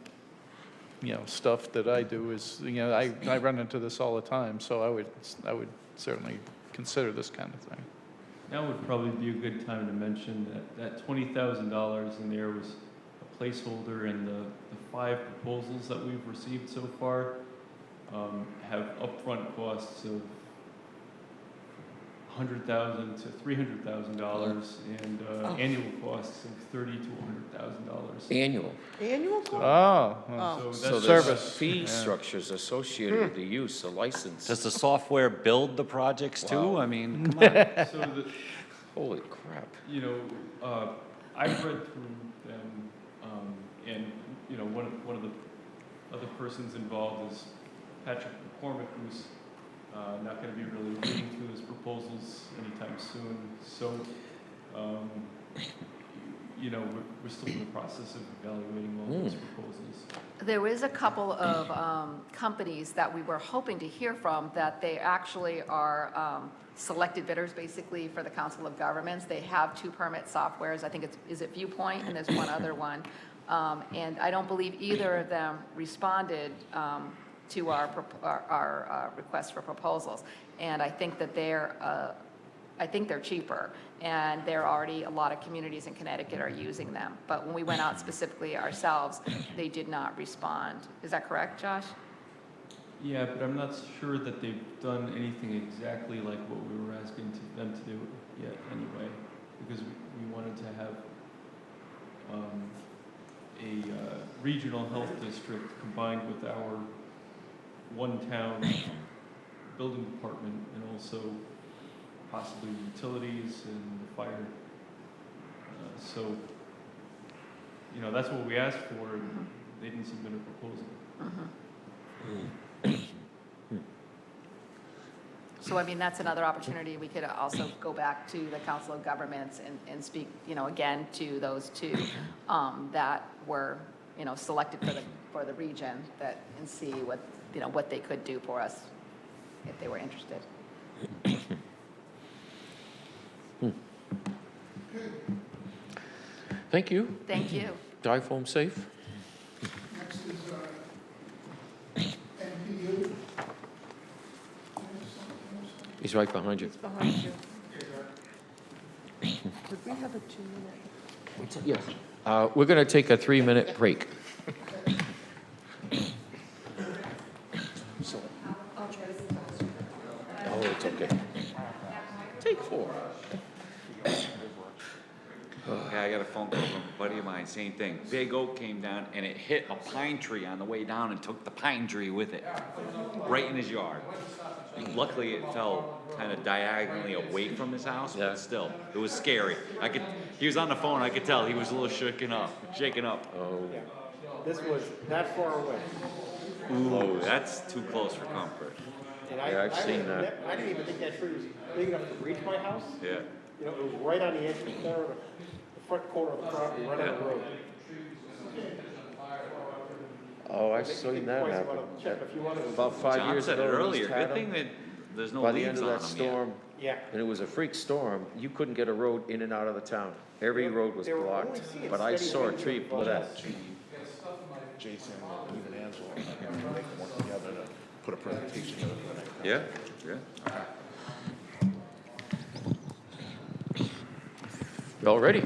stuff that I do is, I run into this all the time. So I would certainly consider this kind of thing. Now would probably be a good time to mention that $20,000 in there was a placeholder, and the 5 proposals that we've received so far have upfront costs of $100,000 to $300,000 and annual costs of $30,000 to $100,000. Annual. Annual cost? Oh, So that's there's service. fee Yeah. structures associated with the use, the license. Does the software build the projects too? Wow. I mean, come on. So the, Holy crap. I've read through them, and one of the other persons involved is Patrick McCormick, who's not going to be really reading through his proposals anytime soon. So, we're still in the process of evaluating all those proposals. There is a couple of companies that we were hoping to hear from that they actually are selected bidders basically for the Council of Governments. They have 2 permit softwares. I think is it Viewpoint, and there's one other one. And I don't believe either of them responded to our request for proposals. And I think that they're cheaper, and there are already a lot of communities in Connecticut are using them. But when we went out specifically ourselves, they did not respond. Is that correct, Josh? Yeah, but I'm not sure that they've done anything exactly like what we were asking them to do yet anyway, because we wanted to have a regional health district combined with our one town building department and also possibly utilities and the fire. So, you know, that's what we asked for, and they didn't submit a proposal. So, I mean, that's another opportunity. We could also go back to the Council of Governments and speak, you know, again, to those two that were, you know, selected for the region, that, and see what, you know, what they could do for us if they were interested. Thank you. Thank you. Drive home safe. Next is NPU. He's right behind you. Behind you. Could we have a 2-minute? Yes. We're going to take a 3-minute break. Oh, it's okay. Take 4. Okay, I got a phone call from a buddy of mine, same thing. Big oak came down and it hit a pine tree on the way down and took the pine tree with it, right in his yard. Luckily, it fell kind of diagonally away from his house, Yeah. but still, it was scary. He was on the phone, I could tell he was a little shaken up. Oh, This was that far away. Ooh, that's too close for comfort. And Yeah, I've seen that. I didn't even think that tree was big enough to reach my house. Yeah. You know, it was right on the edge of the front corner of the property, right on the road. oh, I've seen that Twice, happen. check if you want to. About 5 John years said ago. it in East earlier, good Haddam, thing that there's no by the leaves end of on that them storm, Yeah. and it was a freak storm, you couldn't get a road in and out of the town. Every road was They were blocked, only seeing but I steady saw a winds tree of split out. Jason and even Angela, they can work together to put a presentation together for the next. yet. Yeah, yeah. You all ready?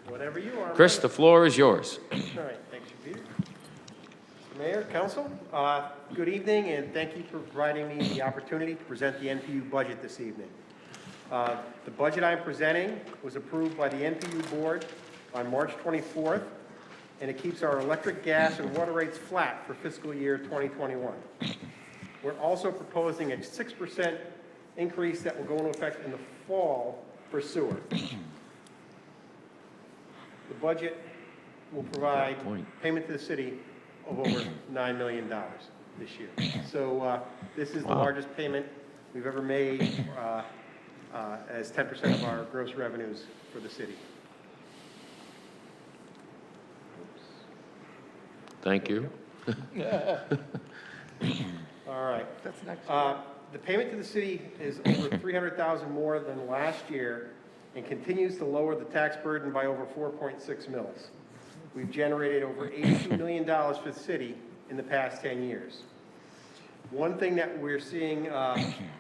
Whatever you are. Chris, the floor is yours. All right, thanks, Peter. Mr. Mayor, Council, good evening, and thank you for providing me the opportunity to present the NPU budget this evening. The budget I'm presenting was approved by the NPU board on March 24th, and it keeps our electric, gas, and water rates flat for fiscal year 2021. We're also proposing a 6% increase that will go into effect in the fall for sewer. The budget will provide payment to the city of over $9 million this year. So this is the largest payment we've ever made as 10% of our gross revenues for the city. Thank you. All right. That's next. The payment to the city is over $300,000 more than last year and continues to lower the tax burden by over 4.6 mils. We've generated over $82 million for the city in the past 10 years. One thing that we're seeing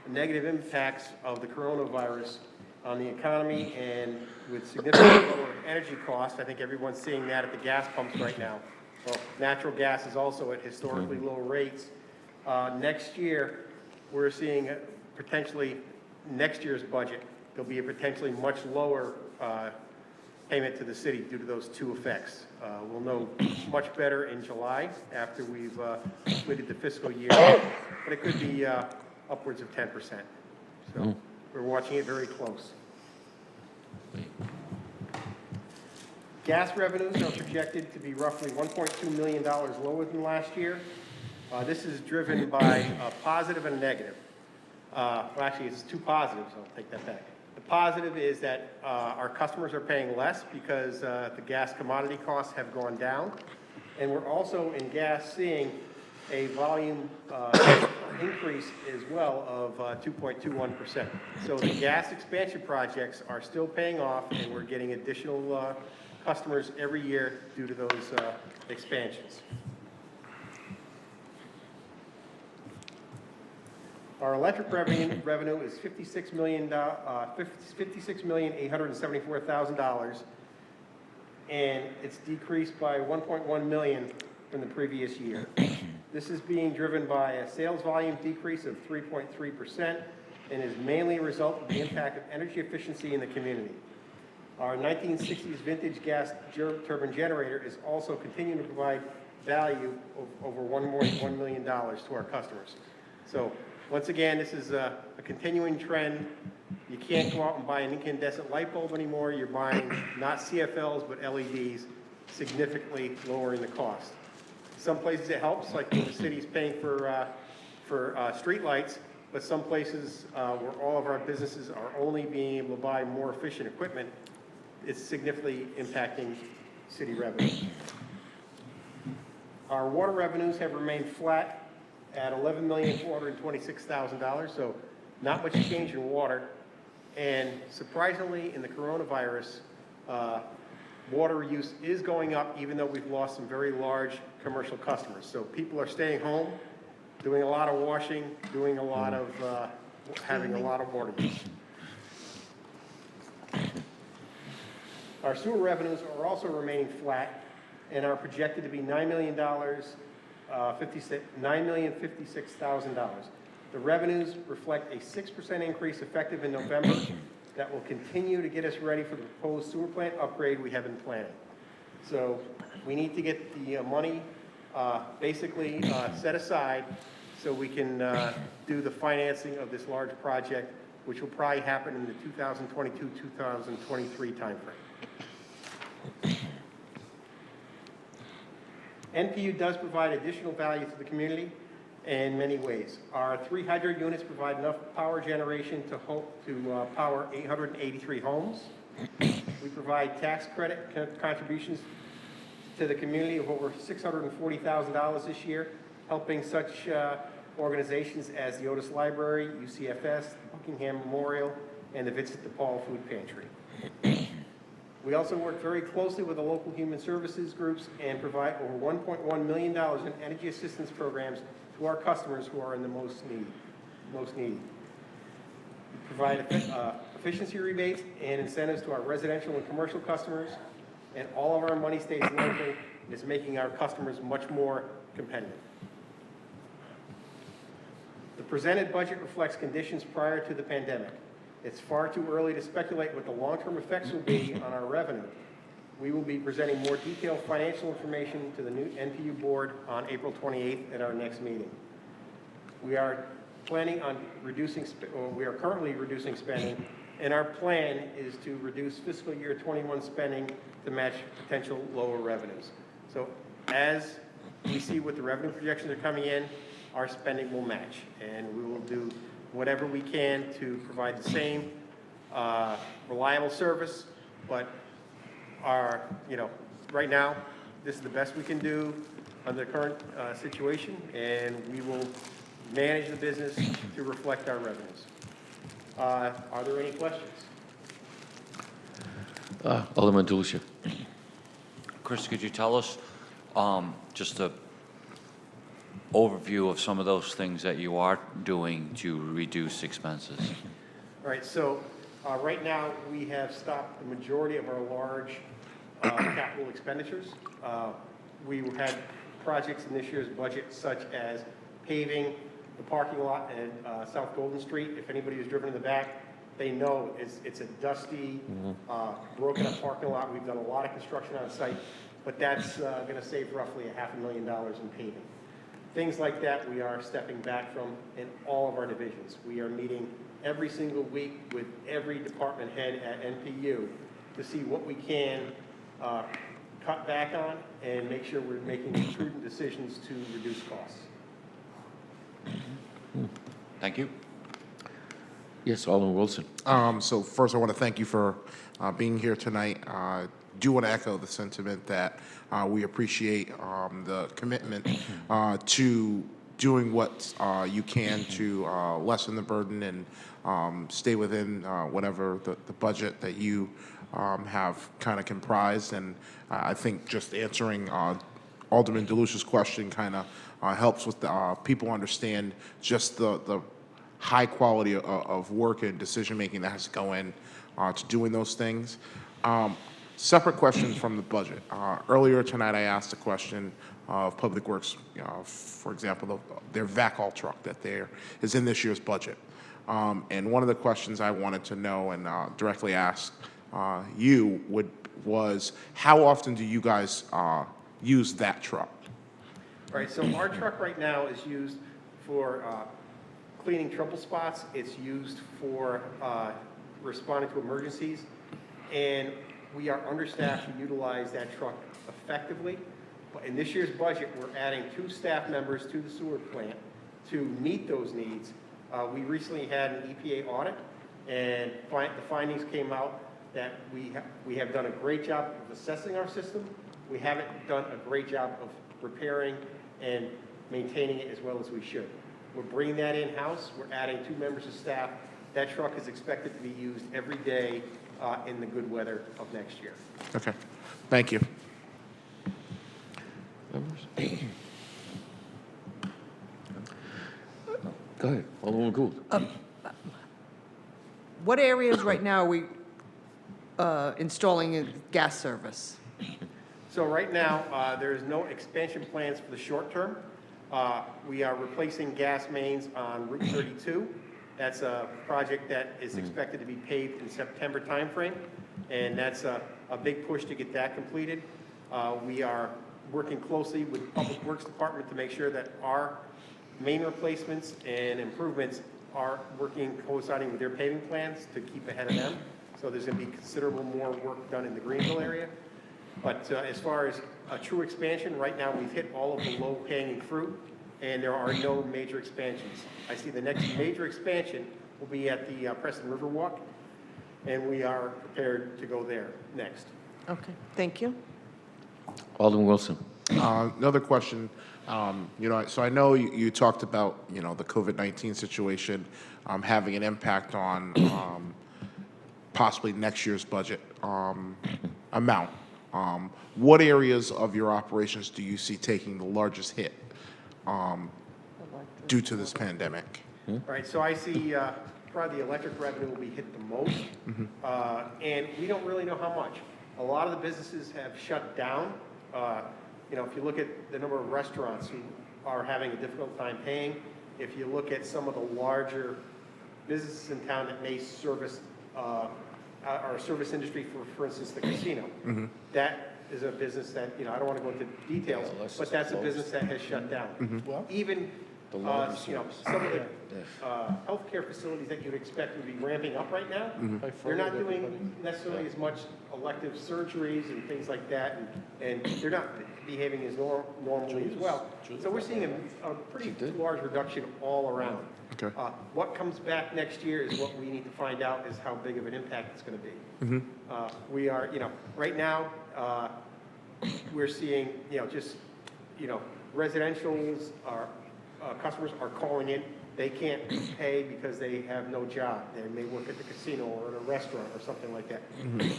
negative impacts of the coronavirus on the economy and with significantly lower energy costs. I think everyone's seeing that at the gas pumps right now. Well, natural gas is also at historically low rates. Next year, we're seeing potentially next year's budget, there'll be a potentially much lower payment to the city due to those two effects. We'll know much better in July after we've completed the fiscal year, but it could be upwards of 10%. So we're watching it very close. Gas revenues are projected to be roughly $1.2 million lower than last year. This is driven by a positive and a negative. Well, actually, it's two positives. I'll take that back. The positive is that our customers are paying less because the gas commodity costs have gone down. And we're also in gas seeing a volume increase as well of 2.21%. So the gas expansion projects are still paying off, and we're getting additional customers every year due to those expansions. Our electric revenue is $56,874,000, and it's decreased by $1.1 million from the previous year. This is being driven by a sales volume decrease of 3.3% and is mainly a result of the impact of energy efficiency in the community. Our 1960s vintage gas turbine generator is also continuing to provide value of over $1 million to our customers. So Once again, this is a continuing trend. You can't go out and buy an incandescent light bulb anymore. You're buying not CFLs, but LEDs, significantly lowering the cost. Some places it helps, like the city's paying for street lights, but some places where all of our businesses are only being able to buy more efficient equipment, it's significantly impacting city revenue. Our water revenues have remained flat at $11,426,000, so not much change in water. And surprisingly, in the coronavirus, water use is going up, even though we've lost some very large commercial customers. So people are staying home, doing a lot of washing, doing a lot of, having a lot of water use. Our sewer revenues are also remaining flat and are projected to be $9,056,000. The revenues reflect a 6% increase effective in November that will continue to get us ready for the proposed sewer plant upgrade we have been planning. So we need to get the money basically set aside so we can do the financing of this large project, which will probably happen in the 2022-2023 timeframe. NPU does provide additional value to the community in many ways. Our 3 hydro units provide enough power generation to power 883 homes. We provide tax credit contributions to the community of over $640,000 this year, helping such organizations as the Otis Library, UCFS, Buckingham Memorial, and the Vincent DePaul Food Pantry. We also work very closely with the local human services groups and provide over $1.1 million in energy assistance programs to our customers who are in the most needy. We provide efficiency rebates and incentives to our residential and commercial customers, and all of our money stays local and is making our customers much more competitive. The presented budget reflects conditions prior to the pandemic. It's far too early to speculate what the long-term effects will be on our revenue. We will be presenting more detailed financial information to the new NPU board on April 28th at our next meeting. We are planning on we are currently reducing spending, and our plan is to reduce fiscal year 21 spending to match potential lower revenues. So as we see what the revenue projections are coming in, our spending will match, and we will do whatever we can to provide the same reliable service, but right now, this is the best we can do under the current situation, and we will manage the business to reflect our revenues. Are there any questions? Alderman DeLucia. Chris, could you tell us just a overview of some of those things that you are doing to reduce expenses? All right, so right now we have stopped the majority of our large capital expenditures. We had projects in this year's budget such as paving the parking lot at South Golden Street. If anybody who's driven in the back, they know it's a dusty, broken up parking lot. We've done a lot of construction on site, but that's going to save roughly $500,000 in paving. Things like that we are stepping back from in all of our divisions. We are meeting every single week with every department head at NPU to see what we can cut back on and make sure we're making prudent decisions to reduce costs. Thank you. Yes, Alderman Wilson. So first, I want to thank you for being here tonight. Do want to echo the sentiment that we appreciate the commitment to doing what you can to lessen the burden and stay within whatever the budget that you have kind of comprised. And I think just answering Alderman DeLucia's question kind of helps with people understand just the high quality of work and decision-making that has to go in to doing those things. Separate question from the budget. Earlier tonight, I asked a question of Public Works, for example, their VACOL truck that is in this year's budget. And one of the questions I wanted to know and directly ask you was, how often do you guys use that truck? All right, so our truck right now is used for cleaning trouble spots. It's used for responding to emergencies. And we are understaffed to utilize that truck effectively. But in this year's budget, we're adding 2 staff members to the sewer plant to meet those needs. We recently had an EPA audit, and the findings came out that we have done a great job of assessing our system. We haven't done a great job of repairing and maintaining it as well as we should. We're bringing that in-house. We're adding 2 members of staff. That truck is expected to be used every day in the good weather of next year. Okay, thank you. Members? Go ahead, Alderwoman Gould. What areas right now are we installing a gas service? So right now, there is no expansion plans for the short term. We are replacing gas mains on Route 32. That's a project that is expected to be paved in September timeframe, and that's a big push to get that completed. We are working closely with Public Works Department to make sure that our main replacements and improvements are working, coinciding with their paving plans to keep ahead of them. So there's going to be considerable more work done in the Greenville area. But as far as a true expansion, right now we've hit all of the low-hanging fruit, and there are no major expansions. I see the next major expansion will be at the Preston Riverwalk, and we are prepared to go there next. Okay, thank you. Alderman Wilson. Another question, so I know you talked about, the COVID-19 situation having an impact on possibly next year's budget amount. What areas of your operations do you see taking the largest hit due to this pandemic? All right, so I see probably the electric revenue will be hit the most, and we don't really know how much. A lot of the businesses have shut down. If you look at the number of restaurants who are having a difficult time paying, if you look at some of the larger businesses in town that may service our service industry, for instance, the casino, that is a business that, I don't want to go into details, but that's a business that has shut down. Even, some of the healthcare facilities that you'd expect would be ramping up right now, they're not doing necessarily as much elective surgeries and things like that, and they're not behaving as normally as well. So we're seeing a pretty large reduction all around. Okay. What comes back next year is what we need to find out is how big of an impact it's going to be. We are, right now, we're seeing, residentials are, customers are calling in. They can't pay because they have no job. They may work at the casino or at a restaurant or something like that.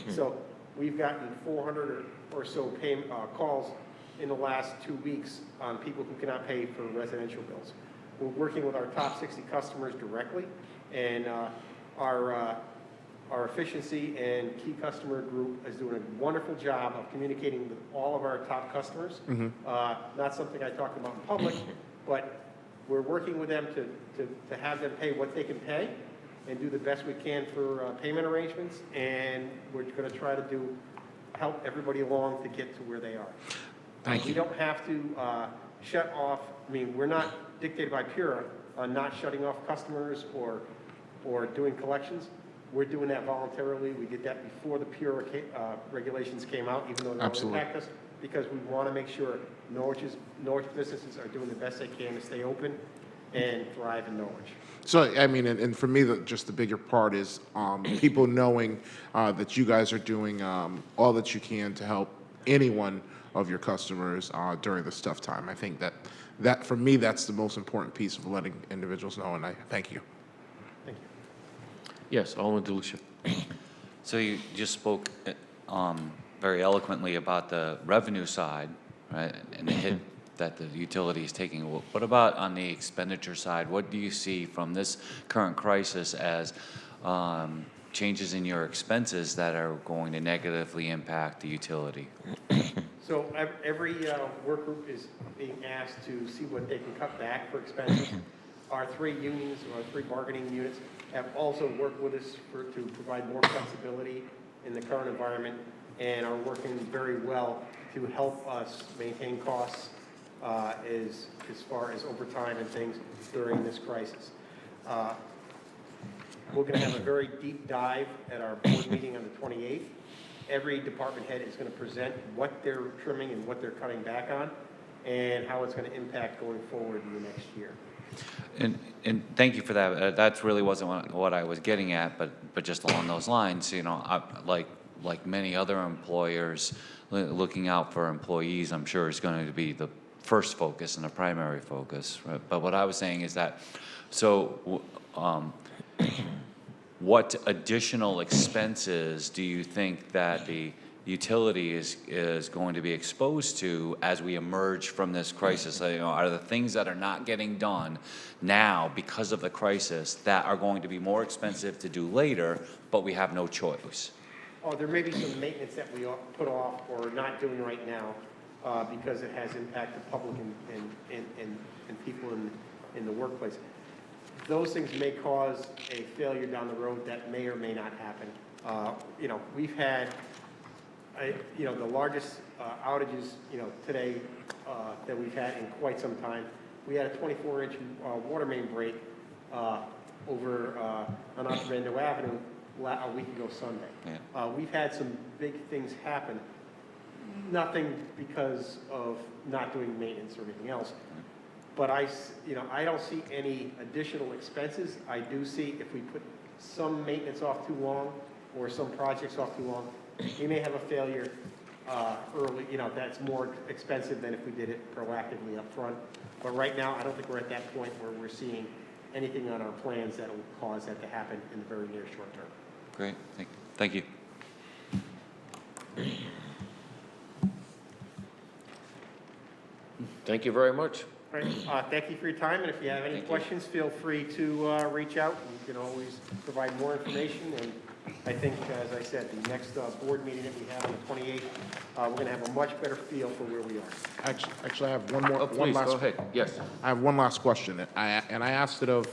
So we've gotten 400 or so calls in the last 2 weeks on people who cannot pay for residential bills. We're working with our top 60 customers directly, and our efficiency and key customer group is doing a wonderful job of communicating with all of our top customers. Not something I talk about in public, but we're working with them to have them pay what they can pay and do the best we can for payment arrangements, and we're going to try to help everybody along to get to where they are. Thank you. We don't have to shut off, we're not dictated by PURA on not shutting off customers or doing collections. We're doing that voluntarily. We did that before the PURA regulations came out, even though they don't impact us, because we want to make sure Norwich businesses are doing the best they can to stay open and thrive in Norwich. So, and for me, just the bigger part is people knowing that you guys are doing all that you can to help any one of your customers during this tough time. I think that for me, that's the most important piece of letting individuals know, and I thank you. Thank you. Yes, Alderman DeLucia. So you just spoke very eloquently about the revenue side, right, and the hit that the utility is taking. What about on the expenditure side? What do you see from this current crisis as changes in your expenses that are going to negatively impact the utility? So every work group is being asked to see what they can cut back for expenses. Our 3 unions, or 3 bargaining units, have also worked with us to provide more flexibility in the current environment, and are working very well to help us maintain costs as far as overtime and things during this crisis. We're going to have a very deep dive at our board meeting on the 28th. Every department head is going to present what they're trimming and what they're cutting back on, and how it's going to impact going forward in the next year. And thank you for that. That's really wasn't what I was getting at, but just along those lines, you know, like many other employers, looking out for employees, I'm sure is going to be the first focus and the primary focus. Right? But what I was saying is that, so what additional expenses do you think that the utility is going to be exposed to as we emerge from this crisis? You know, are the things that are not getting done now because of the crisis that are going to be more expensive to do later, but we have no choice? Oh, there may be some maintenance that we put off or not doing right now because it has impacted public and people in the workplace. Those things may cause a failure down the road that may or may not happen. You know, we've had, you know, the largest outages, you know, today that we've had in quite some time. We had a 24-inch water main break over on Octavando Avenue a week ago Sunday. Yeah. We've had some big things happen. Nothing because of not doing maintenance or anything else. But you know, I don't see any additional expenses. I do see if we put some maintenance off too long or some projects off too long, we may have a failure early. You know, that's more expensive than if we did it proactively up front. But right now, I don't think we're at that point where we're seeing anything on our plans that will cause that to happen in the very near short term. Great, thank you. Thank you very much. All right, thank you for your time, and if you have any questions, feel free to reach out. You can always provide more information, and I think, as I said, the next board meeting that we have on the 28th, we're going to have a much better feel for where we are. Actually, I have one more. Oh, one please, last, go ahead. Yes. I have one last question, and I asked it of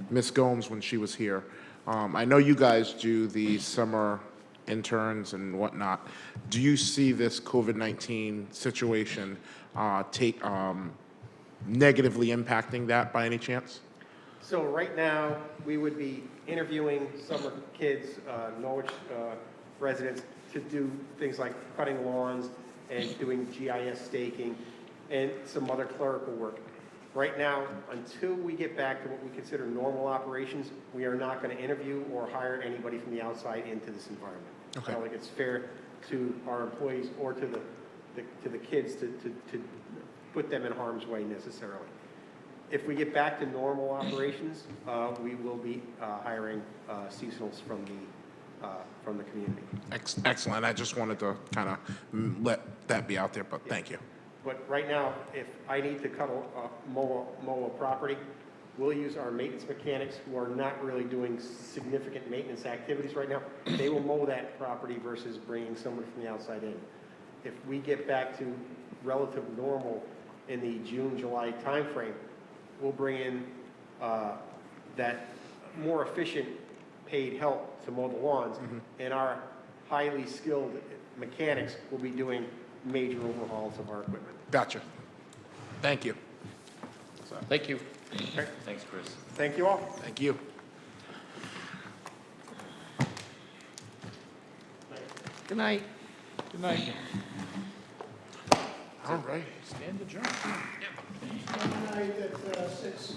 Ms. Gomes when she was here. I know you guys do the summer interns and whatnot. Do you see this COVID-19 situation negatively impacting that by any chance? So right now, we would be interviewing summer kids, Norwich residents, to do things like cutting lawns and doing GIS staking and some other clerical work. Right now, until we get back to what we consider normal operations, we are not going to interview or hire anybody from the outside into this environment. Okay. I don't think it's fair to our employees or to the kids to put them in harm's way necessarily. If we get back to normal operations, we will be hiring seasonals from the community. Excellent. I just wanted to kind of let that be out there, but thank you. But right now, if I need to mow a property, we'll use our maintenance mechanics who are not really doing significant maintenance activities right now. They will mow that property versus bringing someone from the outside in. If we get back to relative normal in the June, July timeframe, we'll bring in that more efficient paid help to mow the lawns, and our highly skilled mechanics will be doing major overhauls of our equipment. Gotcha. Thank you. Thank you. Okay. Thanks, Chris. Thank you all. Thank you. Good night. Good night. All right. Stand adjourned. Night at 6.